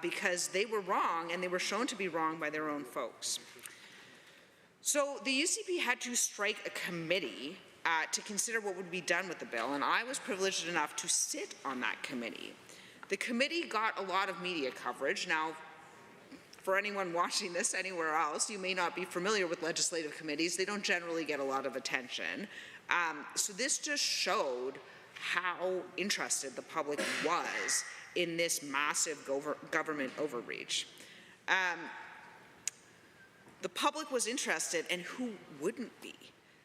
because they were wrong, and they were shown to be wrong by their own folks. So the UCP had to strike a committee to consider what would be done with the bill, and I was privileged enough to sit on that committee. The committee got a lot of media coverage. Now, for anyone watching this anywhere else, you may not be familiar with legislative committees. They don't generally get a lot of attention. So this just showed how interested the public was in this massive government overreach. The public was interested, and who wouldn't be?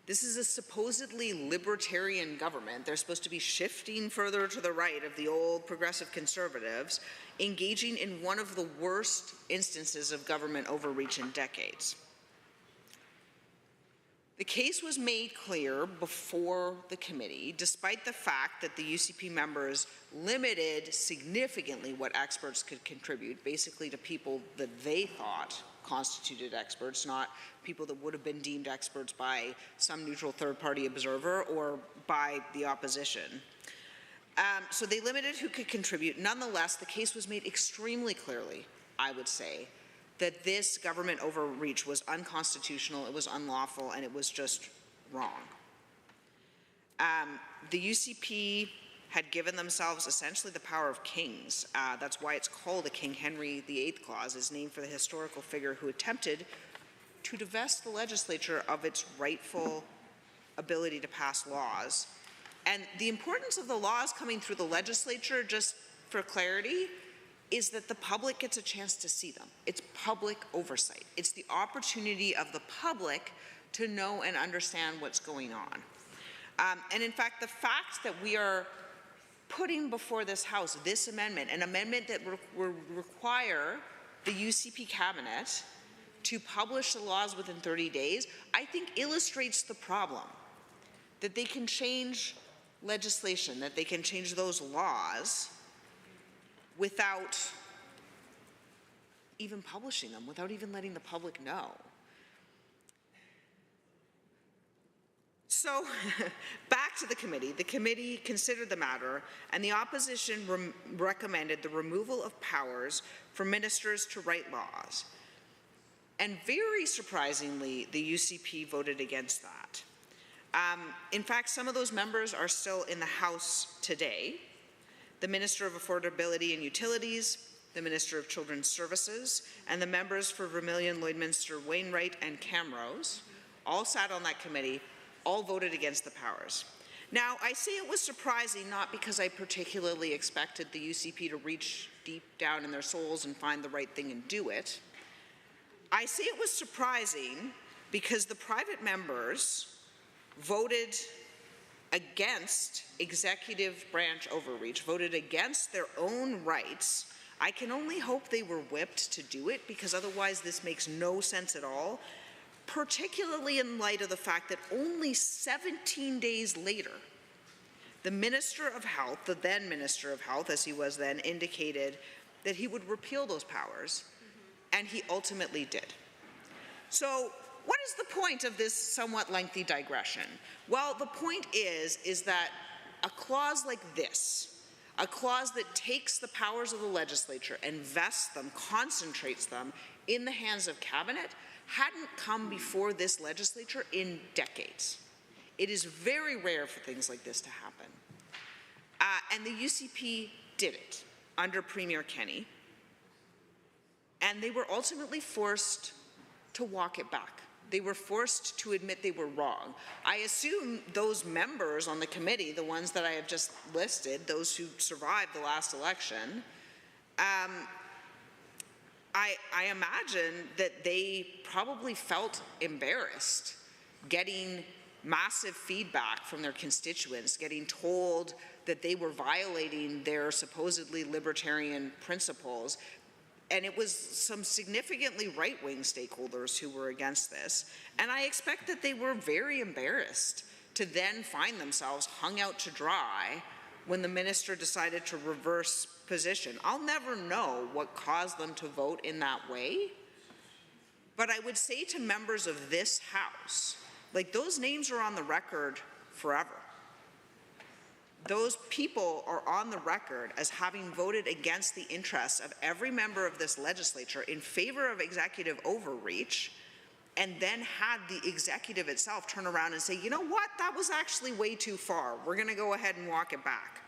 This is a supposedly libertarian government. They're supposed to be shifting further to the right of the old progressive conservatives, engaging in one of the worst instances of government overreach in decades. The case was made clear before the committee, despite the fact that the UCP members limited significantly what experts could contribute, basically to people that they thought constituted experts, not people that would have been deemed experts by some neutral third-party observer or by the opposition. So they limited who could contribute. Nonetheless, the case was made extremely clearly, I would say, that this government overreach was unconstitutional, it was unlawful, and it was just wrong. The UCP had given themselves essentially the power of kings. That's why it's called a King Henry VIII clause, is named for the historical figure who attempted to divest the legislature of its rightful ability to pass laws. And the importance of the laws coming through the legislature, just for clarity, is that the public gets a chance to see them. It's public oversight. It's the opportunity of the public to know and understand what's going on. And in fact, the fact that we are putting before this House this amendment, an amendment that will require the UCP cabinet to publish the laws within 30 days, I think illustrates the problem. That they can change legislation, that they can change those laws without even publishing them, without even letting the public know. So, back to the committee. The committee considered the matter, and the opposition recommended the removal of powers for ministers to write laws. And very surprisingly, the UCP voted against that. In fact, some of those members are still in the House today. The Minister of Affordability and Utilities, the Minister of Children's Services, and the members for Vermilion, Lloydminster, Wainwright, and Camrose all sat on that committee, all voted against the powers. Now, I say it was surprising not because I particularly expected the UCP to reach deep down in their souls and find the right thing and do it. I say it was surprising because the private members voted against executive branch overreach, voted against their own rights. I can only hope they were whipped to do it, because otherwise this makes no sense at all, particularly in light of the fact that only 17 days later, the Minister of Health, the then Minister of Health, as he was then, indicated that he would repeal those powers, and he ultimately did. So, what is the point of this somewhat lengthy digression? Well, the point is that a clause like this, a clause that takes the powers of the legislature and vests them, concentrates them in the hands of cabinet, hadn't come before this legislature in decades. It is very rare for things like this to happen. And the UCP did it under Premier Kenney, and they were ultimately forced to walk it back. They were forced to admit they were wrong. I assume those members on the committee, the ones that I have just listed, those who survived the last election, I imagine that they probably felt embarrassed getting massive feedback from their constituents, getting told that they were violating their supposedly libertarian principles. And it was some significantly right-wing stakeholders who were against this. And I expect that they were very embarrassed to then find themselves hung out to dry when the minister decided to reverse position. I'll never know what caused them to vote in that way, but I would say to members of this House, like, those names are on the record forever. Those people are on the record as having voted against the interests of every member of this legislature in favor of executive overreach, and then had the executive itself turn around and say, you know what, that was actually way too far. We're going to go ahead and walk it back.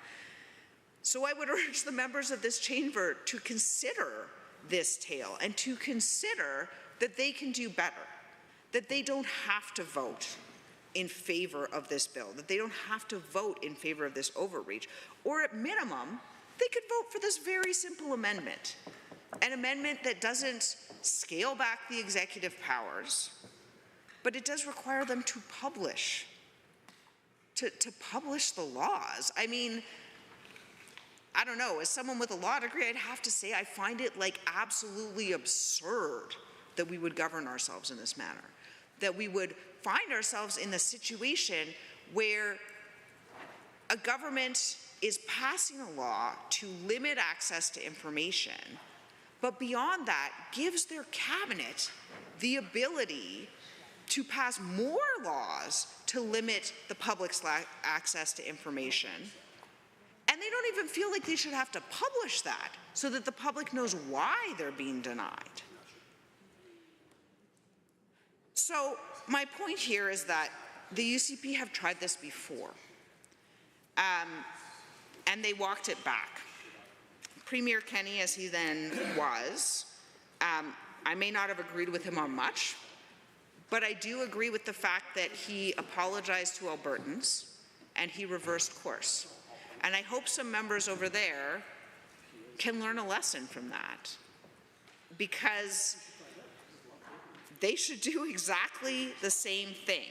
So I would urge the members of this chamber to consider this tale and to consider that they can do better, that they don't have to vote in favor of this bill, that they don't have to vote in favor of this overreach, or at minimum, they could vote for this very simple amendment, an amendment that doesn't scale back the executive powers, but it does require them to publish, to publish the laws. I mean, I don't know, as someone with a law degree, I'd have to say I find it like absolutely absurd that we would govern ourselves in this manner, that we would find ourselves in the situation where a government is passing a law to limit access to information, but beyond that, gives their cabinet the ability to pass more laws to limit the public's access to information. And they don't even feel like they should have to publish that so that the public knows why they're being denied. So my point here is that the UCP have tried this before, and they walked it back. Premier Kenney, as he then was, I may not have agreed with him on much, but I do agree with the fact that he apologized to Albertans and he reversed course. And I hope some members over there can learn a lesson from that, because they should do exactly the same thing.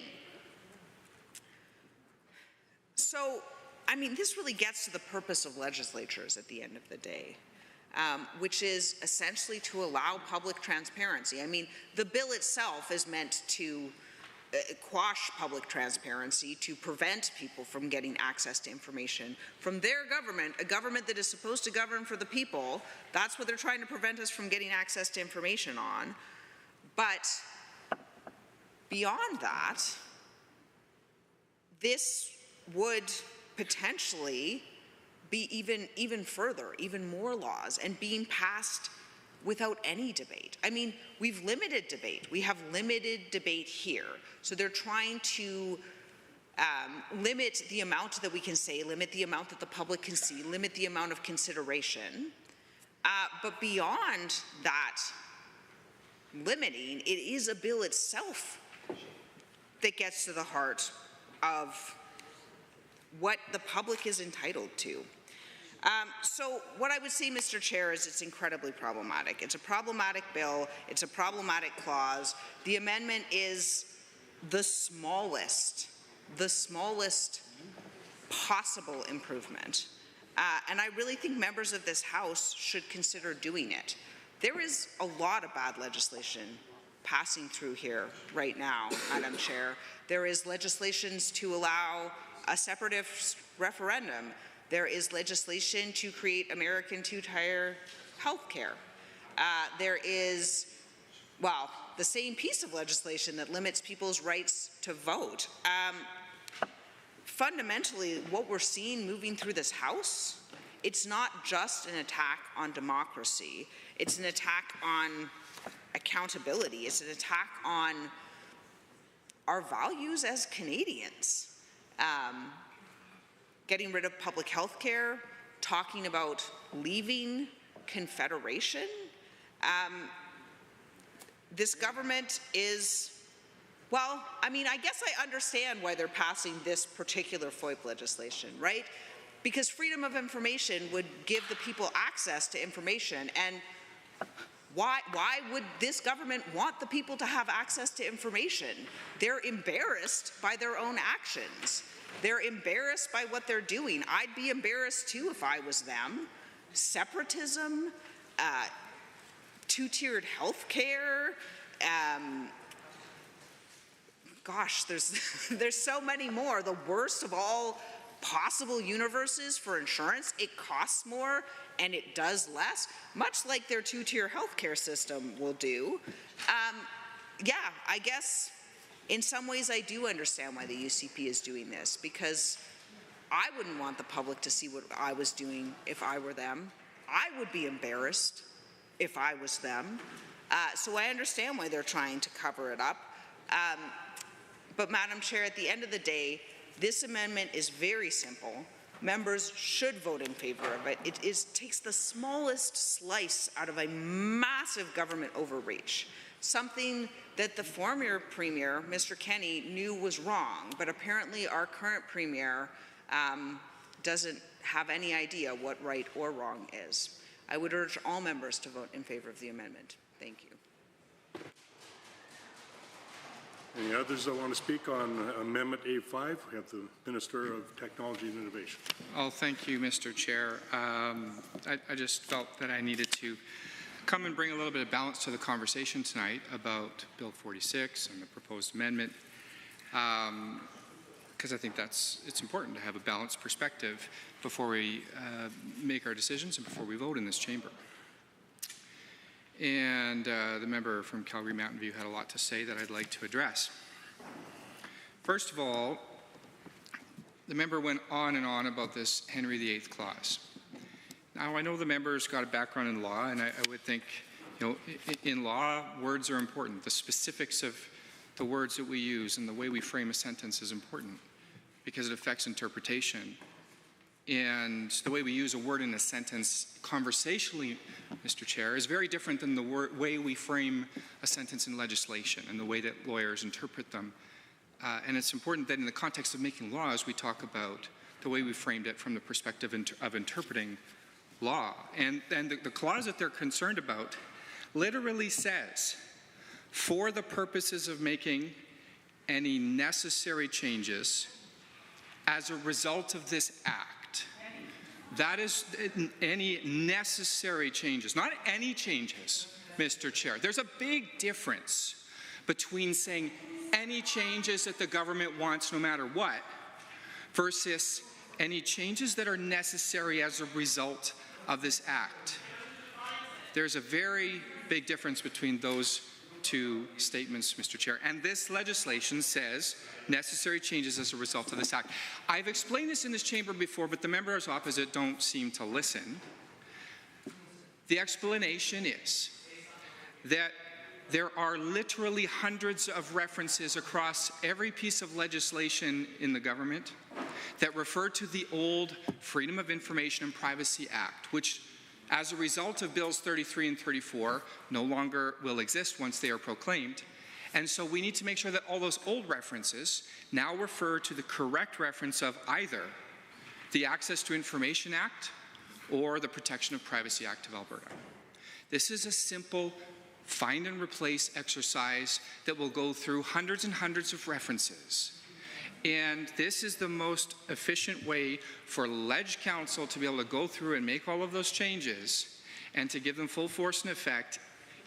So, I mean, this really gets to the purpose of legislatures at the end of the day, which is essentially to allow public transparency. I mean, the bill itself is meant to quash public transparency, to prevent people from getting access to information from their government, a government that is supposed to govern for the people. That's what they're trying to prevent us from getting access to information on. But beyond that, this would potentially be even further, even more laws, and being passed without any debate. I mean, we've limited debate. We have limited debate here. So they're trying to limit the amount that we can say, limit the amount that the public can see, limit the amount of consideration. But beyond that limiting, it is a bill itself that gets to the heart of what the public is entitled to. So what I would say, Mr. Chair, is it's incredibly problematic. It's a problematic bill. It's a problematic clause. The amendment is the smallest possible improvement. And I really think members of this House should consider doing it. There is a lot of bad legislation passing through here right now, Madam Chair. There is legislations to allow a separatist referendum. There is legislation to create American two-tier health care. There is, well, the same piece of legislation that limits people's rights to vote. Fundamentally, what we're seeing moving through this House, it's not just an attack on democracy. It's an attack on accountability. It's an attack on our values as Canadians. Getting rid of public health care, talking about leaving Confederation. This government is, well, I mean, I guess I understand why they're passing this particular FOIP legislation, right? Because freedom of information would give the people access to information, and why would this government want the people to have access to information? They're embarrassed by their own actions. They're embarrassed by what they're doing. I'd be embarrassed too if I was them. Separatism, two-tiered health care, gosh, there's so many more. The worst of all possible universes for insurance, it costs more and it does less, much like their two-tier healthcare system will do. Yeah, I guess in some ways I do understand why the UCP is doing this, because I wouldn't want the public to see what I was doing if I were them. I would be embarrassed if I was them. So I understand why they're trying to cover it up. But Madam Chair, at the end of the day, this amendment is very simple. Members should vote in favor of it. It takes the smallest slice out of a massive government overreach, something that the former Premier, Mr. Kenney, knew was wrong, but apparently our current Premier doesn't have any idea what right or wrong is. I would urge all members to vote in favor of the amendment. Thank you. Any others that want to speak on Amendment A5? We have the Minister of Technology and Innovation. Oh, thank you, Mr. Chair. I just felt that I needed to come and bring a little bit of balance to the conversation tonight about Bill 46 and the proposed amendment, because I think it's important to have a balanced perspective before we make our decisions and before we vote in this chamber. And the member from Calgary Mountain View had a lot to say that I'd like to address. First of all, the member went on and on about this Henry VIII clause. Now, I know the member's got a background in law, and I would think, you know, in law, words are important. The specifics of the words that we use and the way we frame a sentence is important because it affects interpretation. And the way we use a word in a sentence conversationally, Mr. Chair, is very different than the way we frame a sentence in legislation and the way that lawyers interpret them. And it's important that in the context of making laws, we talk about the way we framed it from the perspective of interpreting law. And the clause that they're concerned about literally says, for the purposes of making any necessary changes as a result of this act. That is any necessary changes, not any changes, Mr. Chair. There's a big difference between saying any changes that the government wants no matter what versus any changes that are necessary as a result of this act. There's a very big difference between those two statements, Mr. Chair. And this legislation says necessary changes as a result of this act. I've explained this in this chamber before, but the members opposite don't seem to listen. The explanation is that there are literally hundreds of references across every piece of legislation in the government that refer to the old Freedom of Information and Privacy Act, which as a result of Bills 33 and 34 no longer will exist once they are proclaimed. And so we need to make sure that all those old references now refer to the correct reference of either the Access to Information Act or the Protection of Privacy Act of Alberta. This is a simple find and replace exercise that will go through hundreds and hundreds of references. And this is the most efficient way for Ledge Council to be able to go through and make all of those changes and to give them full force and effect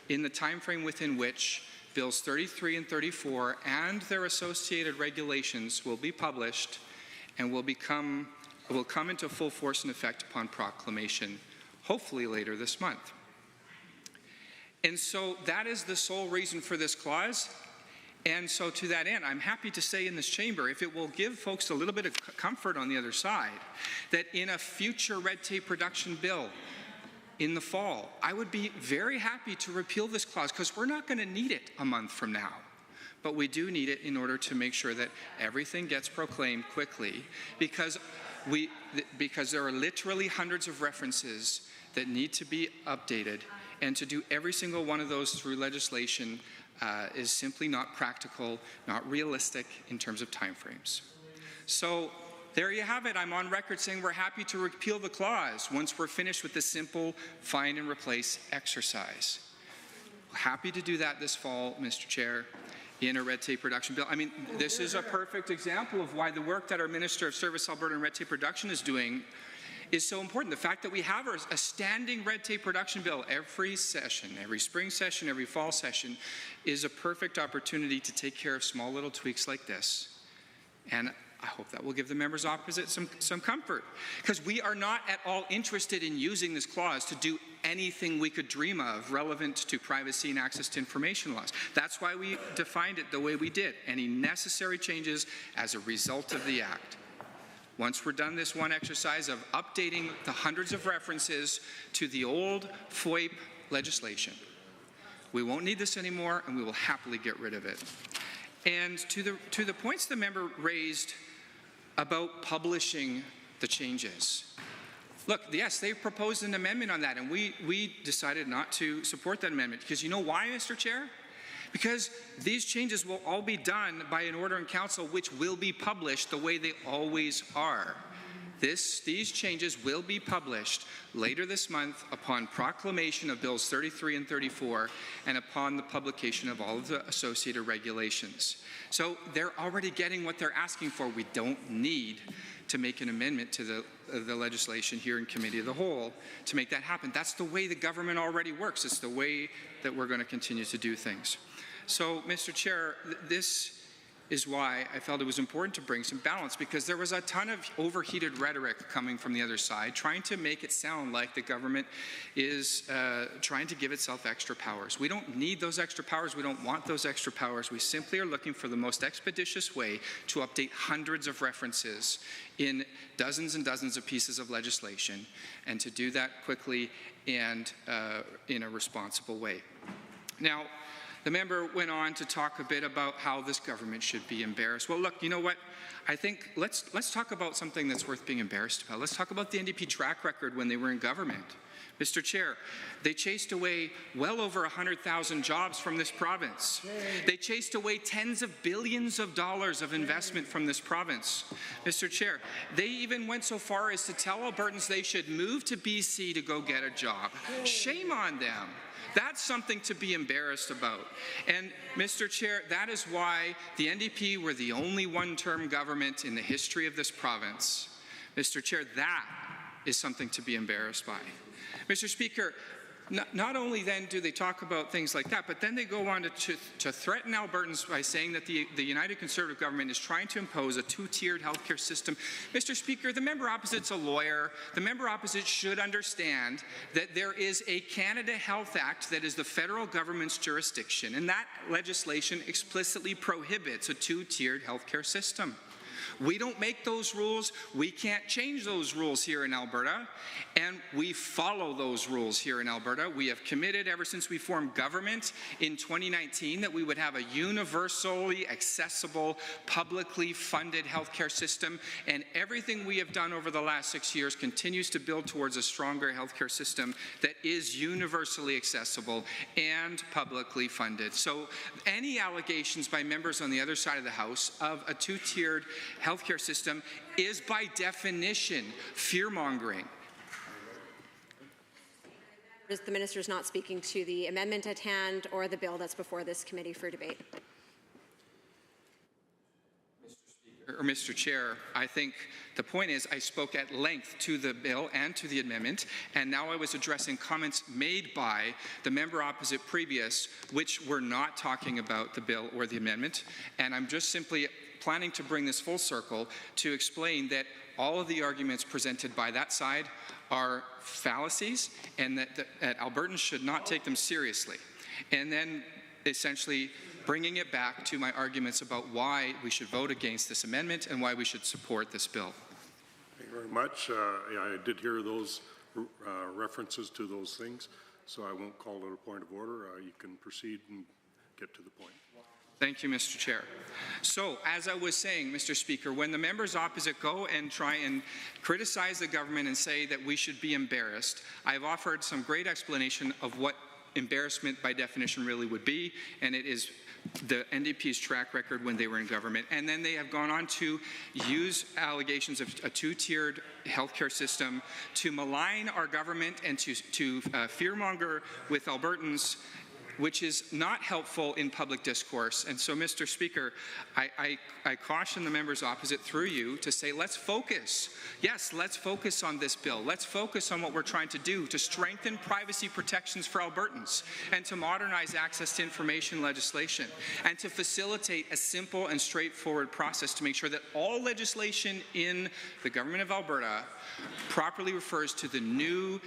in the time frame within which Bills 33 and 34 and their associated regulations will be published and will come into full force and effect upon proclamation, hopefully later this month. And so that is the sole reason for this clause. And so to that end, I'm happy to say in this chamber, if it will give folks a little bit of comfort on the other side, that in a future red tape reduction bill in the fall, I would be very happy to repeal this clause because we're not going to need it a month from now. But we do need it in order to make sure that everything gets proclaimed quickly because there are literally hundreds of references that need to be updated, and to do every single one of those through legislation is simply not practical, not realistic in terms of timeframes. So there you have it. I'm on record saying we're happy to repeal the clause once we're finished with this simple find and replace exercise. Happy to do that this fall, Mr. Chair, in a red tape reduction bill. I mean, this is a perfect example of why the work that our Minister of Service Alberta and Red Tape Reduction is doing is so important. The fact that we have a standing red tape reduction bill every session, every spring session, every fall session, is a perfect opportunity to take care of small little tweaks like this. And I hope that will give the members opposite some comfort, because we are not at all interested in using this clause to do anything we could dream of relevant to privacy and access to information laws. That's why we defined it the way we did. Any necessary changes as a result of the Act. Once we're done this one exercise of updating the hundreds of references to the old FOIP legislation, we won't need this anymore, and we will happily get rid of it. And to the points the member raised about publishing the changes. Look, yes, they proposed an amendment on that, and we decided not to support that amendment. Because you know why, Mr. Chair? Because these changes will all be done by an order in council which will be published the way they always are. These changes will be published later this month upon proclamation of Bills 33 and 34 and upon the publication of all of the associated regulations. So they're already getting what they're asking for. We don't need to make an amendment to the legislation here in Committee of the Whole to make that happen. That's the way the government already works. It's the way that we're going to continue to do things. So, Mr. Chair, this is why I felt it was important to bring some balance, because there was a ton of overheated rhetoric coming from the other side trying to make it sound like the government is trying to give itself extra powers. We don't need those extra powers. We don't want those extra powers. We simply are looking for the most expeditious way to update hundreds of references in dozens and dozens of pieces of legislation, and to do that quickly and in a responsible way. Now, the member went on to talk a bit about how this government should be embarrassed. Well, look, you know what? I think let's talk about something that's worth being embarrassed about. Let's talk about the NDP track record when they were in government. Mr. Chair, they chased away well over 100,000 jobs from this province. They chased away tens of billions of dollars of investment from this province. Mr. Chair, they even went so far as to tell Albertans they should move to BC to go get a job. Shame on them. That's something to be embarrassed about. And, Mr. Chair, that is why the NDP were the only one-term government in the history of this province. Mr. Chair, that is something to be embarrassed by. Mr. Speaker, not only then do they talk about things like that, but then they go on to threaten Albertans by saying that the United Conservative government is trying to impose a two-tiered healthcare system. Mr. Speaker, the member opposite's a lawyer. The member opposite should understand that there is a Canada Health Act that is the federal government's jurisdiction, and that legislation explicitly prohibits a two-tiered healthcare system. We don't make those rules. We can't change those rules here in Alberta, and we follow those rules here in Alberta. We have committed ever since we formed government in 2019 that we would have a universally accessible, publicly funded healthcare system, and everything we have done over the last 6 years continues to build towards a stronger healthcare system that is universally accessible and publicly funded. So any allegations by members on the other side of the House of a two-tiered healthcare system is by definition fear-mongering. The minister is not speaking to the amendment at hand or the bill that's before this committee for debate. Mr. Chair, I think the point is I spoke at length to the bill and to the amendment, and now I was addressing comments made by the member opposite previous, which were not talking about the bill or the amendment, and I'm just simply planning to bring this full circle to explain that all of the arguments presented by that side are fallacies, and that Albertans should not take them seriously. And then essentially bringing it back to my arguments about why we should vote against this amendment and why we should support this bill. Thank you very much. I did hear those references to those things, so I won't call it a point of order. You can proceed and get to the point. Thank you, Mr. Chair. So, as I was saying, Mr. Speaker, when the members opposite go and try and criticize the government and say that we should be embarrassed, I've offered some great explanation of what embarrassment by definition really would be, and it is the NDP's track record when they were in government. And then they have gone on to use allegations of a two-tiered healthcare system to malign our government and to fearmonger with Albertans which is not helpful in public discourse. And so, Mr. Speaker, I caution the members opposite through you to say, let's focus. Yes, let's focus on this bill. Let's focus on what we're trying to do to strengthen privacy protections for Albertans and to modernize access to information legislation and to facilitate a simple and straightforward process to make sure that all legislation in the Government of Alberta properly refers to the new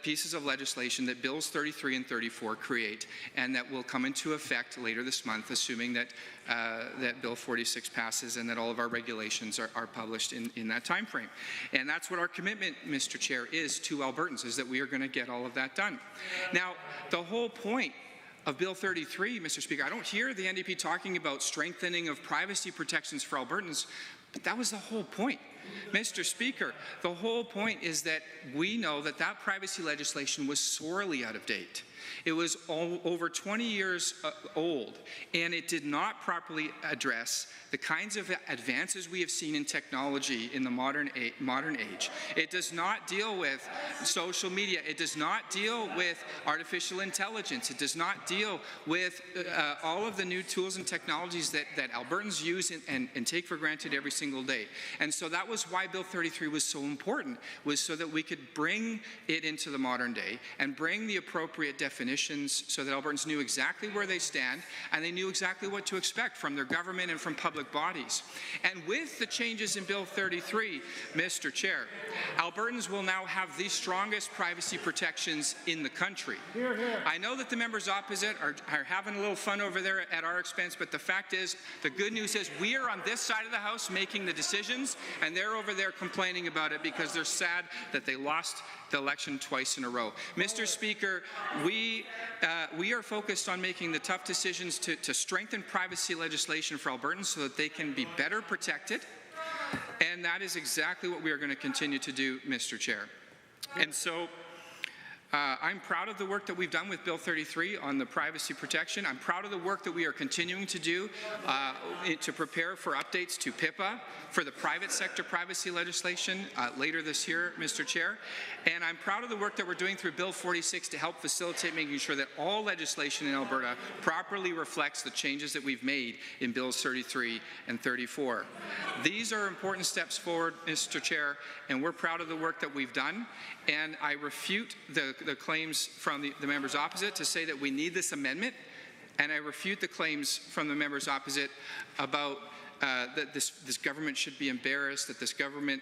pieces of legislation that Bills 33 and 34 create and that will come into effect later this month, assuming that that Bill 46 passes and that all of our regulations are published in that time frame. And that's what our commitment, Mr. Chair, is to Albertans, is that we are going to get all of that done. Now, the whole point of Bill 33, Mr. Speaker, I don't hear the NDP talking about strengthening of privacy protections for Albertans, but that was the whole point. Mr. Speaker, the whole point is that we know that that privacy legislation was sorely out of date. It was over 20 years old, and it did not properly address the kinds of advances we have seen in technology in the modern age. It does not deal with social media. It does not deal with artificial intelligence. It does not deal with all of the new tools and technologies that Albertans use and take for granted every single day. And so that was why Bill 33 was so important, was so that we could bring it into the modern day and bring the appropriate definitions so that Albertans knew exactly where they stand and they knew exactly what to expect from their government and from public bodies. And with the changes in Bill 33, Mr. Chair, Albertans will now have the strongest privacy protections in the country. Hear, hear. I know that the members opposite are having a little fun over there at our expense, but the fact is, the good news is we are on this side of the House making the decisions, and they're over there complaining about it because they're sad that they lost the election twice in a row. Mr. Speaker, we are focused on making the tough decisions to strengthen privacy legislation for Albertans so that they can be better protected, and that is exactly what we are going to continue to do, Mr. Chair. And so I'm proud of the work that we've done with Bill 33 on the privacy protection. I'm proud of the work that we are continuing to do to prepare for updates to PIPA for the private sector privacy legislation later this year, Mr. Chair. And I'm proud of the work that we're doing through Bill 46 to help facilitate making sure that all legislation in Alberta properly reflects the changes that we've made in Bills 33 and 34. These are important steps forward, Mr. Chair, and we're proud of the work that we've done. And I refute the claims from the members opposite to say that we need this amendment, and I refute the claims from the members opposite about that this government should be embarrassed, that this government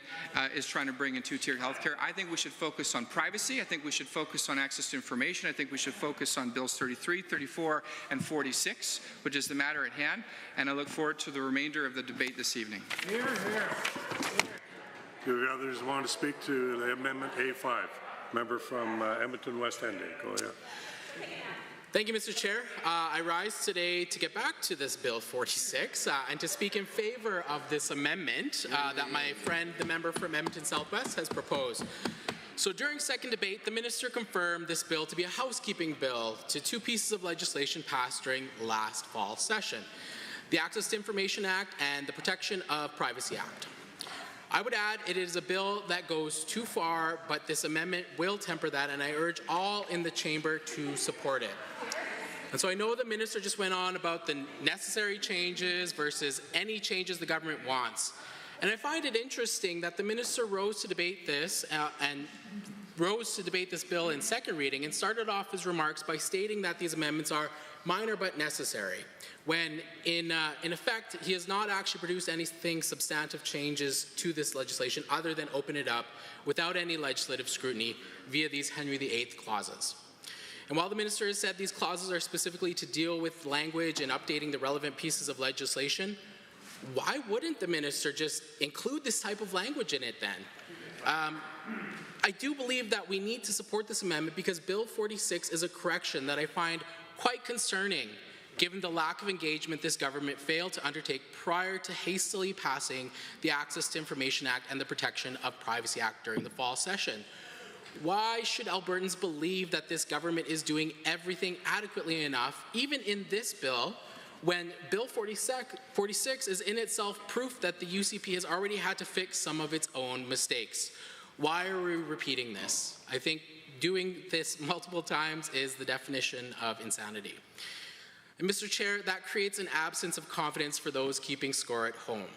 is trying to bring in two-tiered health care. I think we should focus on privacy. I think we should focus on access to information. I think we should focus on Bills 33, 34, and 46, which is the matter at hand. And I look forward to the remainder of the debate this evening. Hear, hear. Do others want to speak to the Amendment A5? Member from Edmonton West Ending. Go ahead. Thank you, Mr. Chair. I rise today to get back to this Bill 46 and to speak in favor of this amendment that my friend, the member from Edmonton Southwest, has proposed. So during second debate, the minister confirmed this bill to be a housekeeping bill to two pieces of legislation passed during last fall session, the Access to Information Act and the Protection of Privacy Act. I would add it is a bill that goes too far, but this amendment will temper that, and I urge all in the chamber to support it. And so I know the minister just went on about the necessary changes versus any changes the government wants. And I find it interesting that the minister rose to debate this bill in second reading and started off his remarks by stating that these amendments are minor but necessary, when in effect he has not actually produced anything substantive changes to this legislation other than open it up without any legislative scrutiny via these Henry VIII clauses. And while the minister has said these clauses are specifically to deal with language and updating the relevant pieces of legislation, why wouldn't the minister just include this type of language in it then? I do believe that we need to support this amendment because Bill 46 is a correction that I find quite concerning given the lack of engagement this government failed to undertake prior to hastily passing the Access to Information Act and the Protection of Privacy Act during the fall session. Why should Albertans believe that this government is doing everything adequately enough, even in this bill, when Bill 46 is in itself proof that the UCP has already had to fix some of its own mistakes? Why are we repeating this? I think doing this multiple times is the definition of insanity. And Mr. Chair, that creates an absence of confidence for those keeping score at home.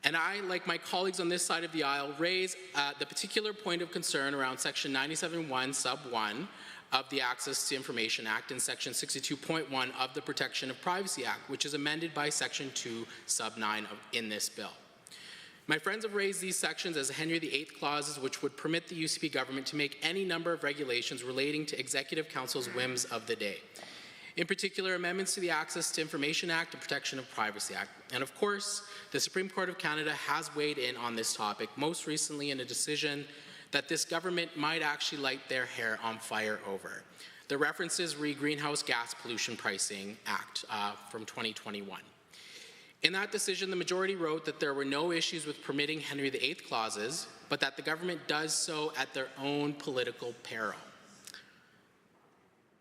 And I, like my colleagues on this side of the aisle, raise the particular point of concern around Section 97(1) Sub 1 of the Access to Information Act and Section 62.1 of the Protection of Privacy Act, which is amended by Section 2 Sub 9 in this bill. My friends have raised these sections as Henry VIII clauses, which would permit the UCP government to make any number of regulations relating to Executive Council's whims of the day. In particular, amendments to the Access to Information Act and Protection of Privacy Act. And of course, the Supreme Court of Canada has weighed in on this topic, most recently in a decision that this government might actually light their hair on fire over. The references Greenhouse Gas Pollution Pricing Act from 2021. In that decision, the majority wrote that there were no issues with permitting Henry VIII clauses, but that the government does so at their own political peril.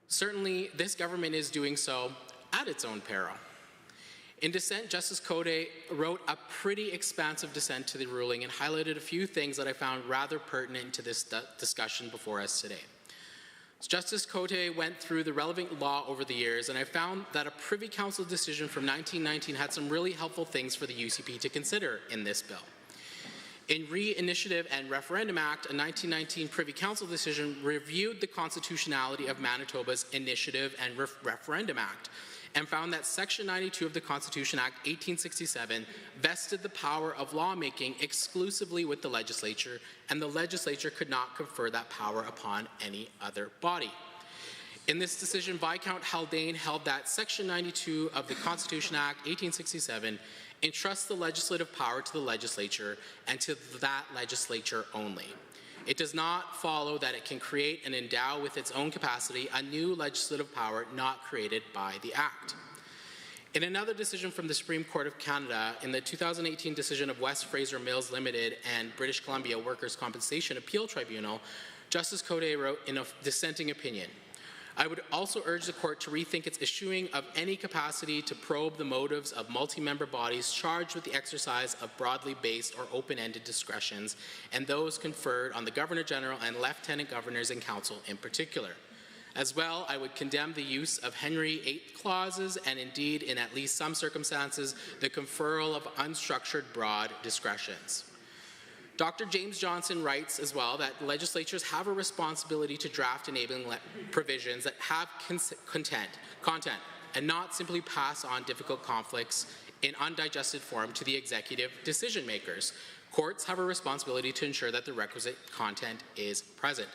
Certainly, this government is doing so at its own peril. In dissent, Justice Cote wrote a pretty expansive dissent to the ruling and highlighted a few things that I found rather pertinent to this discussion before us today. Justice Cote went through the relevant law over the years, and I found that a Privy Council decision from 1919 had some really helpful things for the UCP to consider in this bill. In Re-Initiative and Referendum Act, a 1919 Privy Council decision reviewed the constitutionality of Manitoba's Initiative and Referendum Act and found that Section 92 of the Constitution Act 1867 vested the power of lawmaking exclusively with the legislature, and the legislature could not confer that power upon any other body. In this decision, Viscount Haldane held that Section 92 of the Constitution Act 1867 entrusts the legislative power to the legislature and to that legislature only. It does not follow that it can create and endow with its own capacity a new legislative power not created by the Act. In another decision from the Supreme Court of Canada, in the 2018 decision of West Fraser Mills Limited and British Columbia Workers' Compensation Appeal Tribunal, Justice Cote wrote in a dissenting opinion, I would also urge the court to rethink its issuing of any capacity to probe the motives of multi-member bodies charged with the exercise of broadly based or open-ended discretions, and those conferred on the Governor General and Lieutenant Governors and Council in particular. As well, I would condemn the use of Henry VIII clauses and indeed, in at least some circumstances, the conferral of unstructured broad discretions. Dr. James Johnson writes as well that legislatures have a responsibility to draft enabling provisions that have content and not simply pass on difficult conflicts in undigested form to the executive decision makers. Courts have a responsibility to ensure that the requisite content is present.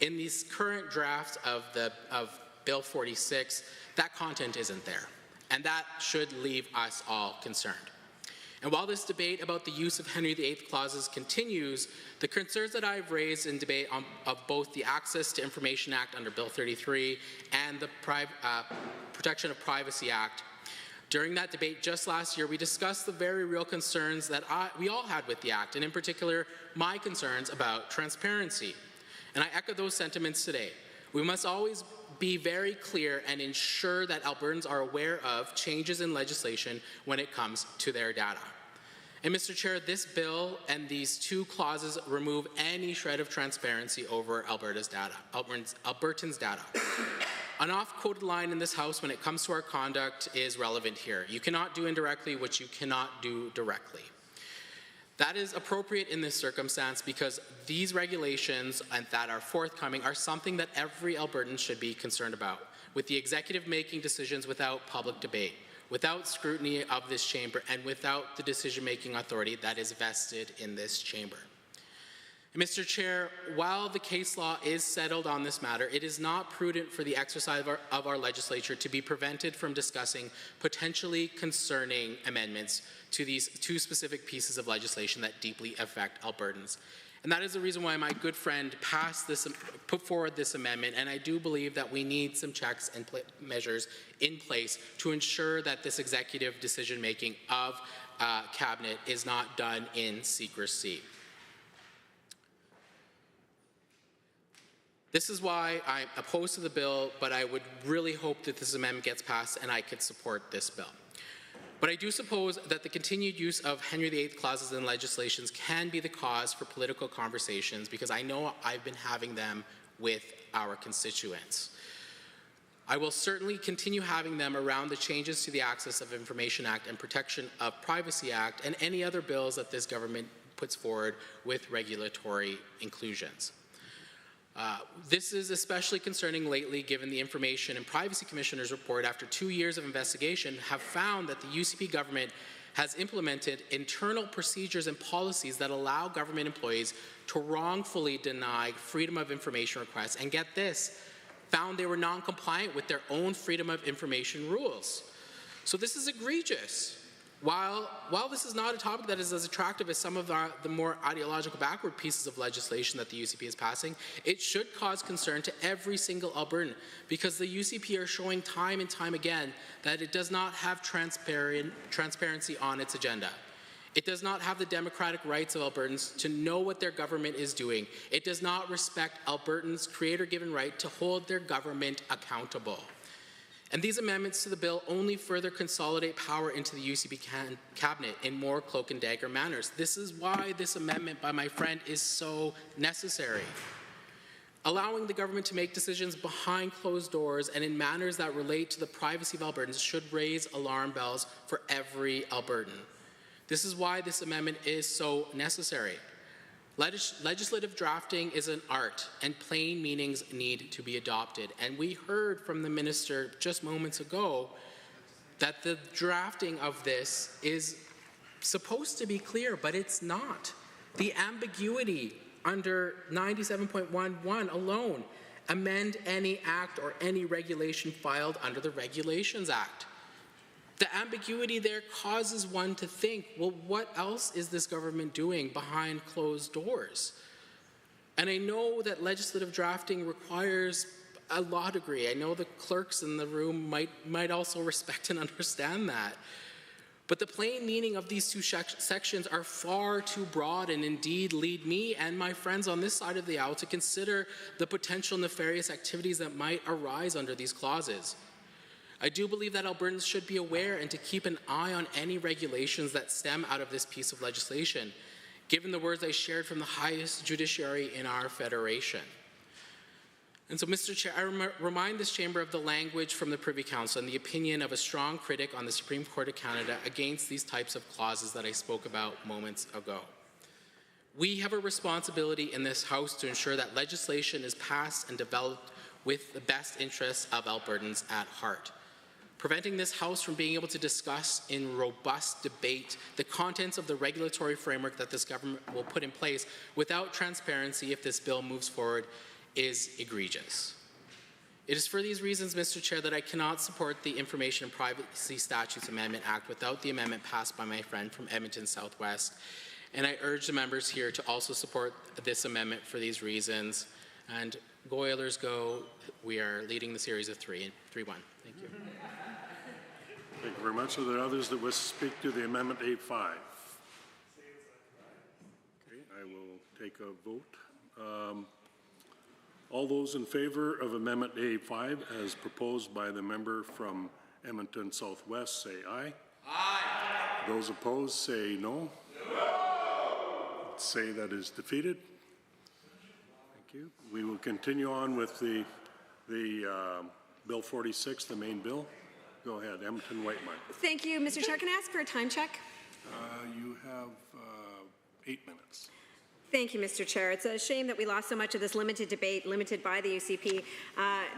In this current draft of Bill 46, that content isn't there, and that should leave us all concerned. And while this debate about the use of Henry VIII clauses continues, the concerns that I've raised in debate of both the Access to Information Act under Bill 33 and the Protection of Privacy Act, during that debate just last year, we discussed the very real concerns that we all had with the Act, and in particular, my concerns about transparency. And I echo those sentiments today. We must always be very clear and ensure that Albertans are aware of changes in legislation when it comes to their data. And Mr. Chair, this bill and these two clauses remove any shred of transparency over Albertans' data. An oft-quoted line in this House when it comes to our conduct is relevant here. You cannot do indirectly what you cannot do directly. That is appropriate in this circumstance because these regulations that are forthcoming are something that every Albertan should be concerned about, with the executive making decisions without public debate, without scrutiny of this chamber, and without the decision-making authority that is vested in this chamber. Mr. Chair, while the case law is settled on this matter, it is not prudent for the exercise of our legislature to be prevented from discussing potentially concerning amendments to these two specific pieces of legislation that deeply affect Albertans. And that is the reason why my good friend put forward this amendment, and I do believe that we need some checks and measures in place to ensure that this executive decision-making of Cabinet is not done in secrecy. This is why I'm opposed to the bill, but I would really hope that this amendment gets passed and I could support this bill. But I do suppose that the continued use of Henry VIII clauses in legislations can be the cause for political conversations because I know I've been having them with our constituents. I will certainly continue having them around the changes to the Access of Information Act and Protection of Privacy Act and any other bills that this government puts forward with regulatory inclusions. This is especially concerning lately given the Information and Privacy Commissioner's report after 2 years of investigation have found that the UCP government has implemented internal procedures and policies that allow government employees to wrongfully deny freedom of information requests, and get this, found they were non-compliant with their own freedom of information rules. So this is egregious. While this is not a topic that is as attractive as some of the more ideological backward pieces of legislation that the UCP is passing, it should cause concern to every single Albertan, because the UCP are showing time and time again that it does not have transparency on its agenda. It does not have the democratic rights of Albertans to know what their government is doing. It does not respect Albertans' creator-given right to hold their government accountable. And these amendments to the bill only further consolidate power into the UCP cabinet in more cloak and dagger manners. This is why this amendment by my friend is so necessary. Allowing the government to make decisions behind closed doors and in manners that relate to the privacy of Albertans should raise alarm bells for every Albertan. This is why this amendment is so necessary. Legislative drafting is an art, and plain meanings need to be adopted. And we heard from the minister just moments ago that the drafting of this is supposed to be clear, but it's not. The ambiguity under 97.11 alone, amend any act or any regulation filed under the Regulations Act. The ambiguity there causes one to think, well, what else is this government doing behind closed doors? And I know that legislative drafting requires a law degree. I know the clerks in the room might also respect and understand that. But the plain meaning of these two sections are far too broad and indeed lead me and my friends on this side of the aisle to consider the potential nefarious activities that might arise under these clauses. I do believe that Albertans should be aware and to keep an eye on any regulations that stem out of this piece of legislation, given the words I shared from the highest judiciary in our federation. And so, Mr. Chair, I remind this chamber of the language from the Privy Council and the opinion of a strong critic on the Supreme Court of Canada against these types of clauses that I spoke about moments ago. We have a responsibility in this House to ensure that legislation is passed and developed with the best interests of Albertans at heart. Preventing this House from being able to discuss in robust debate the contents of the regulatory framework that this government will put in place without transparency if this bill moves forward is egregious. It is for these reasons, Mr. Chair, that I cannot support the Information and Privacy Statutes Amendment Act without the amendment passed by my friend from Edmonton Southwest. And I urge the members here to also support this amendment for these reasons. And go Oilers go. We are leading the series of 3-1. Thank you. Thank you very much. Are there others that wish to speak to the amendment A5? Okay, I will take a vote. All those in favor of amendment A5 as proposed by the member from Edmonton Southwest say aye. Aye. Those opposed say no. No. Say that is defeated. Thank you. We will continue on with the Bill 46, the main bill. Go ahead, Edmonton Whiteman. Thank you, Mr. Chair. Can I ask for a time check? You have 8 minutes. Thank you, Mr. Chair. It's a shame that we lost so much of this limited debate, limited by the UCP,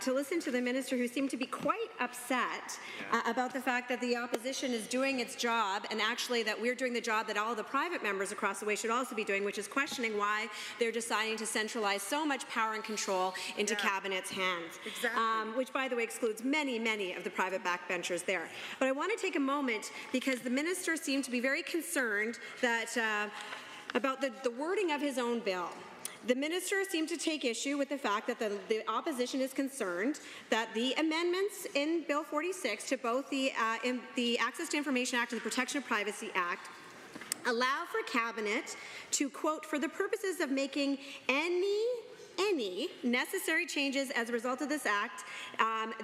to listen to the minister who seemed to be quite upset about the fact that the opposition is doing its job, and actually that we're doing the job that all the private members across the way should also be doing, which is questioning why they're deciding to centralize so much power and control into Cabinet's hands. Exactly. Which, by the way, excludes many, many of the private backbenchers there. But I want to take a moment because the minister seemed to be very concerned that about the wording of his own bill. The minister seemed to take issue with the fact that the opposition is concerned that the amendments in Bill 46 to both the Access to Information Act and the Protection of Privacy Act allow for Cabinet to, quote, for the purposes of making any any necessary changes as a result of this act.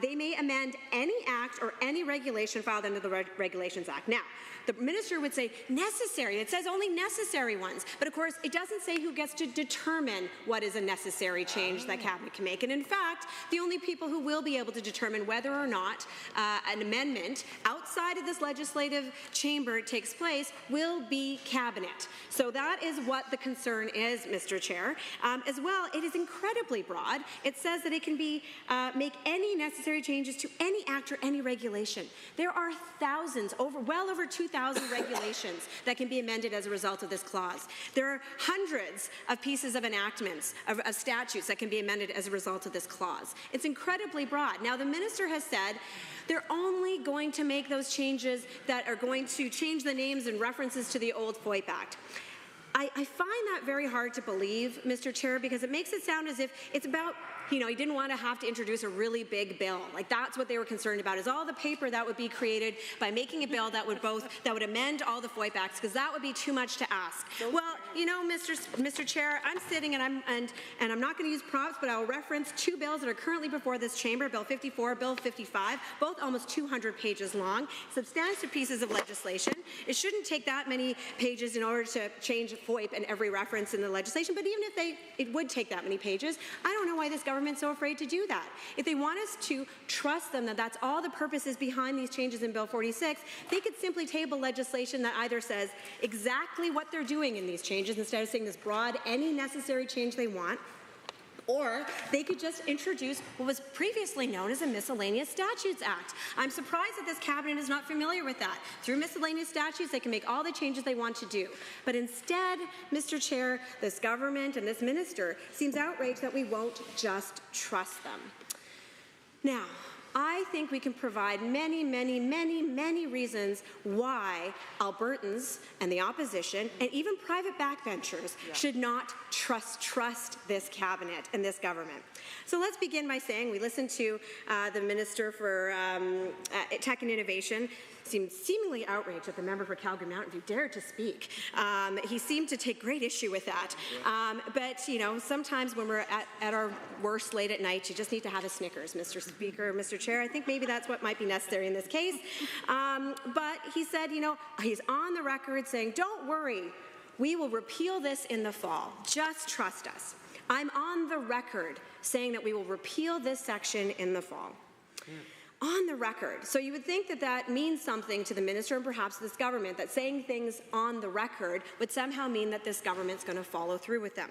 They may amend any act or any regulation filed under the Regulations Act. Now, the minister would say necessary. It says only necessary ones. But of course, it doesn't say who gets to determine what is a necessary change that Cabinet can make. And in fact, the only people who will be able to determine whether or not an amendment outside of this legislative chamber takes place will be Cabinet. So that is what the concern is, Mr. Chair. As well, it is incredibly broad. It says that it can be make any necessary changes to any act or any regulation. There are thousands, well over 2,000 regulations that can be amended as a result of this clause. There are hundreds of pieces of enactments, of statutes that can be amended as a result of this clause. It's incredibly broad. Now, the minister has said they're only going to make those changes that are going to change the names and references to the old FOIP Act. I find that very hard to believe, Mr. Chair, because it makes it sound as if it's about, you know, he didn't want to have to introduce a really big bill. Like that's what they were concerned about, is all the paper that would be created by making a bill that would amend all the FOIP Acts, because that would be too much to ask. Well, you know, Mr. Chair, I'm sitting and I'm not going to use props, but I will reference two bills that are currently before this chamber, Bill 54, Bill 55, both almost 200 pages long, substantive pieces of legislation. It shouldn't take that many pages in order to change FOIP and every reference in the legislation, but even if it would take that many pages, I don't know why this government's so afraid to do that. If they want us to trust them that that's all the purposes behind these changes in Bill 46, they could simply table legislation that either says exactly what they're doing in these changes instead of saying this broad, any necessary change they want, or they could just introduce what was previously known as a Miscellaneous Statutes Act. I'm surprised that this Cabinet is not familiar with that. Through miscellaneous statutes, they can make all the changes they want to do. But instead, Mr. Chair, this government and this minister seems outraged that we won't just trust them. Now, I think we can provide many, many, many, many reasons why Albertans and the opposition and even private backbenchers should not trust this Cabinet and this government. So let's begin by saying we listened to the Minister for Tech and Innovation seemed seemingly outraged that the member for Calgary Mountain View dared to speak. He seemed to take great issue with that. But, you know, sometimes when we're at our worst late at night, you just need to have a Snickers, Mr. Speaker, Mr. Chair. I think maybe that's what might be necessary in this case. But he said, you know, he's on the record saying, don't worry, we will repeal this in the fall. Just trust us. I'm on the record saying that we will repeal this section in the fall. On the record. So you would think that that means something to the minister and perhaps this government, that saying things on the record would somehow mean that this government's going to follow through with them.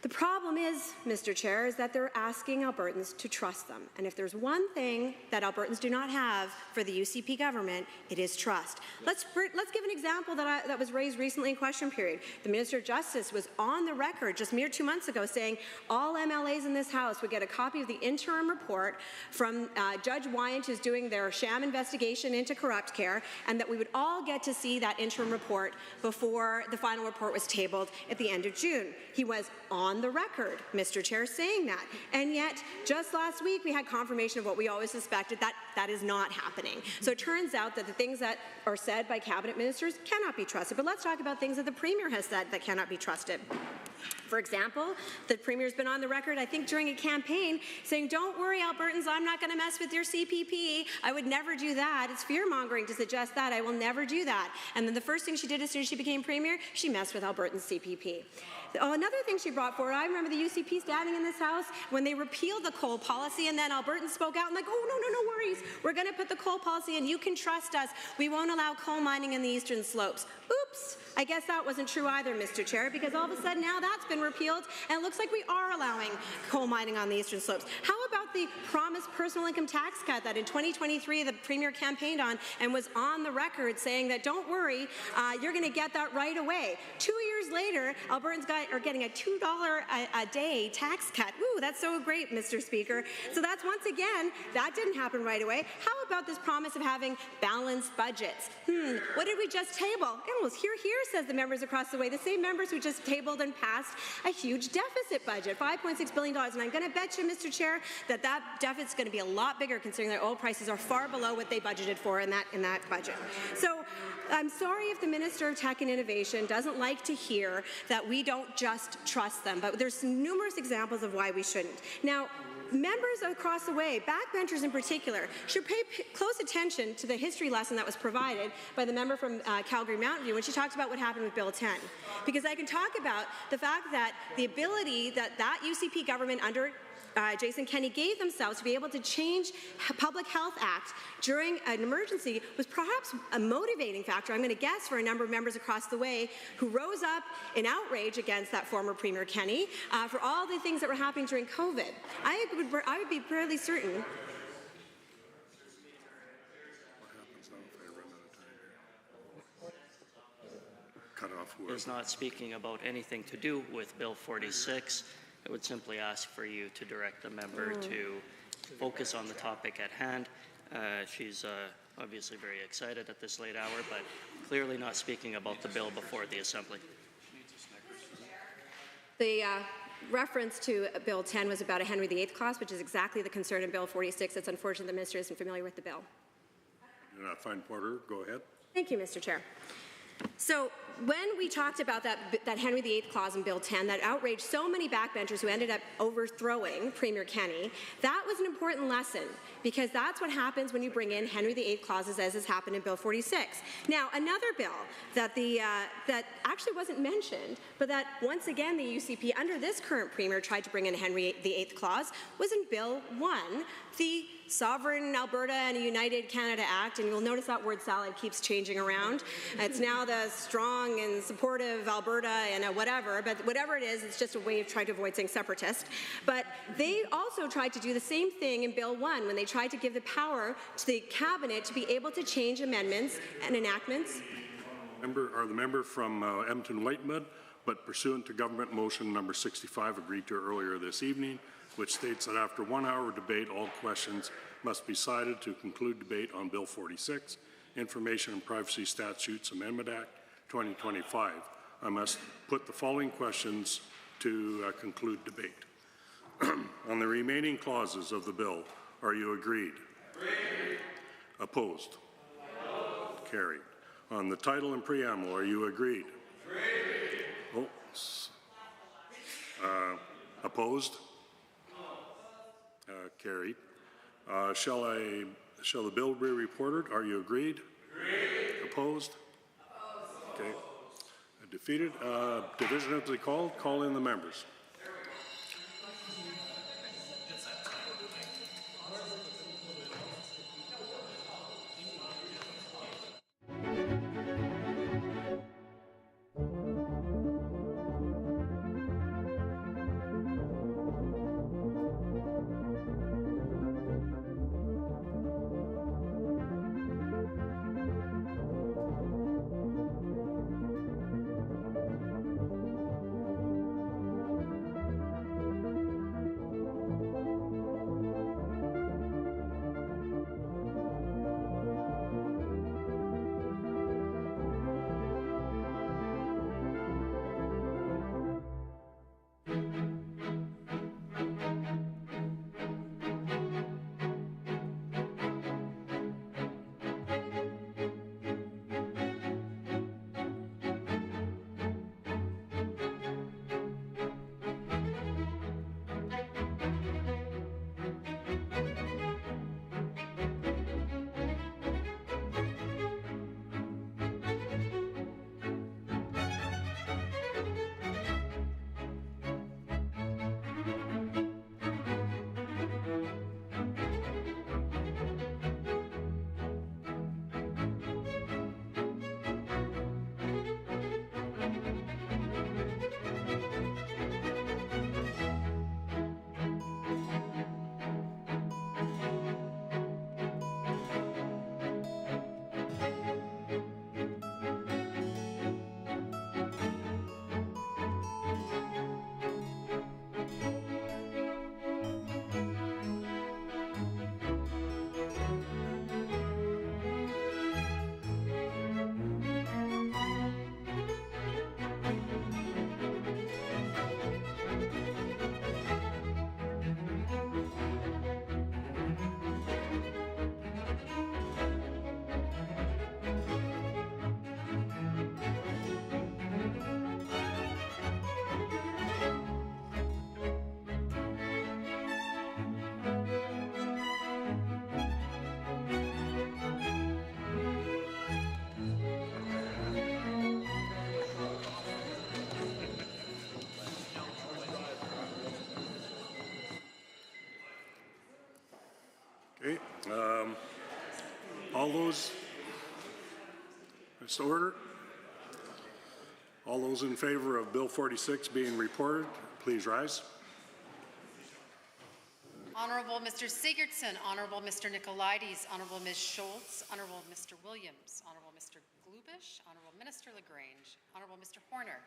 The problem is, Mr. Chair, is that they're asking Albertans to trust them. And if there's one thing that Albertans do not have for the UCP government, it is trust. Let's give an example that was raised recently in question period. The Minister of Justice was on the record just mere 2 months ago saying all MLAs in this House would get a copy of the interim report from Judge Wyant, who's doing their sham investigation into corrupt care, and that we would all get to see that interim report before the final report was tabled at the end of June. He was on the record, Mr. Chair, saying that. And yet, just last week, we had confirmation of what we always suspected, that that is not happening. So it turns out that the things that are said by cabinet ministers cannot be trusted. But let's talk about things that the Premier has said that cannot be trusted. For example, the Premier's been on the record, I think during a campaign, saying, don't worry, Albertans, I'm not going to mess with your CPP. I would never do that. It's fear-mongering to suggest that. I will never do that. And then the first thing she did as soon as she became Premier, she messed with Albertans' CPP. Oh, another thing she brought forward, I remember the UCP standing in this House when they repealed the coal policy, and then Albertans spoke out and like, oh, no worries. We're going to put the coal policy and you can trust us. We won't allow coal mining in the eastern slopes. Oops. I guess that wasn't true either, Mr. Chair, because all of a sudden now that's been repealed, and it looks like we are allowing coal mining on the eastern slopes. How about the promised personal income tax cut that in 2023 the Premier campaigned on and was on the record saying that, don't worry, you're going to get that right away. 2 years later, Albertans are getting a $2 a day tax cut. Ooh, that's so great, Mr. Speaker. So that's, once again, that didn't happen right away. How about this promise of having balanced budgets? What did we just table? It was here, says the members across the way, the same members who just tabled and passed a huge deficit budget, $5.6 billion. And I'm going to bet you, Mr. Chair, that that deficit's going to be a lot bigger considering that oil prices are far below what they budgeted for in that budget. So I'm sorry if the Minister of Tech and Innovation doesn't like to hear that we don't just trust them, but there's numerous examples of why we shouldn't. Now, members across the way, backbenchers in particular, should pay close attention to the history lesson that was provided by the member from Calgary Mountain View when she talked about what happened with Bill 10. Because I can talk about the fact that the ability that UCP government under Jason Kenney gave themselves to be able to change Public Health Act during an emergency was perhaps a motivating factor, I'm going to guess, for a number of members across the way who rose up in outrage against that former Premier Kenney for all the things that were happening during COVID. I would be fairly certain. Is not speaking about anything to do with Bill 46. I would simply ask for you to direct the member to focus on the topic at hand. She's obviously very excited at this late hour, but clearly not speaking about the bill before the Assembly. The reference to Bill 10 was about a Henry VIII clause, which is exactly the concern in Bill 46. It's unfortunate the Minister isn't familiar with the bill. Fine, Porter, go ahead. Thank you, Mr. Chair. So when we talked about that Henry VIII clause in Bill 10 that outraged so many backbenchers who ended up overthrowing Premier Kenney, that was an important lesson because that's what happens when you bring in Henry VIII clauses, as has happened in Bill 46. Now, another bill that that actually wasn't mentioned, but that once again the UCP under this current Premier tried to bring in Henry VIII clause was in Bill 1, the Sovereign Alberta and United Canada Act, and you'll notice that word salad keeps changing around. It's now the strong and supportive Alberta and whatever, but whatever it is, it's just a way of trying to avoid saying separatist. But they also tried to do the same thing in Bill 1 when they tried to give the power to the Cabinet to be able to change amendments and enactments. The member from Edmonton-Whitemud, but pursuant to Government Motion number 65 agreed to earlier this evening, which states that after 1 hour debate, all questions must be cited to conclude debate on Bill 46, Information and Privacy Statutes Amendment Act 2025. I must put the following questions to conclude debate. On the remaining clauses of the bill, are you agreed? Agreed. Opposed? Opposed. Carried. On the title and preamble, are you agreed? Agreed. Oh, opposed? Carried. Shall the bill be reported? Are you agreed? Agreed. Opposed? Opposed. Okay. Defeated. Division of the call in the members. All those, it's order. All those in favor of Bill 46 being reported, please rise. Honorable Mr. Sigurdsson, Honorable Mr. Nicolaides, Honorable Ms. Schultz, Honorable Mr. Williams, Honorable Mr. Glubish, Honorable Minister LaGrange, Honorable Mr. Horner,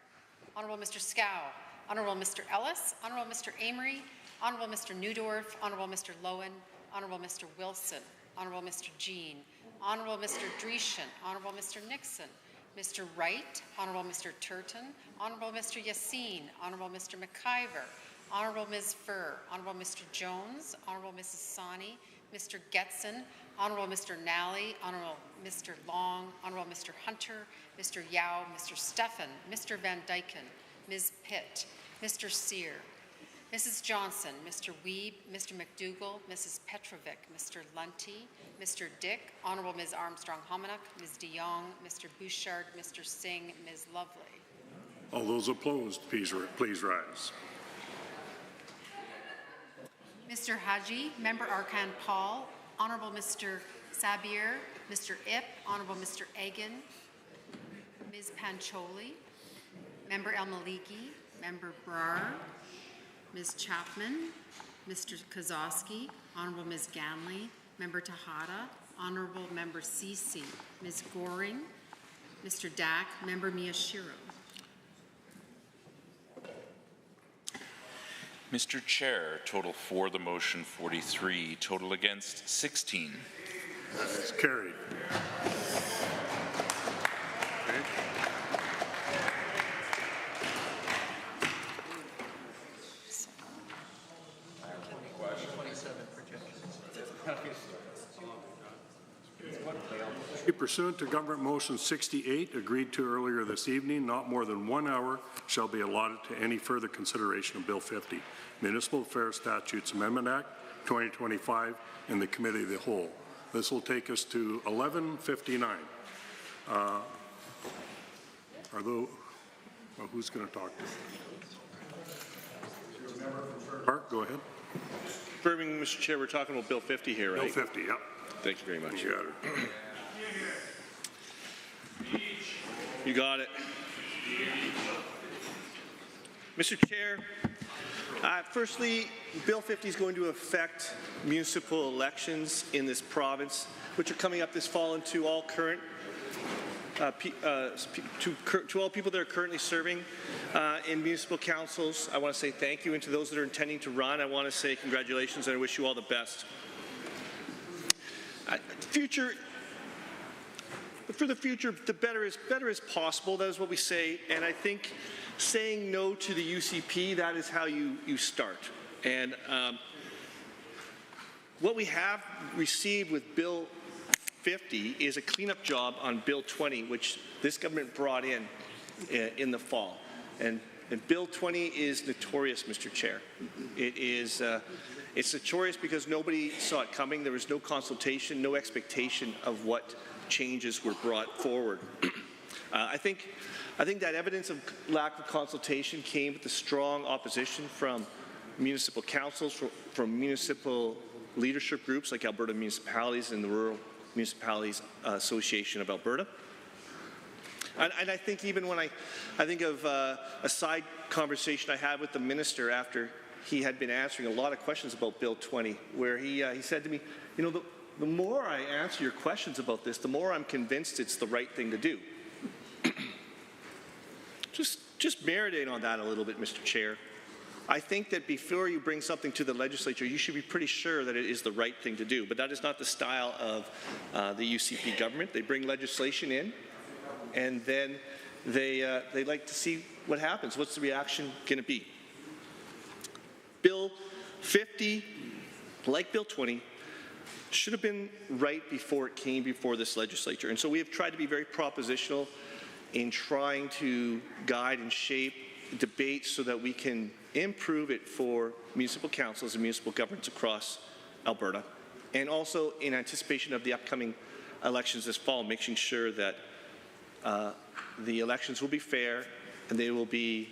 Honorable Mr. Scow, Honorable Mr. Ellis, Honorable Mr. Amory, Honorable Mr. Newdorf, Honorable Mr. Lowen, Honorable Mr. Wilson, Honorable Mr. Jean, Honorable Mr. Dreeshen, Honorable Mr. Nixon, Mr. Wright, Honorable Mr. Turton, Honorable Mr. Yassine, Honorable Mr. McIver, Honorable Ms. Furr, Honorable Mr. Jones, Honorable Mrs. Sani, Mr. Getson, Honorable Mr. Nally, Honorable Mr. Long, Honorable Mr. Hunter, Mr. Yao, Mr. Steffen, Mr. Van Dyken, Ms. Pitt, Mr. Sear, Mrs. Johnson, Mr. Weeb, Mr. McDougall, Mrs. Petrovic, Mr. Lunty, Mr. Dick, Honorable Ms. Armstrong-Hominick, Ms. de Jong, Mr. Bouchard, Mr. Singh, Ms. Lovely. All those opposed, please rise. Mr. Haji, Member Arkan Paul, Honorable Mr. Sabir, Mr. Ip, Honorable Mr. Egan, Ms. Pancholi, Member El Maliki, Member Brar, Ms. Chapman, Mr. Kozowski, Honorable Ms. Ganley, Member Tejada, Honorable Member Cece, Ms. Goring, Mr. Dack, Member Miyashiro. Mr. Chair, total for the motion 43, total against 16. That's carried. Okay. Pursuant to Government Motion 68, agreed to earlier this evening, not more than 1 hour shall be allotted to any further consideration of Bill 50, Municipal Affairs Statutes Amendment Act 2025, in the Committee of the Whole. This will take us to 11:59. Who's going to talk to us? Park, go ahead. Affirming, Mr. Chair, we're talking about Bill 50 here, right? Bill 50, yeah. Thank you very much. You got it. You got it. Mr. Chair, firstly, Bill 50 is going to affect municipal elections in this province, which are coming up this fall, and to all current to all people that are currently serving in municipal councils. I want to say thank you, and to those that are intending to run, I want to say congratulations, and I wish you all the best. For the future, the better is possible. That is what we say, and I think saying no to the UCP, that is how you start. And what we have received with Bill 50 is a cleanup job on Bill 20, which this government brought in the fall. And Bill 20 is notorious, Mr. Chair. It's notorious because nobody saw it coming. There was no consultation, no expectation of what changes were brought forward. I think that evidence of lack of consultation came with the strong opposition from municipal councils, from municipal leadership groups like Alberta Municipalities and the Rural Municipalities Association of Alberta. And I think even when I think of a side conversation I had with the minister after he had been answering a lot of questions about Bill 20, where he said to me, you know, the more I answer your questions about this, the more I'm convinced it's the right thing to do. Just marinate on that a little bit, Mr. Chair. I think that before you bring something to the legislature, you should be pretty sure that it is the right thing to do. But that is not the style of the UCP government. They bring legislation in, and then they like to see what happens. What's the reaction going to be? Bill 50, like Bill 20, should have been right before it came before this legislature. And so we have tried to be very propositional in trying to guide and shape debate so that we can improve it for municipal councils and municipal governments across Alberta, and also in anticipation of the upcoming elections this fall, making sure that the elections will be fair and they will be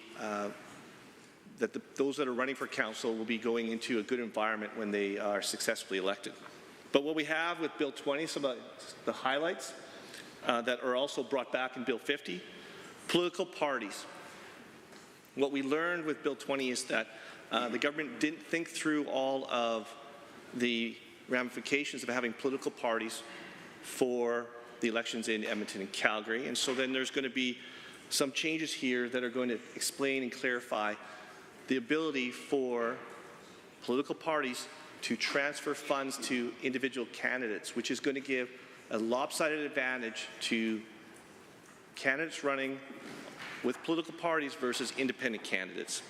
those that are running for council will be going into a good environment when they are successfully elected. But what we have with Bill 20, some of the highlights that are also brought back in Bill 50, political parties. What we learned with Bill 20 is that the government didn't think through all of the ramifications of having political parties for the elections in Edmonton and Calgary. And so then there's going to be some changes here that are going to explain and clarify the ability for political parties to transfer funds to individual candidates, which is going to give a lopsided advantage to candidates running with political parties versus independent candidates.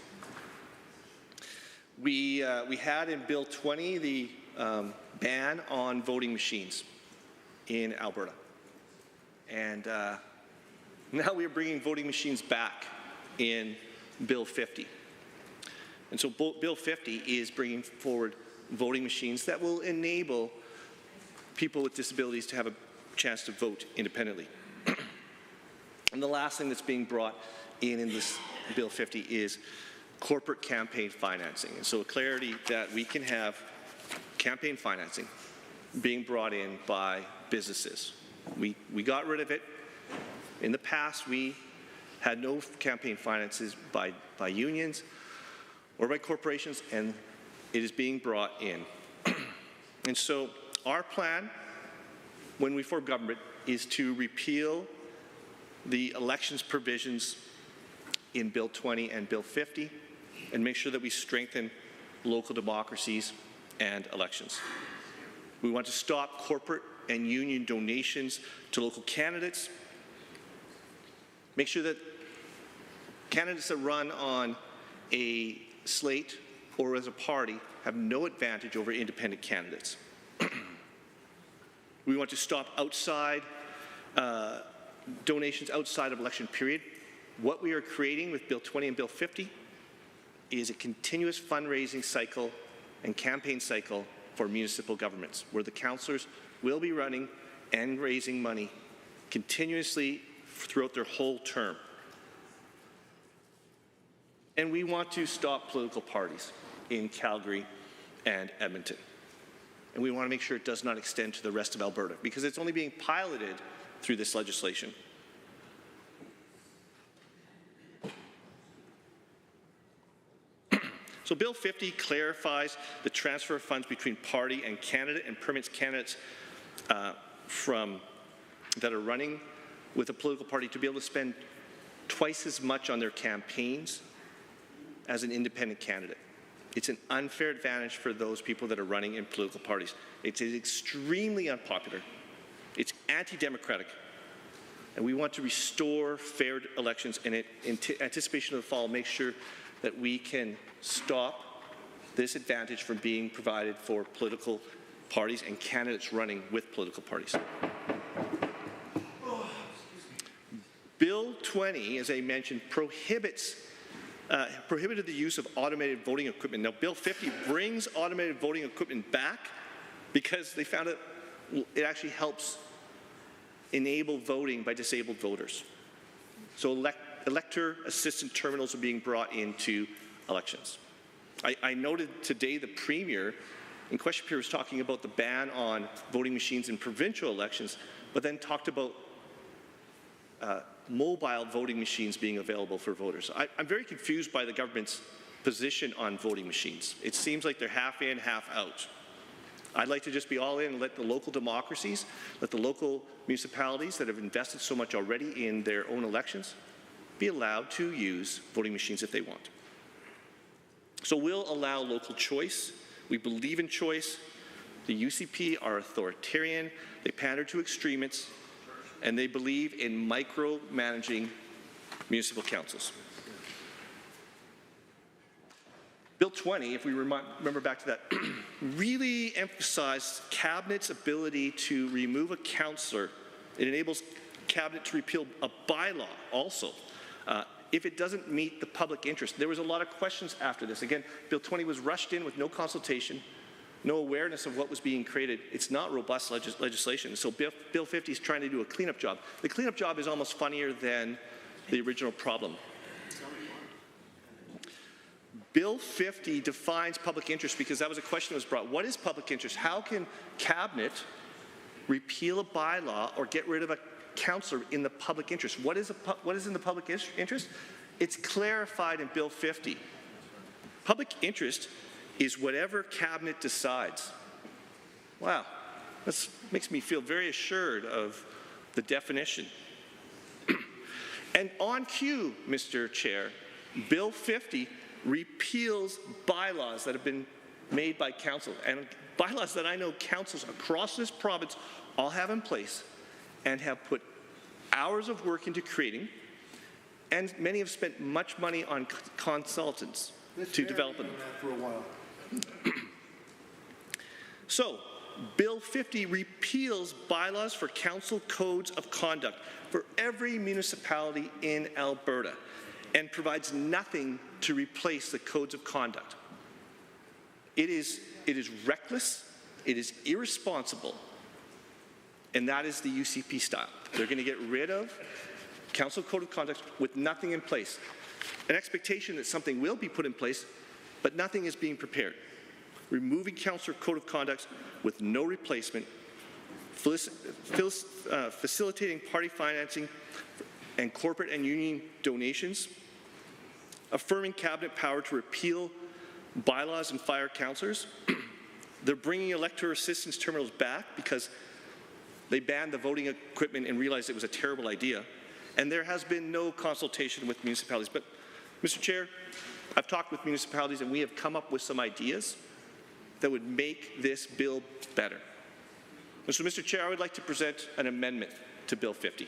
We had in Bill 20 the ban on voting machines in Alberta. And now we are bringing voting machines back in Bill 50. And so Bill 50 is bringing forward voting machines that will enable people with disabilities to have a chance to vote independently. And the last thing that's being brought in this Bill 50 is corporate campaign financing. And so a clarity that we can have campaign financing being brought in by businesses. We got rid of it. In the past, we had no campaign finances by unions or by corporations, and it is being brought in. And so our plan, when we form government, is to repeal the elections provisions in Bill 20 and Bill 50 and make sure that we strengthen local democracies and elections. We want to stop corporate and union donations to local candidates, make sure that candidates that run on a slate or as a party have no advantage over independent candidates. We want to stop outside donations outside of election period. What we are creating with Bill 20 and Bill 50 is a continuous fundraising cycle and campaign cycle for municipal governments, where the councillors will be running and raising money continuously throughout their whole term. And we want to stop political parties in Calgary and Edmonton. And we want to make sure it does not extend to the rest of Alberta, because it's only being piloted through this legislation. So Bill 50 clarifies the transfer of funds between party and candidate and permits candidates that are running with a political party to be able to spend twice as much on their campaigns as an independent candidate. It's an unfair advantage for those people that are running in political parties. It's extremely unpopular. It's anti-democratic. And we want to restore fair elections, and in anticipation of the fall, make sure that we can stop this advantage from being provided for political parties and candidates running with political parties. Bill 20, as I mentioned, prohibited the use of automated voting equipment. Now, Bill 50 brings automated voting equipment back because they found it actually helps enable voting by disabled voters. So elector assistant terminals are being brought into elections. I noted today the Premier in question period was talking about the ban on voting machines in provincial elections, but then talked about mobile voting machines being available for voters. I'm very confused by the government's position on voting machines. It seems like they're half in, half out. I'd like to just be all in and let the local democracies, let the local municipalities that have invested so much already in their own elections be allowed to use voting machines if they want. So we'll allow local choice. We believe in choice. The UCP are authoritarian. They pander to extremists, and they believe in micromanaging municipal councils. Bill 20, if we remember back to that, really emphasized Cabinet's ability to remove a councillor. It enables Cabinet to repeal a bylaw also, if it doesn't meet the public interest. There was a lot of questions after this. Again, Bill 20 was rushed in with no consultation, no awareness of what was being created. It's not robust legislation. So Bill 50 is trying to do a cleanup job. The cleanup job is almost funnier than the original problem. Bill 50 defines public interest because that was a question that was brought. What is public interest? How can Cabinet repeal a bylaw or get rid of a councillor in the public interest? What is in the public interest? It's clarified in Bill 50. Public interest is whatever Cabinet decides. Wow, that makes me feel very assured of the definition. And on cue, Mr. Chair, Bill 50 repeals bylaws that have been made by council, and bylaws that I know councils across this province all have in place and have put hours of work into creating, and many have spent much money on consultants to develop them. For a while. So, Bill 50 repeals bylaws for council codes of conduct for every municipality in Alberta and provides nothing to replace the codes of conduct. It is reckless, it is irresponsible, and that is the UCP style. They're going to get rid of council code of conduct with nothing in place. An expectation that something will be put in place, but nothing is being prepared. Removing councillor code of conduct with no replacement, facilitating party financing and corporate and union donations, affirming cabinet power to repeal bylaws and fire councillors. They're bringing elector assistance terminals back because they banned the voting equipment and realized it was a terrible idea. And there has been no consultation with municipalities. But, Mr. Chair, I've talked with municipalities and we have come up with some ideas that would make this bill better. And so, Mr. Chair, I would like to present an amendment to Bill 50.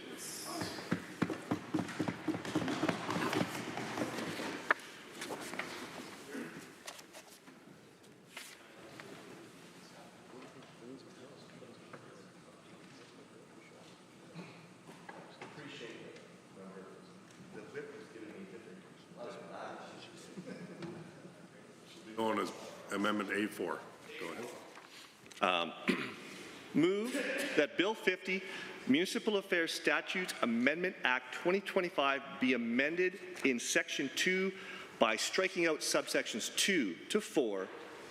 Known as Amendment A4. Go ahead. Move that Bill 50, Municipal Affairs Statutes Amendment Act 2025 be amended in Section 2 by striking out subsections 2 to 4,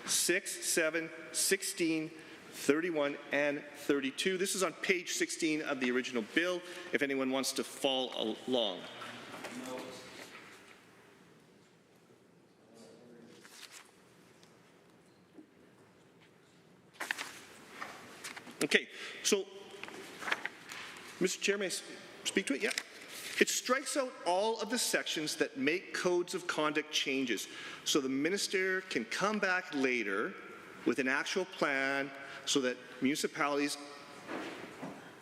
6, 7, 16, 31, and 32. This is on page 16 of the original bill, if anyone wants to follow along. Okay, so, Mr. Chair, may I speak to it? Yeah. It strikes out all of the sections that make codes of conduct changes, so the minister can come back later with an actual plan so that municipalities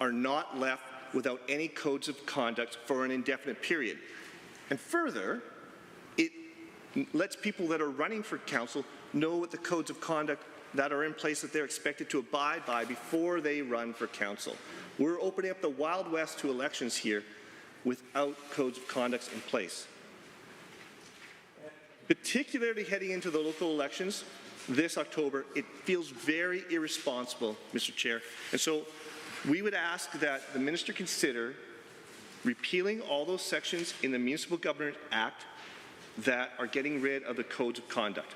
are not left without any codes of conduct for an indefinite period. And further, it lets people that are running for council know what the codes of conduct that are in place that they're expected to abide by before they run for council. We're opening up the Wild West to elections here without codes of conduct in place. Particularly heading into the local elections this October, it feels very irresponsible, Mr. Chair. And so we would ask that the minister consider repealing all those sections in the Municipal Government Act that are getting rid of the codes of conduct.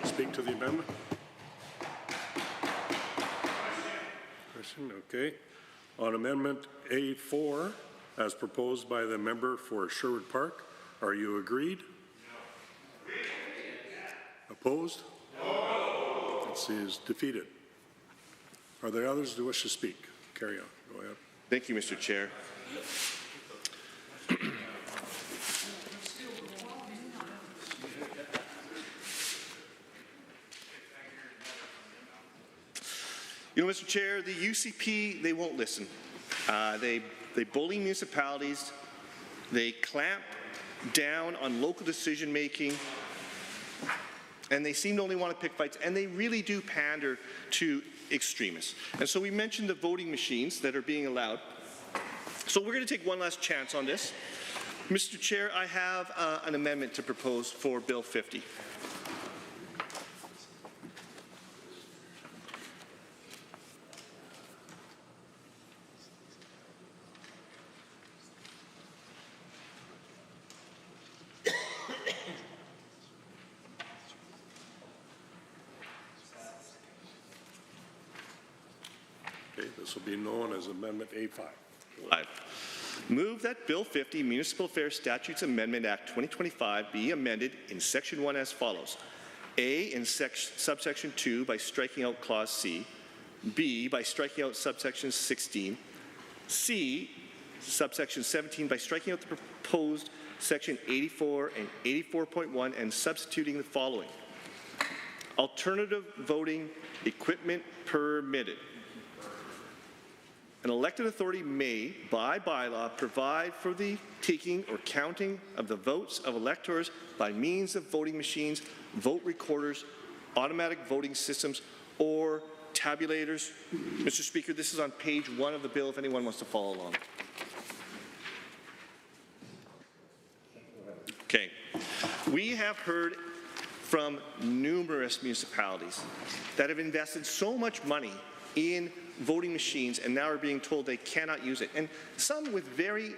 Speak to the amendment. Question, okay. On Amendment A4, as proposed by the member for Sherwood Park, are you agreed? No. Opposed? No. Let's see, is defeated. Are there others who wish to speak? Carry on. Go ahead. Thank you, Mr. Chair. You know, Mr. Chair, the UCP, they won't listen. They bully municipalities. They clamp down on local decision making. And they seem to only want to pick fights. And they really do pander to extremists. And so we mentioned the voting machines that are being allowed. So we're going to take one last chance on this. Mr. Chair, I have an amendment to propose for Bill 50. This will be known as Amendment A5. Move that Bill 50, Municipal Affairs Statutes Amendment Act 2025 be amended in Section 1 as follows. A, in subsection 2 by striking out Clause C. B, by striking out subsection 16. C, subsection 17 by striking out the proposed Section 84 and 84.1 and substituting the following. Alternative voting equipment permitted. An elected authority may, by bylaw, provide for the taking or counting of the votes of electors by means of voting machines, vote recorders, automatic voting systems, or tabulators. Mr. Speaker, this is on page 1 of the bill if anyone wants to follow along. Okay. We have heard from numerous municipalities that have invested so much money in voting machines and now are being told they cannot use it. And some with very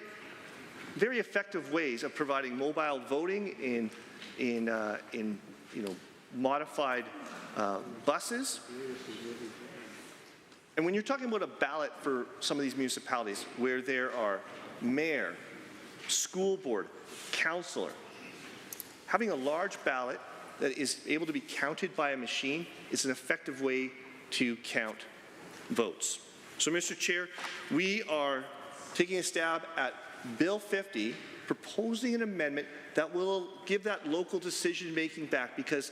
effective ways of providing mobile voting in modified buses. And when you're talking about a ballot for some of these municipalities where there are mayor, school board, councillor, having a large ballot that is able to be counted by a machine is an effective way to count votes. So, Mr. Chair, we are taking a stab at Bill 50, proposing an amendment that will give that local decision-making back, because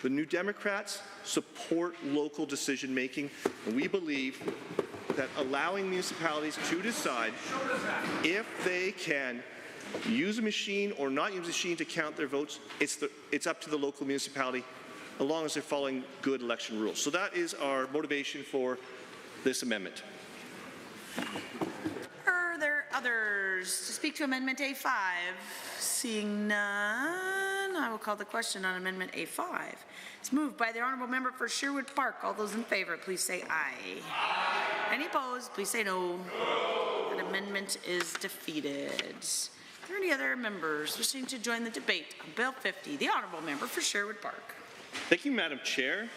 the New Democrats support local decision-making, and we believe that allowing municipalities to decide if they can use a machine or not use a machine to count their votes, it's up to the local municipality, as long as they're following good election rules. So that is our motivation for this amendment. Are there others to speak to Amendment A5? Seeing none, I will call the question on Amendment A5. It's moved by the Honourable Member for Sherwood Park. All those in favour, please say aye. Aye. Any opposed, please say no. That amendment is defeated. Are there any other members wishing to join the debate on Bill 50? The Honourable Member for Sherwood Park. Thank you, Madam Chair.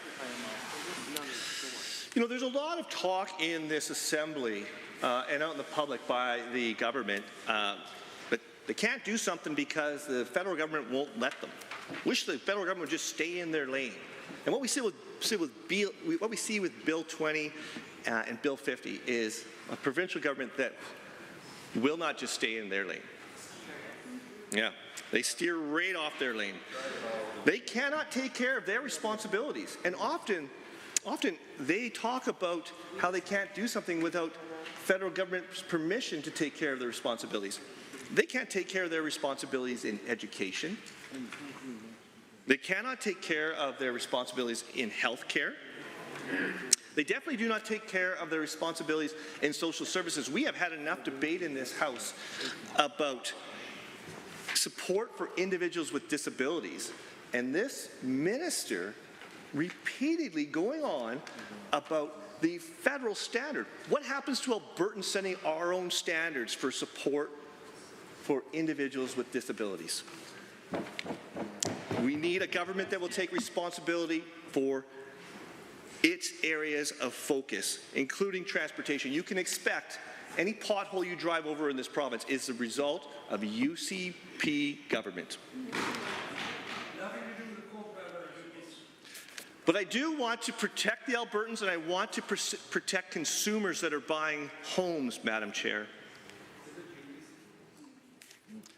You know, there's a lot of talk in this Assembly and out in the public by the government, but they can't do something because the federal government won't let them. Wish the federal government would just stay in their lane. And what we see with Bill 20 and Bill 50 is a provincial government that will not just stay in their lane. Yeah, they steer right off their lane. They cannot take care of their responsibilities, and often they talk about how they can't do something without federal government's permission to take care of their responsibilities. They can't take care of their responsibilities in education. They cannot take care of their responsibilities in health care. They definitely do not take care of their responsibilities in social services. We have had enough debate in this House about support for individuals with disabilities, and this minister repeatedly going on about the federal standard. What happens to Albertans setting our own standards for support for individuals with disabilities? We need a government that will take responsibility for its areas of focus, including transportation. You can expect any pothole you drive over in this province is the result of UCP government. But I do want to protect the Albertans, and I want to protect consumers that are buying homes, Madam Chair.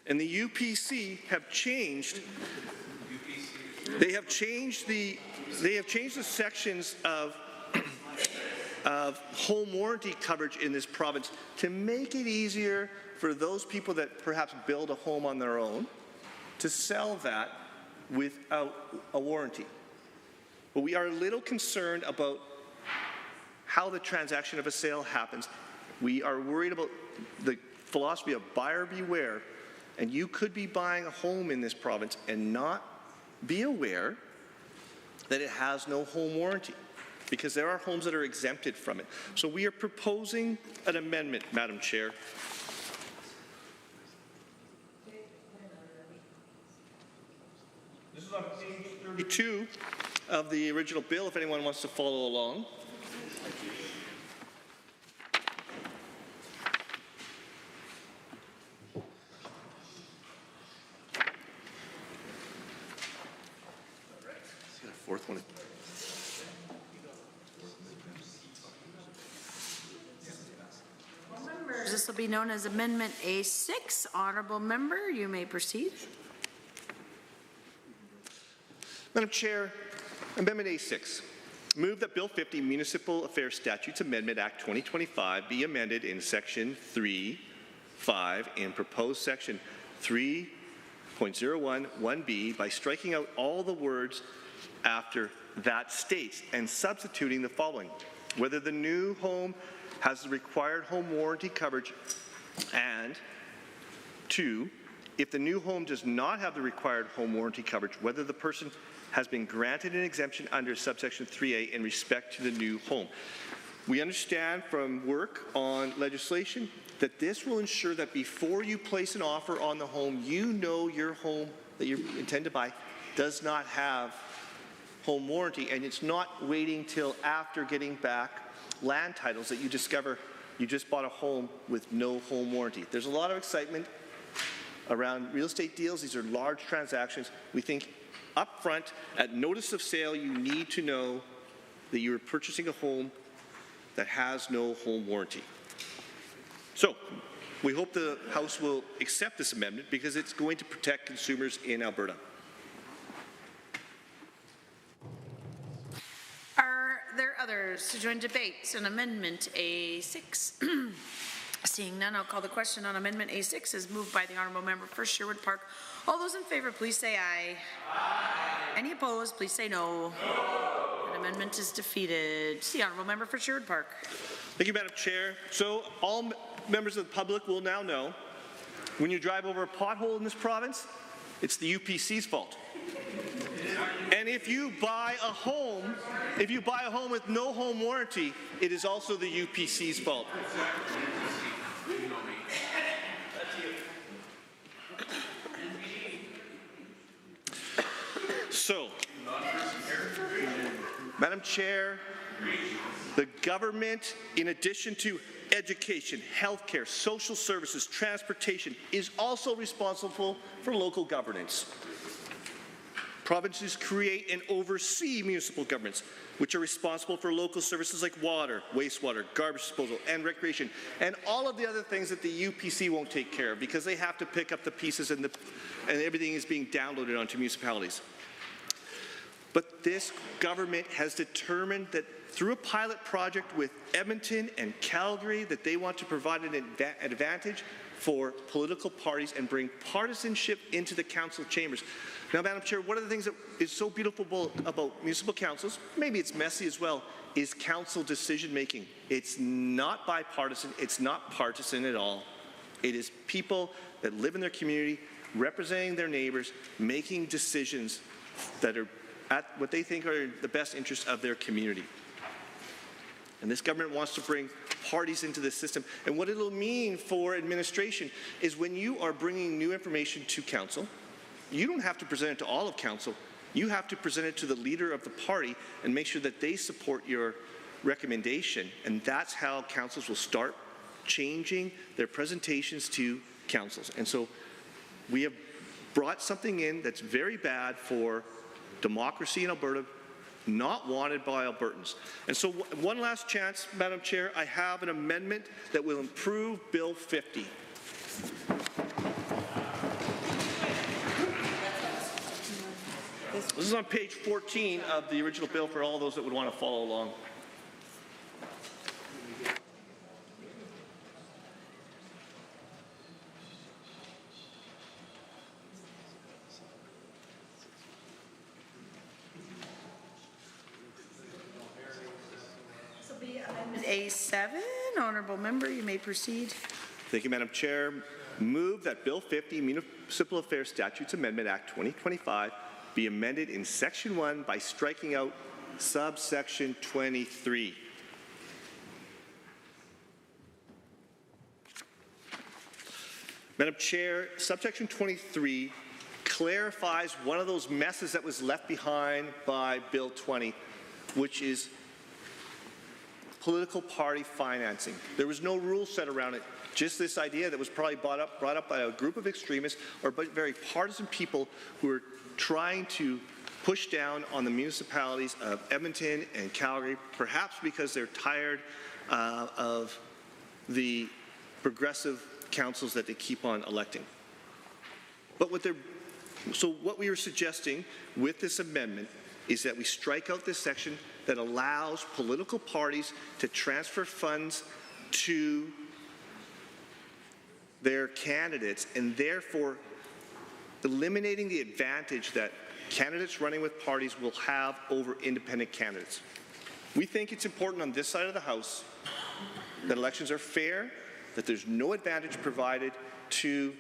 And the UPC have changed. They have changed the sections of home warranty coverage in this province to make it easier for those people that perhaps build a home on their own to sell that without a warranty. But we are a little concerned about how the transaction of a sale happens. We are worried about the philosophy of buyer beware, and you could be buying a home in this province and not be aware that it has no home warranty, because there are homes that are exempted from it. So we are proposing an amendment, Madam Chair. This is on page 32 of the original bill, if anyone wants to follow along. members, this will be known as Amendment A6. Honourable member, you may proceed. Madam Chair, Amendment A6. Move that Bill 50 Municipal Affairs Statutes Amendment Act 2025 be amended in Section 3(5) and proposed Section 3.01(1)B by striking out all the words after that states and substituting the following: whether the new home has the required home warranty coverage, and 2, if the new home does not have the required home warranty coverage, whether the person has been granted an exemption under subsection 3A in respect to the new home. We understand from work on legislation that this will ensure that before you place an offer on the home, you know your home that you intend to buy does not have home warranty, and it's not waiting till after getting back land titles that you discover you just bought a home with no home warranty. There's a lot of excitement around real estate deals. These are large transactions. We think up front, at notice of sale, you need to know that you're purchasing a home that has no home warranty. So, we hope the House will accept this amendment because it's going to protect consumers in Alberta. Are there others to join debate on Amendment A6? Seeing none, I'll call the question on Amendment A6 as moved by the Honourable Member for Sherwood Park. All those in favour, please say aye. Aye. Any opposed, please say no. No. An amendment is defeated. The Honourable Member for Sherwood Park. Thank you, Madam Chair. So all members of the public will now know when you drive over a pothole in this province, it's the UPC's fault. And if you buy a home with no home warranty, it is also the UPC's fault. So, Madam Chair, the government, in addition to education, healthcare, social services, transportation, is also responsible for local governance. Provinces create and oversee municipal governments, which are responsible for local services like water, wastewater, garbage disposal, and recreation, and all of the other things that the UPC won't take care of because they have to pick up the pieces and everything is being downloaded onto municipalities. But this government has determined that through a pilot project with Edmonton and Calgary that they want to provide an advantage for political parties and bring partisanship into the council chambers. Now, Madam Chair, one of the things that is so beautiful about municipal councils, maybe it's messy as well, is council decision making. It's not bipartisan, it's not partisan at all. It is people that live in their community, representing their neighbors, making decisions that are at what they think are the best interests of their community. And this government wants to bring parties into this system. And what it'll mean for administration is when you are bringing new information to council, you don't have to present it to all of council. You have to present it to the leader of the party and make sure that they support your recommendation. And that's how councils will start changing their presentations to councils. And so we have brought something in that's very bad for democracy in Alberta, not wanted by Albertans. And so one last chance, Madam Chair, I have an amendment that will improve Bill 50. This is on page 14 of the original bill for all those that would want to follow along. A7, Honourable Member, you may proceed. Thank you, Madam Chair. Move that Bill 50 Municipal Affairs Statutes Amendment Act 2025 be amended in Section 1 by striking out subsection 23. Madam Chair, subsection 23 clarifies one of those messes that was left behind by Bill 20, which is political party financing. There was no rule set around it, just this idea that was probably brought up by a group of extremists or very partisan people who are trying to push down on the municipalities of Edmonton and Calgary, perhaps because they're tired of the progressive councils that they keep on electing. But what we are suggesting with this amendment is that we strike out this section that allows political parties to transfer funds to their candidates, and therefore eliminating the advantage that candidates running with parties will have over independent candidates. We think it's important on this side of the House that elections are fair, that there's no advantage provided to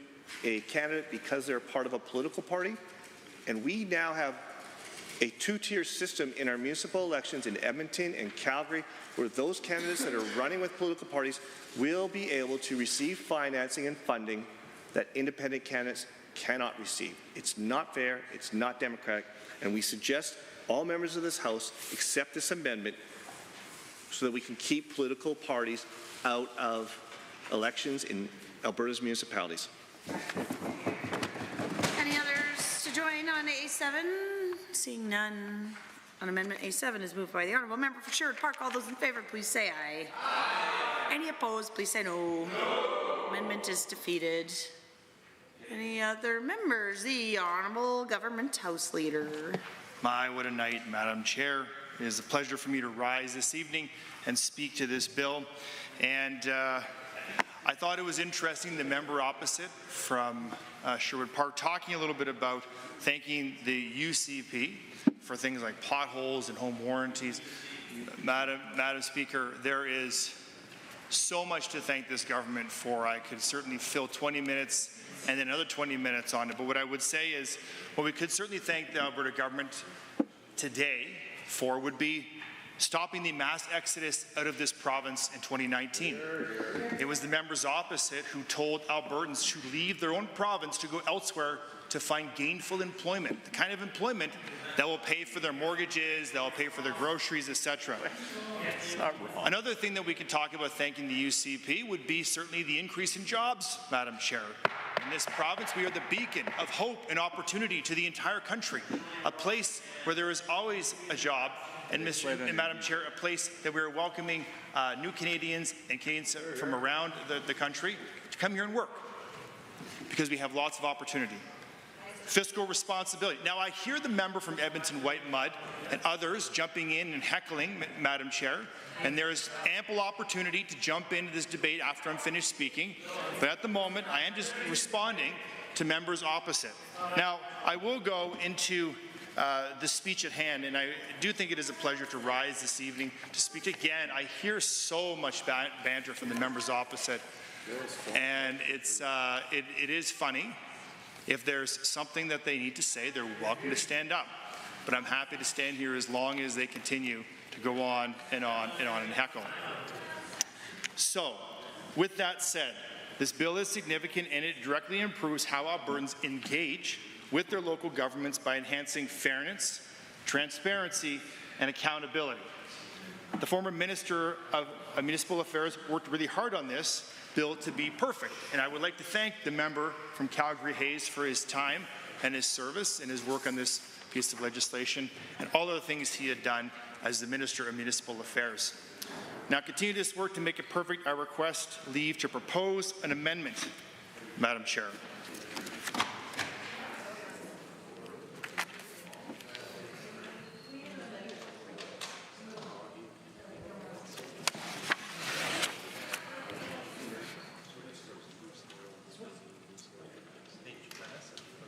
a candidate because they're part of a political party, and we now have a two-tier system in our municipal elections in Edmonton and Calgary where those candidates that are running with political parties will be able to receive financing and funding that independent candidates cannot receive. It's not fair, it's not democratic, and we suggest all members of this House accept this amendment so that we can keep political parties out of elections in Alberta's municipalities. Any others to join on A7? Seeing none, on Amendment A7 is moved by the Honourable Member for Sherwood Park. All those in favour, please say aye. Aye. Any opposed, please say no. No. Amendment is defeated. Any other members? The Honourable Government House Leader. My, what a night, Madam Chair. It is a pleasure for me to rise this evening and speak to this bill. And I thought it was interesting, the member opposite from Sherwood Park talking a little bit about thanking the UCP for things like potholes and home warranties. Madam Speaker, there is so much to thank this government for. I could certainly fill 20 minutes and then another 20 minutes on it. But what I would say is, what we could certainly thank the Alberta government today for would be stopping the mass exodus out of this province in 2019. It was the members opposite who told Albertans to leave their own province to go elsewhere to find gainful employment, the kind of employment that will pay for their mortgages, that will pay for their groceries, etc. Another thing that we could talk about thanking the UCP would be certainly the increase in jobs, Madam Chair. In this province, we are the beacon of hope and opportunity to the entire country, a place where there is always a job, and Madam Chair, a place that we are welcoming new Canadians and Canadians from around the country to come here and work, because we have lots of opportunity. Fiscal responsibility. Now, I hear the member from Edmonton White Mud and others jumping in and heckling, Madam Chair, and there is ample opportunity to jump into this debate after I'm finished speaking, but at the moment, I am just responding to members opposite. Now, I will go into the speech at hand, and I do think it is a pleasure to rise this evening to speak again. I hear so much banter from the members opposite, and it is funny. If there's something that they need to say, they're welcome to stand up. But I'm happy to stand here as long as they continue to go on and on and on and heckle. So, with that said, this bill is significant and it directly improves how Albertans engage with their local governments by enhancing fairness, transparency, and accountability. The former Minister of Municipal Affairs worked really hard on this bill to be perfect, and I would like to thank the member from Calgary Hayes for his time and his service and his work on this piece of legislation and all of the things he had done as the Minister of Municipal Affairs. Now, continue this work to make it perfect. I request leave to propose an amendment, Madam Chair.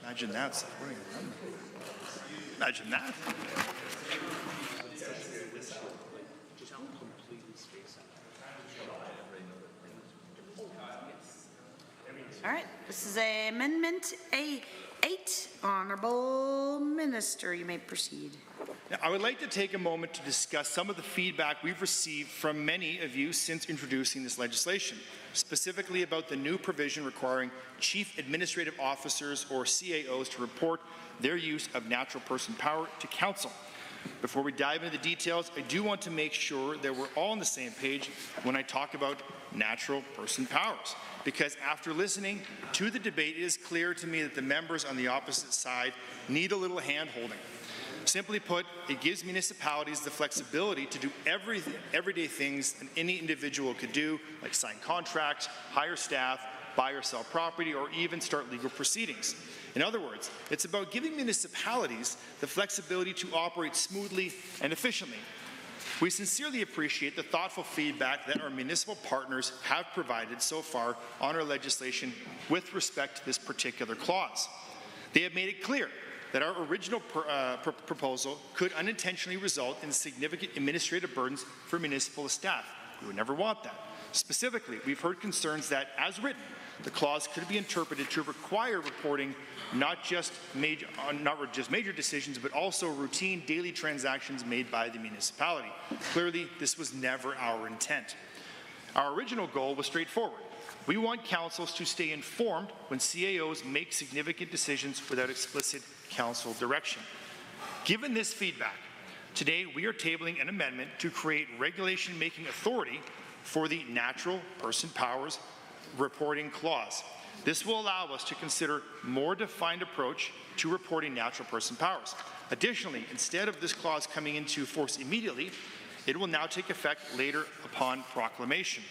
Imagine that. Imagine that. All right, this is Amendment A8. Honourable Minister, you may proceed. Now, I would like to take a moment to discuss some of the feedback we've received from many of you since introducing this legislation, specifically about the new provision requiring Chief Administrative Officers or CAOs to report their use of natural person power to Council. Before we dive into the details, I do want to make sure that we're all on the same page when I talk about natural person powers, because after listening to the debate, it is clear to me that the members on the opposite side need a little hand-holding. Simply put, it gives municipalities the flexibility to do everyday things that any individual could do, like sign contracts, hire staff, buy or sell property, or even start legal proceedings. In other words, it's about giving municipalities the flexibility to operate smoothly and efficiently. We sincerely appreciate the thoughtful feedback that our municipal partners have provided so far on our legislation with respect to this particular clause. They have made it clear that our original proposal could unintentionally result in significant administrative burdens for municipal staff. We would never want that. Specifically, we've heard concerns that, as written, the clause could be interpreted to require reporting not just major decisions, but also routine daily transactions made by the municipality. Clearly, this was never our intent. Our original goal was straightforward. We want councils to stay informed when CAOs make significant decisions without explicit council direction. Given this feedback, today we are tabling an amendment to create regulation-making authority for the natural person powers reporting clause. This will allow us to consider more defined approach to reporting natural person powers. Additionally, instead of this clause coming into force immediately, it will now take effect later upon proclamation.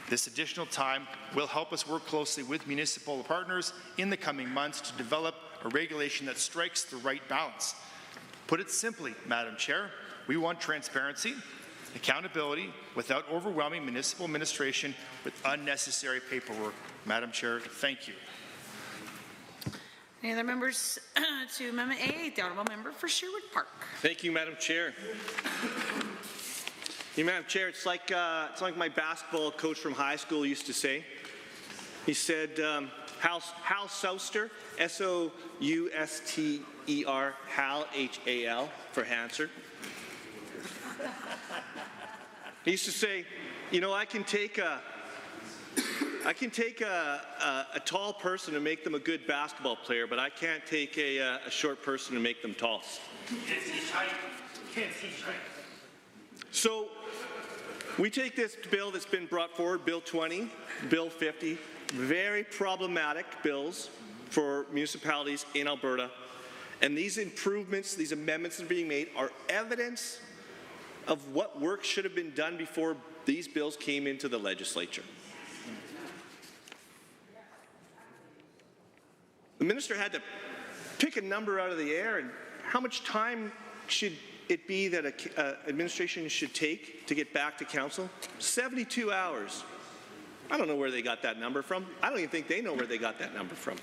This additional time will help us work closely with municipal partners in the coming months to develop a regulation that strikes the right balance. Put it simply, Madam Chair, we want transparency, accountability without overwhelming municipal administration with unnecessary paperwork. Madam Chair, thank you. Any other members to Amendment A8? The Honourable Member for Sherwood Park. Thank you, Madam Chair. Madam Chair, it's like my basketball coach from high school used to say. He said, Hal Souster, S-O-U-S-T-E-R, Hal, H-A-L, for Hanser. He used to say, you know, I can take a tall person and make them a good basketball player, but I can't take a short person and make them tall. So we take this bill that's been brought forward, Bill 20, Bill 50, very problematic bills for municipalities in Alberta, and these improvements, these amendments that are being made are evidence of what work should have been done before these bills came into the legislature. The minister had to pick a number out of the air, and how much time should it be that administration should take to get back to council? 72 hours. I don't know where they got that number from. I don't even think they know where they got that number from.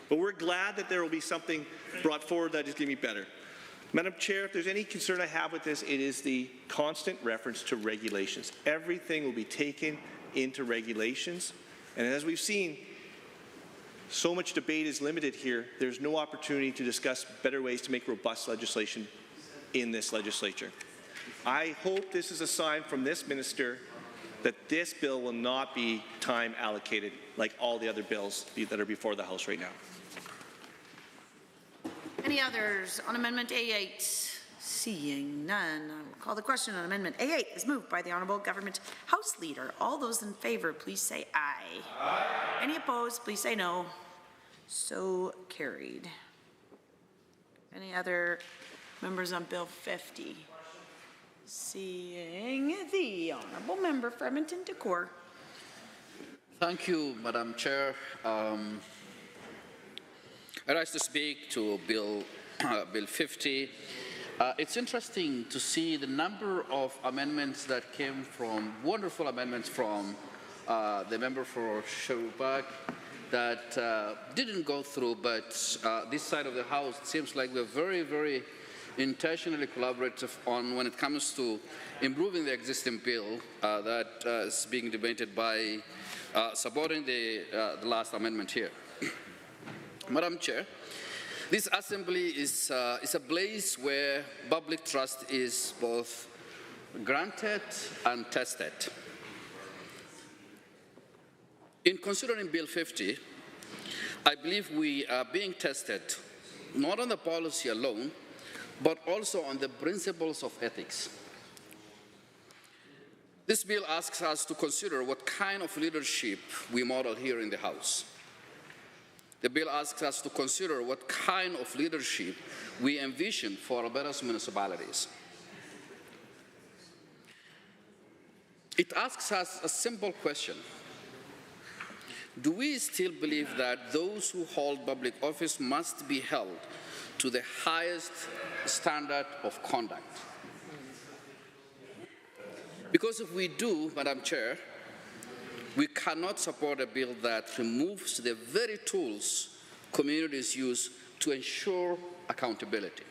But we're glad that there will be something brought forward that is going to be better. Madam Chair, if there's any concern I have with this, it is the constant reference to regulations. Everything will be taken into regulations. And as we've seen, so much debate is limited here. There's no opportunity to discuss better ways to make robust legislation in this legislature. I hope this is a sign from this minister that this bill will not be time allocated like all the other bills that are before the House right now. Any others on Amendment A8? Seeing none, I will call the question on Amendment A8 is moved by the Honourable Government House Leader. All those in favour, please say aye. Aye. Any opposed, please say no. So carried. Any other members on Bill 50? Seeing the Honourable Member for Edmonton Decore. Thank you, Madam Chair. I'd like to speak to Bill 50. It's interesting to see the number of amendments that came from, wonderful amendments from the member for Sherwood Park that didn't go through, but this side of the House, it seems like we're very, very intentionally collaborative on when it comes to improving the existing bill that is being debated by supporting the last amendment here. Madam Chair, this assembly is a place where public trust is both granted and tested. In considering Bill 50, I believe we are being tested not on the policy alone, but also on the principles of ethics. This bill asks us to consider what kind of leadership we model here in the House. The bill asks us to consider what kind of leadership we envision for Alberta's municipalities. It asks us a simple question. Do we still believe that those who hold public office must be held to the highest standard of conduct? Because if we do, Madam Chair, we cannot support a bill that removes the very tools communities use to ensure accountability.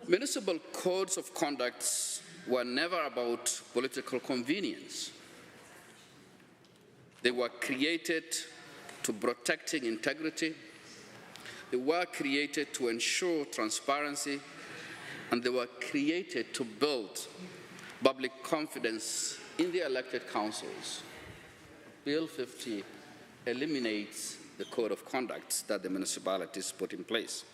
Municipal codes of conduct were never about political convenience. They were created to protecting integrity. They were created to ensure transparency, and they were created to build public confidence in the elected councils. Bill 50 eliminates the code of conduct that the municipalities put in place.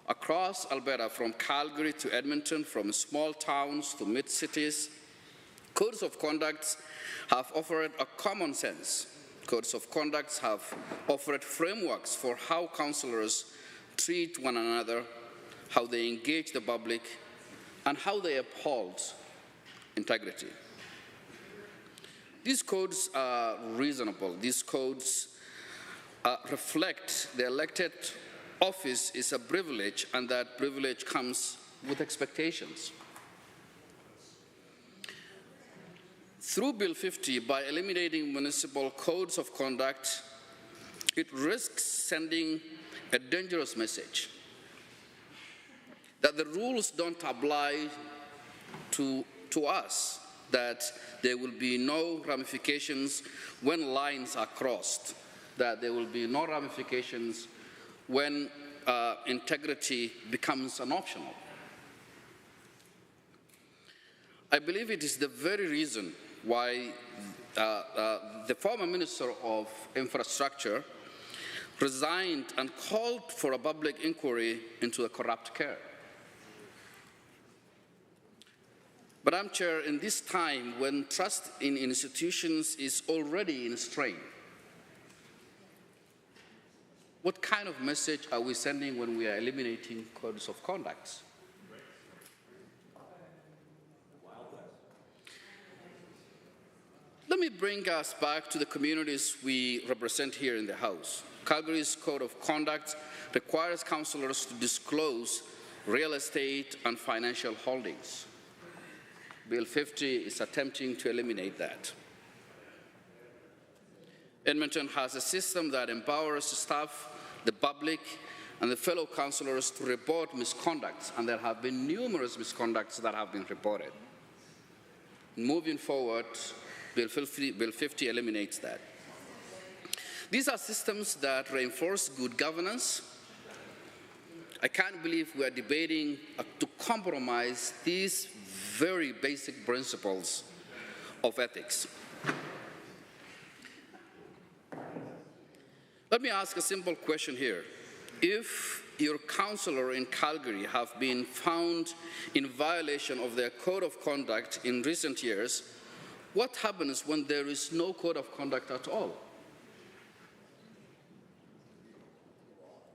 Across Alberta, from Calgary to Edmonton, from small towns to mid-cities, codes of conduct have offered a common sense. Codes of conduct have offered frameworks for how councillors treat one another, how they engage the public, and how they uphold integrity. These codes are reasonable. These codes reflect the elected office is a privilege, and that privilege comes with expectations. Through Bill 50, by eliminating municipal codes of conduct, it risks sending a dangerous message that the rules don't apply to us, that there will be no ramifications when lines are crossed, that there will be no ramifications when integrity becomes an optional. I believe it is the very reason why the former Minister of Infrastructure resigned and called for a public inquiry into the corrupt care. Madam Chair, in this time when trust in institutions is already in strain, what kind of message are we sending when we are eliminating codes of conduct? Let me bring us back to the communities we represent here in the House. Calgary's Code of Conduct requires councillors to disclose real estate and financial holdings. Bill 50 is attempting to eliminate that. Edmonton has a system that empowers staff, the public, and the fellow councillors to report misconducts, and there have been numerous misconducts that have been reported. Moving forward, Bill 50 eliminates that. These are systems that reinforce good governance. I can't believe we are debating to compromise these very basic principles of ethics. Let me ask a simple question here. If your councillor in Calgary have been found in violation of their code of conduct in recent years, what happens when there is no code of conduct at all?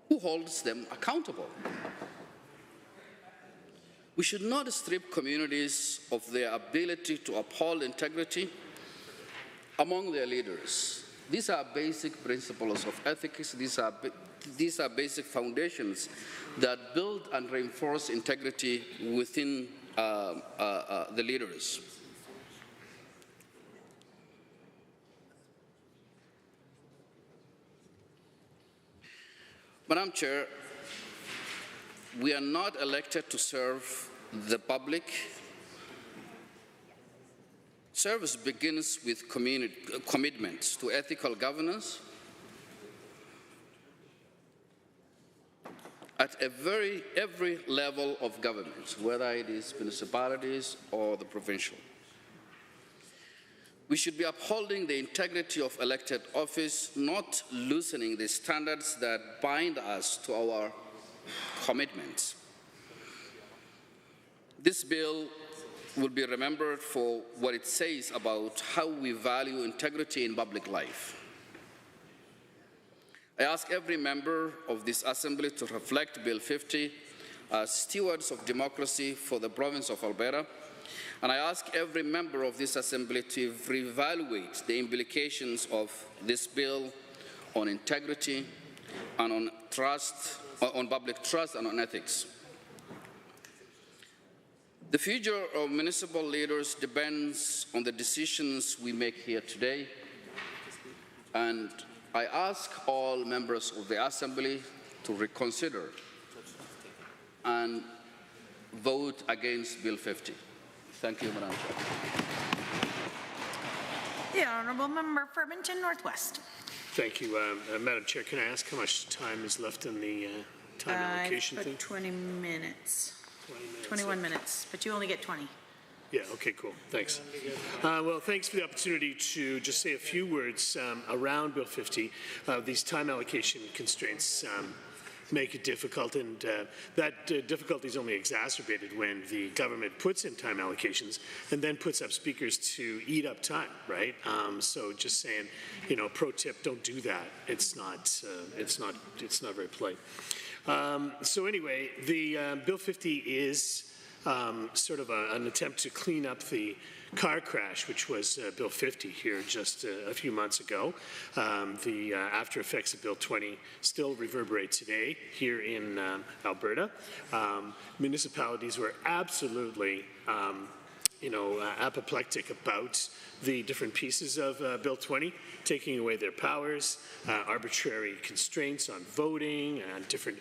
Who holds them accountable? We should not strip communities of their ability to uphold integrity among their leaders. These are basic principles of ethics. These are basic foundations that build and reinforce integrity within the leaders. Madam Chair, we are not elected to serve the public. Service begins with commitments to ethical governance at every level of government, whether it is municipalities or the provincial. We should be upholding the integrity of elected office, not loosening the standards that bind us to our commitments. This bill will be remembered for what it says about how we value integrity in public life. I ask every member of this Assembly to reflect Bill 50 as stewards of democracy for the province of Alberta, and I ask every member of this Assembly to reevaluate the implications of this bill on integrity and on trust, on public trust and on ethics. The future of municipal leaders depends on the decisions we make here today, and I ask all members of the Assembly to reconsider and vote against Bill 50. Thank you, Madam Chair. The Honourable Member for Edmonton Northwest. Thank you, Madam Chair. Can I ask how much time is left in the time allocation thing? 20 minutes. 20 minutes. 21 minutes, but you only get 20. Yeah, okay, cool. Thanks. Well, thanks for the opportunity to just say a few words around Bill 50. These time allocation constraints make it difficult, and that difficulty is only exacerbated when the government puts in time allocations and then puts up speakers to eat up time, right? So just saying, you know, pro tip, don't do that. It's not very polite. So anyway, the Bill 50 is sort of an attempt to clean up the car crash, which was Bill 50 here just a few months ago. The after effects of Bill 20 still reverberate today here in Alberta. Municipalities were absolutely apoplectic about the different pieces of Bill 20, taking away their powers, arbitrary constraints on voting and different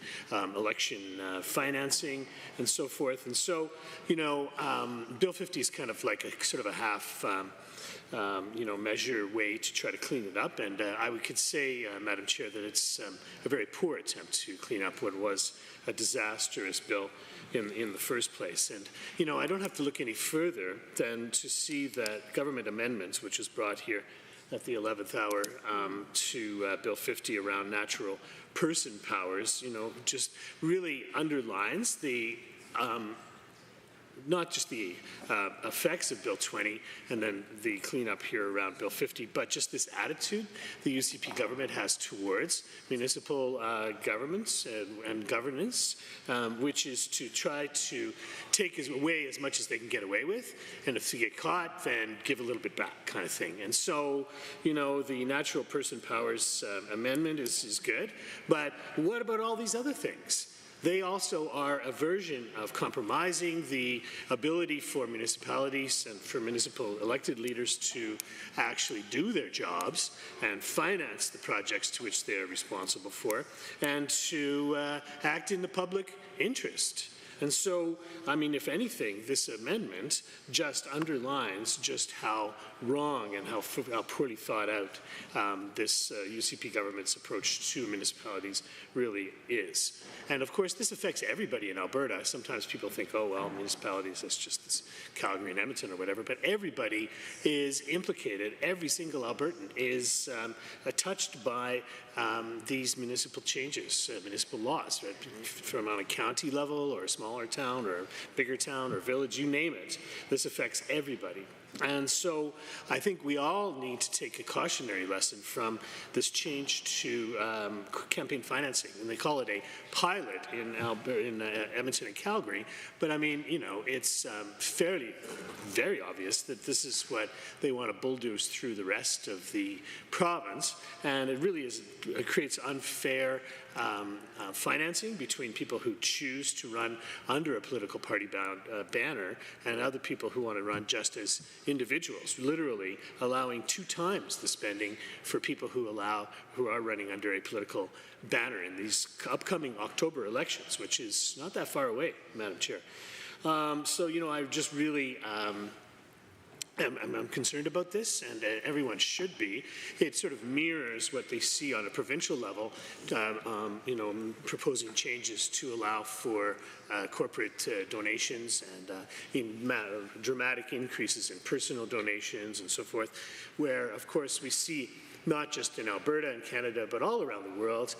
election financing and so forth. And so, Bill 50 is kind of like a sort of a half measure way to try to clean it up. And I could say, Madam Chair, that it's a very poor attempt to clean up what was a disastrous bill in the first place. And, I don't have to look any further than to see that government amendments, which was brought here at the 11th hour to Bill 50 around natural person powers, just really underlines the not just the effects of Bill 20 and then the cleanup here around Bill 50, but just this attitude the UCP government has towards municipal governments and governance, which is to try to take away as much as they can get away with, and if they get caught, then give a little bit back kind of thing. And so, the natural person powers amendment is good, but what about all these other things? They also are a version of compromising the ability for municipalities and for municipal elected leaders to actually do their jobs and finance the projects to which they are responsible for, and to act in the public interest. And so, if anything, this amendment just underlines just how wrong and how poorly thought out this UCP government's approach to municipalities really is. And of course, this affects everybody in Alberta. Sometimes people think, oh, well, municipalities, that's just this Calgary and Edmonton or whatever, but everybody is implicated. Every single Albertan is touched by these municipal changes, municipal laws, right? From on a county level or a smaller town or a bigger town or village, you name it. This affects everybody. And so I think we all need to take a cautionary lesson from this change to campaign financing. And they call it a pilot in Edmonton and Calgary. But it's very obvious that this is what they want to bulldoze through the rest of the province. And it really creates unfair financing between people who choose to run under a political party banner and other people who want to run just as individuals, literally allowing 2 times the spending for people who are running under a political banner in these upcoming October elections, which is not that far away, Madam Chair. I just really I'm concerned about this, and everyone should be. It sort of mirrors what they see on a provincial level, proposing changes to allow for corporate donations and dramatic increases in personal donations and so forth, where, of course, we see not just in Alberta and Canada, but all around the world,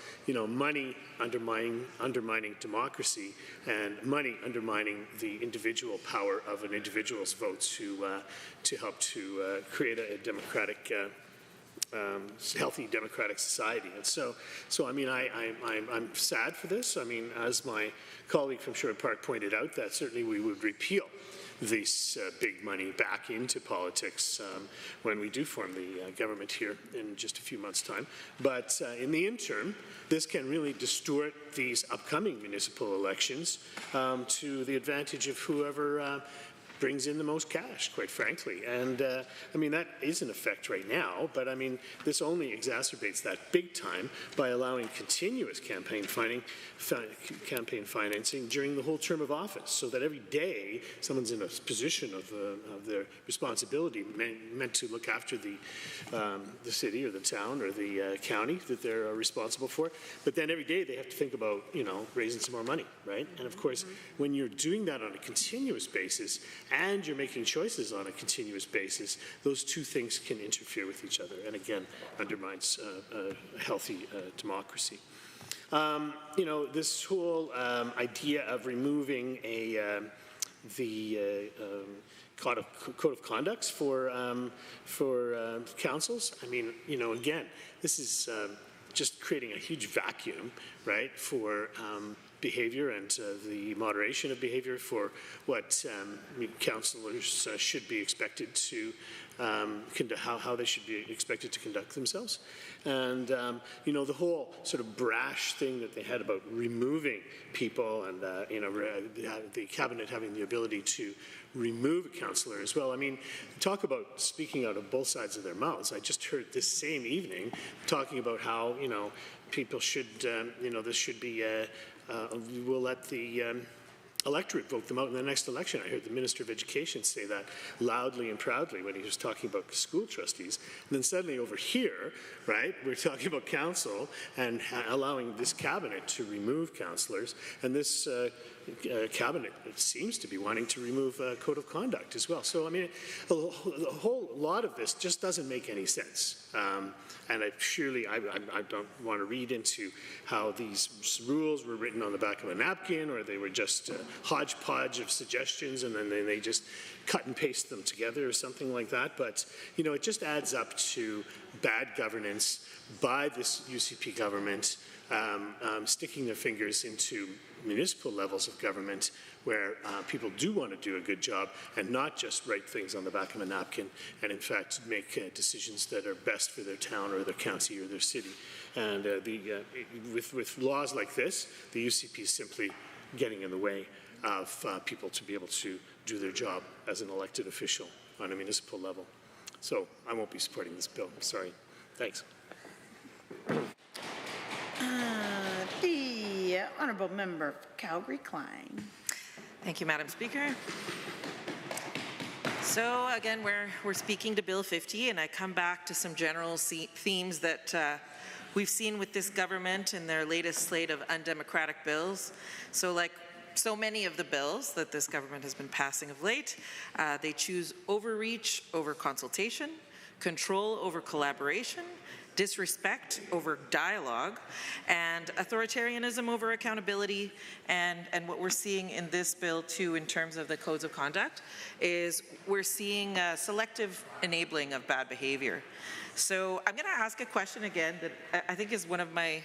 money undermining democracy and money undermining the individual power of an individual's votes to help to create a democratic healthy democratic society. And so I mean, I'm sad for this. I mean, as my colleague from Sherwood Park pointed out, that certainly we would repeal this big money back into politics when we do form the government here in just a few months' time. But in the interim, this can really distort these upcoming municipal elections to the advantage of whoever brings in the most cash, quite frankly. And I mean, that is in effect right now, but I mean, this only exacerbates that big time by allowing continuous campaign financing during the whole term of office, so that every day someone's in a position of their responsibility meant to look after the city or the town or the county that they're responsible for. But then every day they have to think about, raising some more money, right? And of course, when you're doing that on a continuous basis, and you're making choices on a continuous basis, those two things can interfere with each other, and again, undermines a healthy democracy. This whole idea of removing the code of conducts for councils, I mean, again, this is just creating a huge vacuum, right, for behavior and the moderation of behavior for what councillors should be expected to how they should be expected to conduct themselves. And the whole sort of brash thing that they had about removing people and the cabinet having the ability to remove a councillor as well. I mean, talk about speaking out of both sides of their mouths. I just heard this same evening talking about how people should this should be we'll let the electorate vote them out in the next election. I heard the Minister of Education say that loudly and proudly when he was talking about school trustees. And then suddenly over here, right, we're talking about council and allowing this cabinet to remove councillors. And this cabinet, it seems to be wanting to remove code of conduct as well. So, I mean, a whole lot of this just doesn't make any sense. And I don't want to read into how these rules were written on the back of a napkin, or they were just a hodgepodge of suggestions and then they just cut and paste them together or something like that. But, it just adds up to bad governance by this UCP government, sticking their fingers into municipal levels of government where people do want to do a good job and not just write things on the back of a napkin and in fact make decisions that are best for their town or their county or their city. And with laws like this, the UCP is simply getting in the way of people to be able to do their job as an elected official on a municipal level. So I won't be supporting this bill. Sorry. Thanks. The Honourable Member Calgary-Klein. Thank you, Madam Speaker. So again, we're speaking to Bill 50, and I come back to some general themes that we've seen with this government in their latest slate of undemocratic bills. So like so many of the bills that this government has been passing of late, they choose overreach over consultation, control over collaboration, disrespect over dialogue, and authoritarianism over accountability. And what we're seeing in this bill too, in terms of the codes of conduct, is we're seeing selective enabling of bad behavior. So I'm going to ask a question again that I think is one of my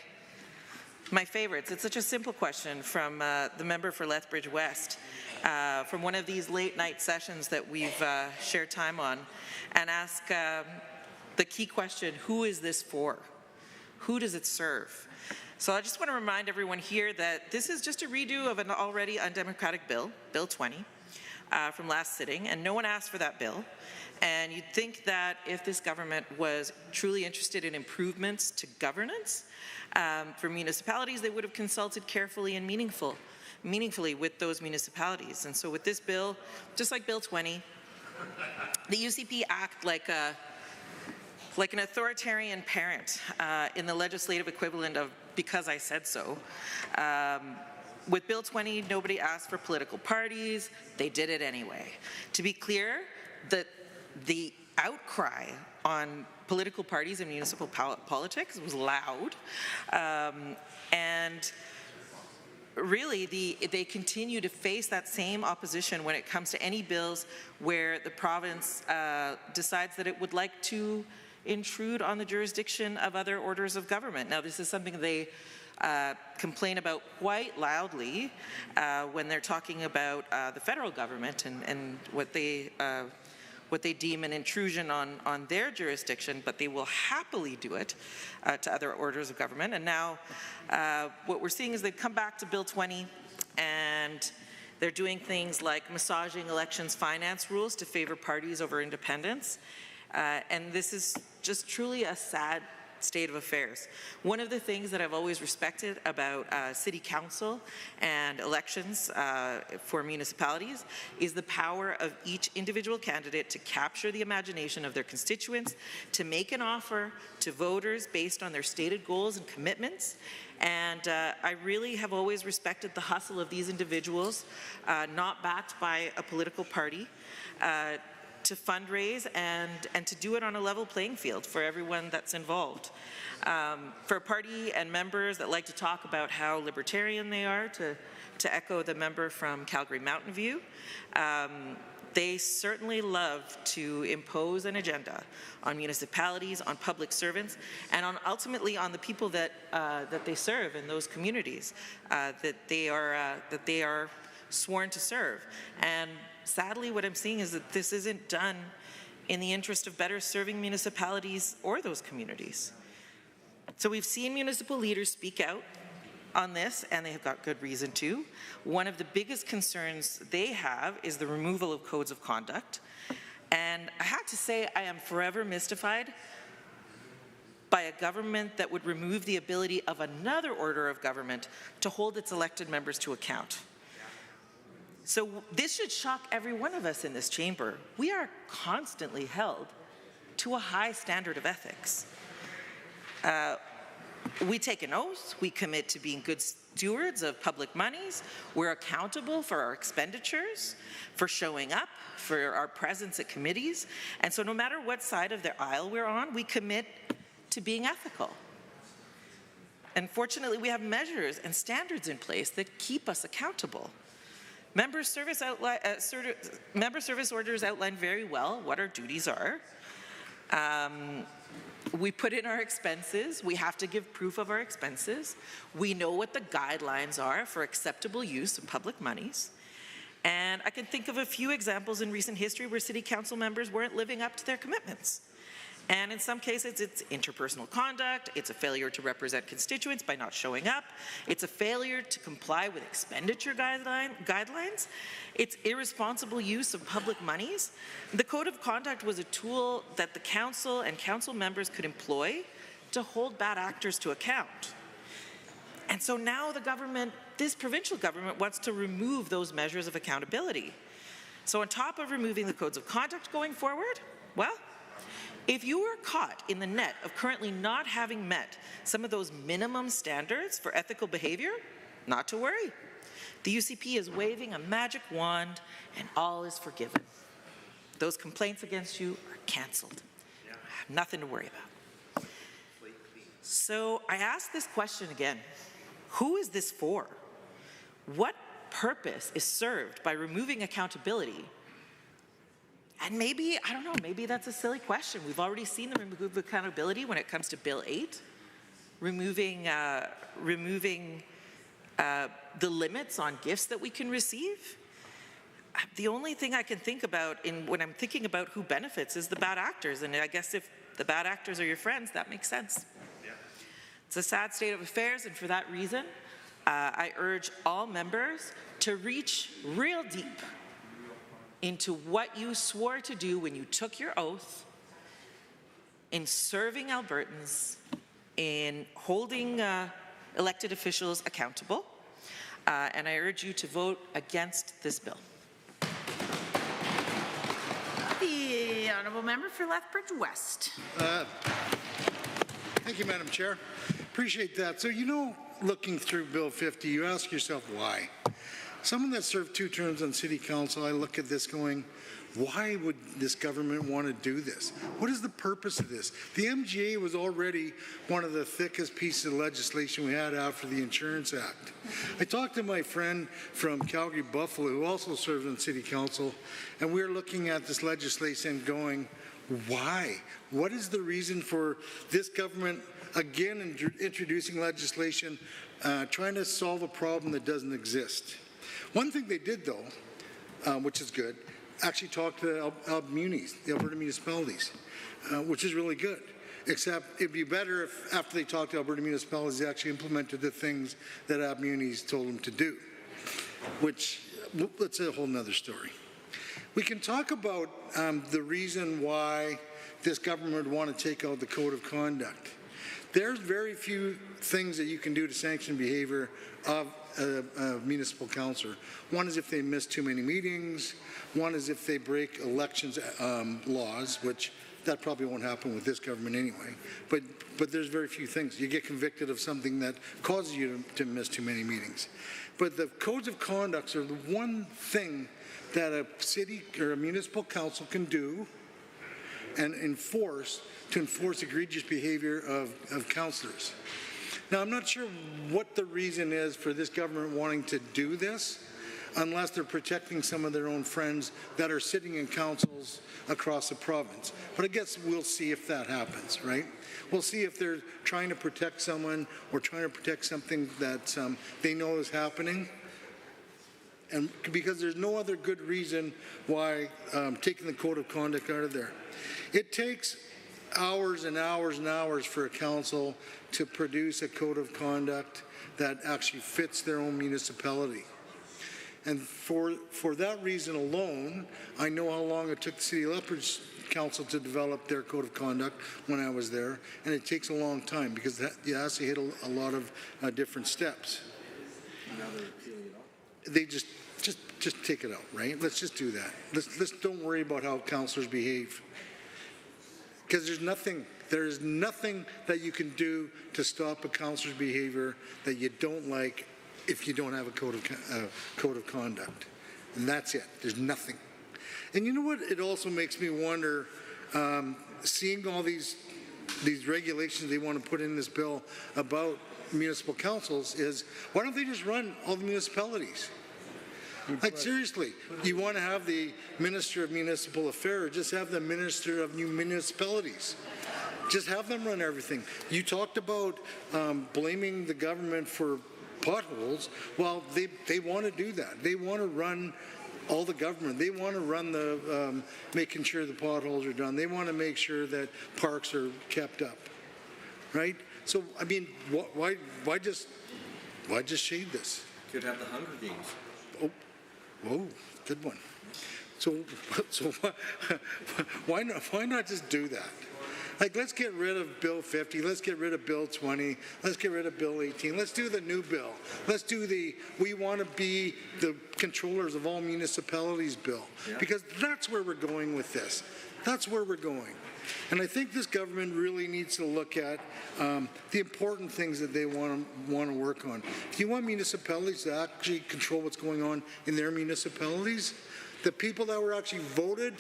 favorites. It's such a simple question from the member for Lethbridge West, from one of these late night sessions that we've shared time on, and ask the key question: who is this for? Who does it serve? So I just want to remind everyone here that this is just a redo of an already undemocratic bill, Bill 20, from last sitting, and no one asked for that bill. And you'd think that if this government was truly interested in improvements to governance for municipalities, they would have consulted carefully and meaningfully with those municipalities. And so with this bill, just like Bill 20, the UCP act like an authoritarian parent in the legislative equivalent of "because I said so." With Bill 20, nobody asked for political parties. They did it anyway. To be clear, the outcry on political parties and municipal politics. It was loud. And really, they continue to face that same opposition when it comes to any bills where the province decides that it would like to intrude on the jurisdiction of other orders of government. Now, this is something they complain about quite loudly when they're talking about the federal government and what they deem an intrusion on their jurisdiction, but they will happily do it to other orders of government. And now what we're seeing is they've come back to Bill 20 and they're doing things like massaging elections finance rules to favor parties over independents. And this is just truly a sad state of affairs. One of the things that I've always respected about city council and elections for municipalities is the power of each individual candidate to capture the imagination of their constituents, to make an offer to voters based on their stated goals and commitments. And I really have always respected the hustle of these individuals, not backed by a political party, to fundraise and to do it on a level playing field for everyone that's involved. For a party and members that like to talk about how libertarian they are, to echo the member from Calgary Mountain View, they certainly love to impose an agenda on municipalities, on public servants, and ultimately on the people that they serve in those communities that they are sworn to serve. And sadly, what I'm seeing is that this isn't done in the interest of better serving municipalities or those communities. So we've seen municipal leaders speak out on this, and they have got good reason to. One of the biggest concerns they have is the removal of codes of conduct. And I have to say, I am forever mystified by a government that would remove the ability of another order of government to hold its elected members to account. So this should shock every one of us in this chamber. We are constantly held to a high standard of ethics. We take an oath, we commit to being good stewards of public monies, we're accountable for our expenditures, for showing up, for our presence at committees, and so no matter what side of the aisle we're on, we commit to being ethical. And fortunately, we have measures and standards in place that keep us accountable. Member service orders outline very well what our duties are. We put in our expenses. We have to give proof of our expenses. We know what the guidelines are for acceptable use of public monies. And I can think of a few examples in recent history where city council members weren't living up to their commitments. And in some cases, it's interpersonal conduct, it's a failure to represent constituents by not showing up, it's a failure to comply with expenditure guidelines, it's irresponsible use of public monies. The Code of Conduct was a tool that the council and council members could employ to hold bad actors to account. And so now the government, this provincial government, wants to remove those measures of accountability. So on top of removing the codes of conduct going forward, well, if you are caught in the net of currently not having met some of those minimum standards for ethical behavior, not to worry. The UCP is waving a magic wand and all is forgiven. Those complaints against you are cancelled. Nothing to worry about. So I ask this question again. Who is this for? What purpose is served by removing accountability? And maybe, I don't know, maybe that's a silly question. We've already seen the remove accountability when it comes to Bill 8, removing the limits on gifts that we can receive. The only thing I can think about when I'm thinking about who benefits is the bad actors. And I guess if the bad actors are your friends, that makes sense. Yeah. It's a sad state of affairs, and for that reason, I urge all members to reach real deep into what you swore to do when you took your oath in serving Albertans, in holding elected officials accountable, and I urge you to vote against this bill. The honourable member for Lethbridge West. Thank you, Madam Chair. Appreciate that. So, you know, looking through Bill 50, you ask yourself why. someone that served 2 terms on city council, I look at this going, why would this government want to do this? What is the purpose of this? The MGA was already one of the thickest pieces of legislation we had after the Insurance Act. I talked to my friend from Calgary Buffalo, who also served on city council, and we were looking at this legislation going, why? What is the reason for this government, again, introducing legislation, trying to solve a problem that doesn't exist? One thing they did, though, which is good, actually talked to munis, the Alberta municipalities, which is really good. Except it'd be better if after they talked to Alberta municipalities, they actually implemented the things that munis told them to do, which that's a whole nother story. We can talk about the reason why this government would want to take out the code of conduct. There's very few things that you can do to sanction behavior of a municipal councillor. One is if they miss too many meetings. One is if they break elections laws, which that probably won't happen with this government anyway. But there's very few things. You get convicted of something that causes you to miss too many meetings. But the codes of conduct are the one thing that a city or a municipal council can do and enforce to enforce egregious behavior of councillors. Now, I'm not sure what the reason is for this government wanting to do this, unless they're protecting some of their own friends that are sitting in councils across the province. But I guess we'll see if that happens, right? We'll see if they're trying to protect someone or trying to protect something that they know is happening. And because there's no other good reason why taking the code of conduct out of there. It takes hours and hours and hours for a council to produce a code of conduct that actually fits their own municipality. And for that reason alone, I know how long it took the City Leopards Council to develop their code of conduct when I was there, and it takes a long time because you have to hit a lot of different steps. They just take it out, right? Let's just do that. Let's don't worry about how councillors behave. Because there is nothing that you can do to stop a councillor's behavior that you don't like if you don't have a code of conduct. And that's it. There's nothing. And you know what? It also makes me wonder, seeing all these regulations they want to put in this bill about municipal councils is, why don't they just run all the municipalities? Like, seriously, you want to have the Minister of Municipal Affairs, just have the Minister of New Municipalities. Just have them run everything. You talked about blaming the government for potholes. Well, they want to do that. They want to run all the government. They want to run the making sure the potholes are done. They want to make sure that parks are kept up, right? So, I mean, why just shade this? Could have the Hunger Games. Oh, whoa, good one. So why not just do that? Like, let's get rid of Bill 50, let's get rid of Bill 20, let's get rid of Bill 18, let's do the new bill. Let's do we want to be the controllers of all municipalities bill. Yeah. Because that's where we're going with this. That's where we're going. And I think this government really needs to look at the important things that they want to work on. If you want municipalities to actually control what's going on in their municipalities, the people that were actually voted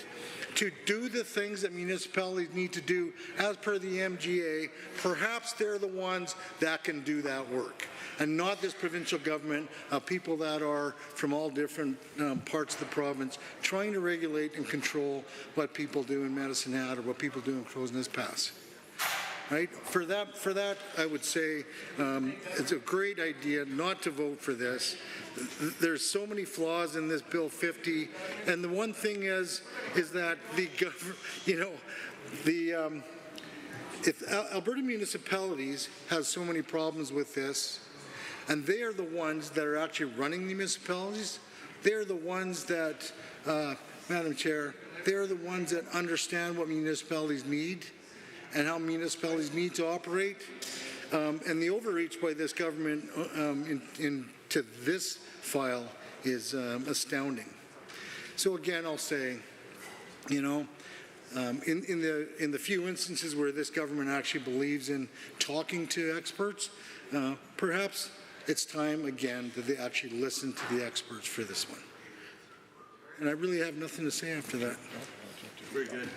to do the things that municipalities need to do as per the MGA, perhaps they're the ones that can do that work. And not this provincial government of people that are from all different parts of the province trying to regulate and control what people do in Medicine Hat or what people do in Crow's Nest Pass. Right? For that, I would say it's a great idea not to vote for this. There's so many flaws in this Bill 50, and the one thing is that the government, if Alberta municipalities has so many problems with this, and they are the ones that are actually running the municipalities, they're the ones that, Madam Chair, they're the ones that understand what municipalities need and how municipalities need to operate. And the overreach by this government into this file is astounding. So again, I'll say, in the few instances where this government actually believes in talking to experts, perhaps It's time again that they actually listen to the experts for this one. And I really have nothing to say after that. Very good.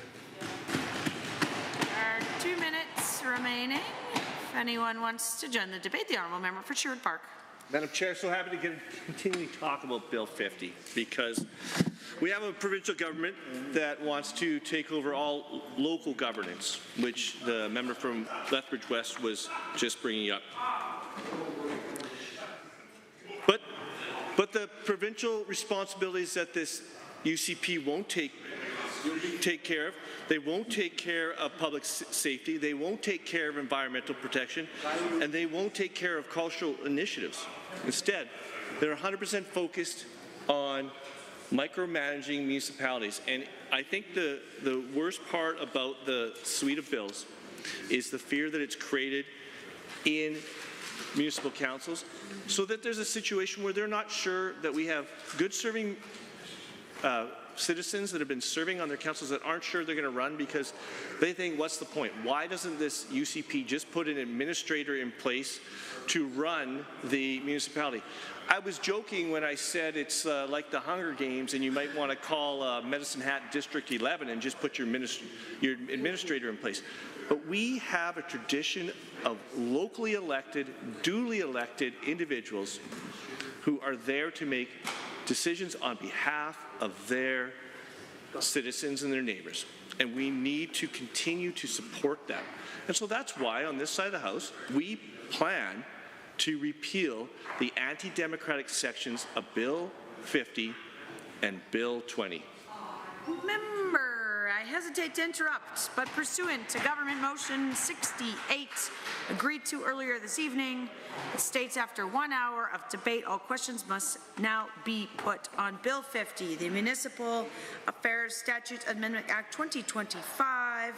There are 2 minutes remaining. If anyone wants to join the debate, the honourable member for Sherwood Park. Madam Chair, so happy to continue to talk about Bill 50 because we have a provincial government that wants to take over all local governance, which the member from Lethbridge West was just bringing up. But the provincial responsibilities that this UCP won't take care of. They won't take care of public safety. They won't take care of environmental protection, and they won't take care of cultural initiatives. Instead, they're 100% focused on micromanaging municipalities. And I think the worst part about the suite of bills is the fear that it's created in municipal councils so that there's a situation where they're not sure that we have good serving citizens that have been serving on their councils that aren't sure they're going to run because they think, what's the point? Why doesn't this UCP just put an administrator in place to run the municipality? I was joking when I said it's like the Hunger Games and you might want to call Medicine Hat District 11 and just put your administrator in place. But we have a tradition of locally elected, duly elected individuals who are there to make decisions on behalf of their citizens and their neighbors. And we need to continue to support them. And so that's why on this side of the House, we plan to repeal the anti-democratic sections of Bill 50 and Bill 20. Member, I hesitate to interrupt, but pursuant to Government Motion 68, agreed to earlier this evening, it states after 1 hour of debate, all questions must now be put on Bill 50, the Municipal Affairs Statute Amendment Act 2025,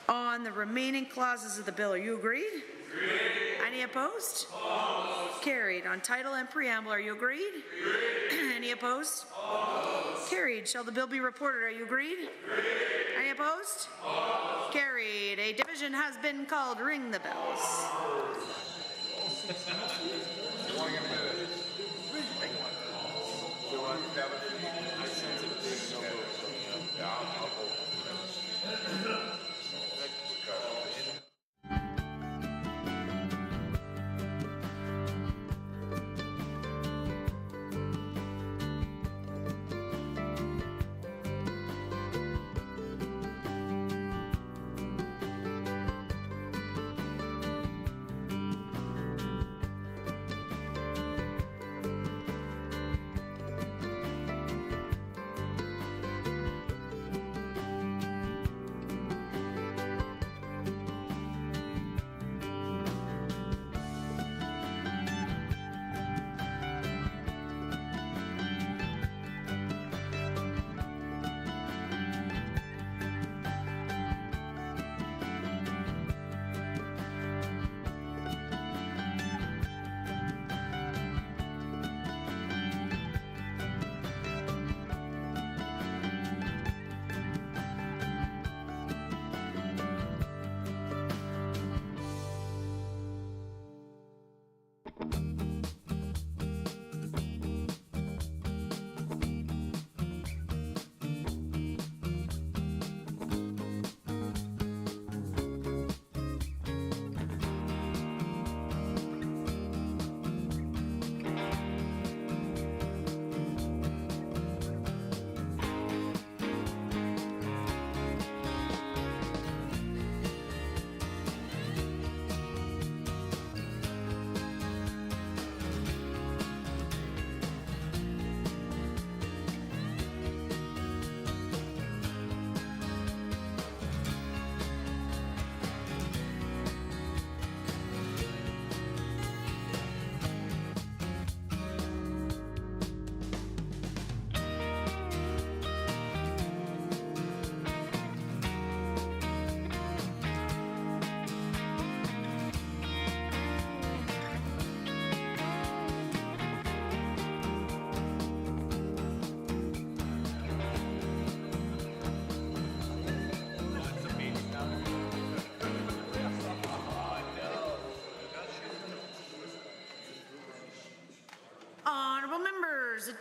on the remaining clauses of the bill. Are you agreed? Agreed. Any opposed? Opposed. Carried. On title and preamble, are you agreed? Agreed. Any opposed? Opposed. Carried. Shall the bill be reported? Are you agreed? Agreed. Any opposed? Opposed. Carried. A division has been called. Ring the bells.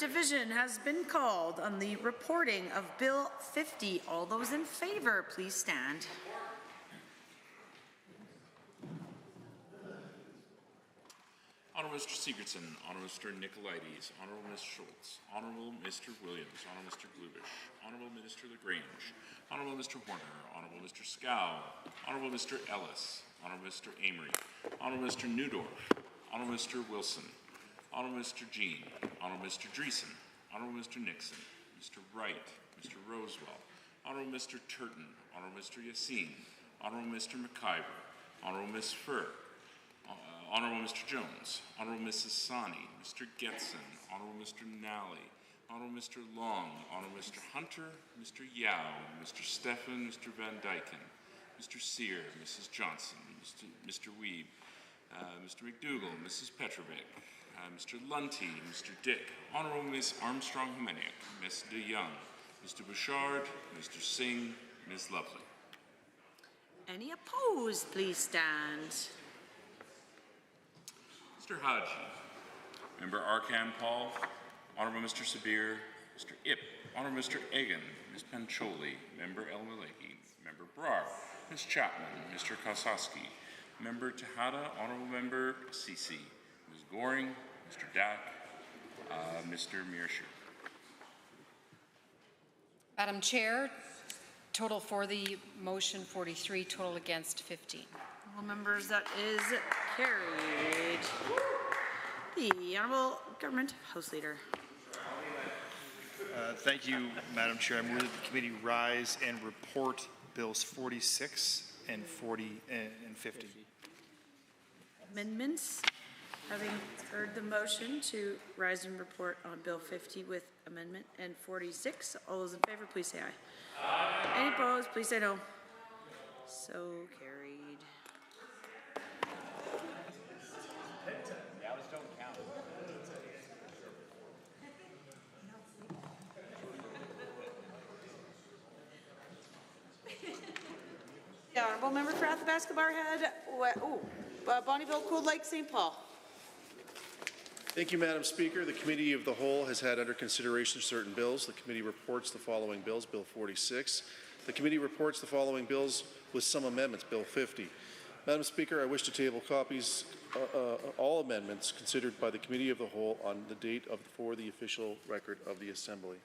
division has been called on the reporting of Bill 50. All those in favor, please stand. Honourable Mr. Sigurdsson, Honourable Mr. Nicolaides, Honourable Ms. Schultz, Honourable Mr. Williams, Honourable Mr. Glubish, Honourable Minister LaGrange, Honourable Mr. Horner, Honourable Mr. Scow, Honourable Mr. Ellis, Honourable Mr. Amory, Honourable Mr. Newdorf, Honourable Mr. Wilson, Honourable Mr. Jean, Honourable Mr. Dreesen, Honourable Mr. Nixon, Mr. Wright, Mr. Rosewell, Honourable Mr. Turton, Honourable Mr. Yassine, Honourable Mr. McIver, Honourable Ms. Furr, Honourable Mr. Jones, Honourable Mrs. Sani, Mr. Getson, Honourable Mr. Nally, Honourable Mr. Long, Honourable Mr. Hunter, Mr. Yao, Mr. Stefan, Mr. Van Dyken, Mr. Sear, Mrs. Johnson, Mr. Weeb, Mr. McDougall, Mrs. Petrovic, Mr. Lunty, Mr. Dick, Honourable Ms. Armstrong-Humeniuk, Ms. De Young, Mr. Bouchard, Mr. Singh, Ms. Lovely. Any opposed, please stand. Mr. Haji, Member Arkan Paul, Honourable Mr. Sabir, Mr. Ip, Honourable Mr. Egan, Ms. Pancholi, Member El Maleki, Member Brar, Ms. Chapman, Mr. Kosaski, Member Tejada, Honourable Member Sisi, Ms. Goring, Mr. Dak, Mr. Mirshu. Madam Chair, total for the motion 43, total against 15. All members, that is carried. The Honourable Government House Leader. Thank you, Madam Chair. I move that the committee rise and report Bills 46 and 40 and 50. Amendments. Having heard the motion to rise and report on Bill 50 with amendment and 46, all those in favor, please say aye. Aye. Any opposed, please say no. So carried. The Honourable Member for Athabasca Barhead, Bonnyville, Cold Lake, St. Paul. Thank you, Madam Speaker. The Committee of the Whole has had under consideration certain bills. The committee reports the following bills. Bill 46. The committee reports the following bills with some amendments. Bill 50. Madam Speaker, I wish to table copies, all amendments considered by the Committee of the Whole on the date for the official record of the Assembly.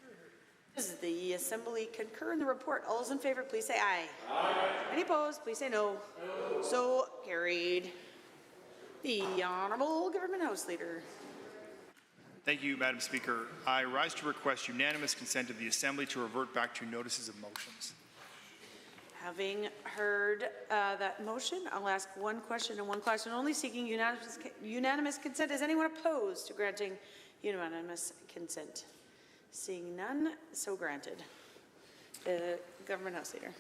Does the Assembly concur in the report? All those in favor, please say aye. Aye. Any opposed, please say no. No. So carried. The Honourable Government House Leader. Thank you, Madam Speaker. I rise to request unanimous consent of the Assembly to revert back to notices of motions. Having heard that motion, I'll ask one question and one question only, seeking unanimous consent. Is anyone opposed to granting unanimous consent? Seeing none, so granted. Government House Leader.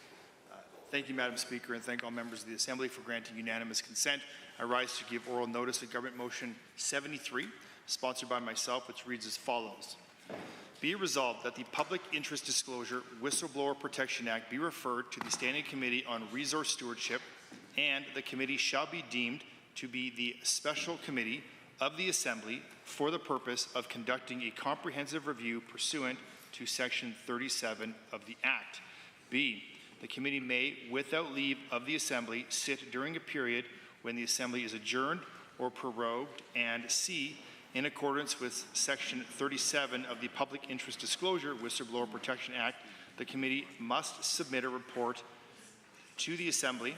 Thank you, Madam Speaker, and thank all members of the Assembly for granting unanimous consent. I rise to give oral notice of Government Motion 73, sponsored by myself, which reads as follows. Be it resolved that the Public Interest Disclosure Whistleblower Protection Act be referred to the Standing Committee on Resource Stewardship, and the committee shall be deemed to be the special committee of the Assembly for the purpose of conducting a comprehensive review pursuant to Section 37 of the Act. B, the committee may, without leave of the Assembly, sit during a period when the Assembly is adjourned or prorogued, and C, in accordance with Section 37 of the Public Interest Disclosure Whistleblower Protection Act, the committee must submit a report to the Assembly,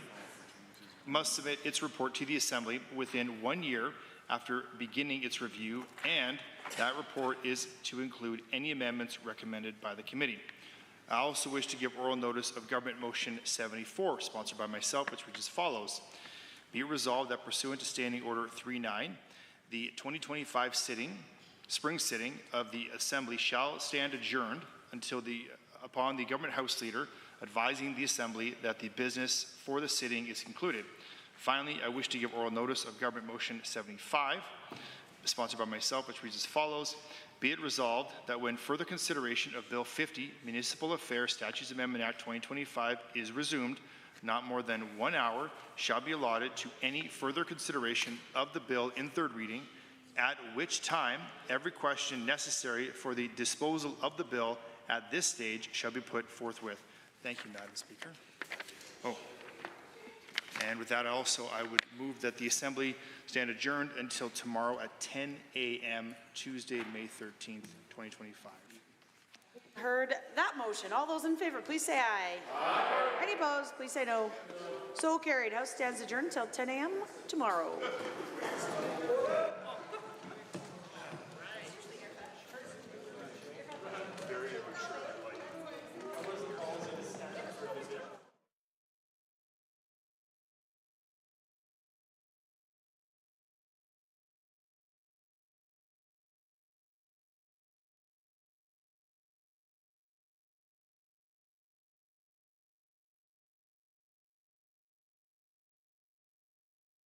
within 1 year after beginning its review, and that report is to include any amendments recommended by the committee. I also wish to give oral notice of Government Motion 74, sponsored by myself, which reads as follows. Be it resolved that pursuant to Standing Order 39, the 2025 spring sitting of the Assembly shall stand adjourned until upon the Government House Leader advising the Assembly that the business for the sitting is concluded. Finally, I wish to give oral notice of Government Motion 75, sponsored by myself, which reads as follows. Be it resolved that when further consideration of Bill 50, Municipal Affairs Statutes Amendment Act 2025 is resumed, not more than 1 hour shall be allotted to any further consideration of the bill in third reading, at which time every question necessary for the disposal of the bill at this stage shall be put forthwith. Thank you, Madam Speaker. Oh, and with that also, I would move that the Assembly stand adjourned until tomorrow at 10 a.m. Tuesday, May 13th, 2025. Heard that motion. All those in favor, please say aye. Aye. Any opposed, please say no. So carried. House stands adjourned until 10 a.m. tomorrow.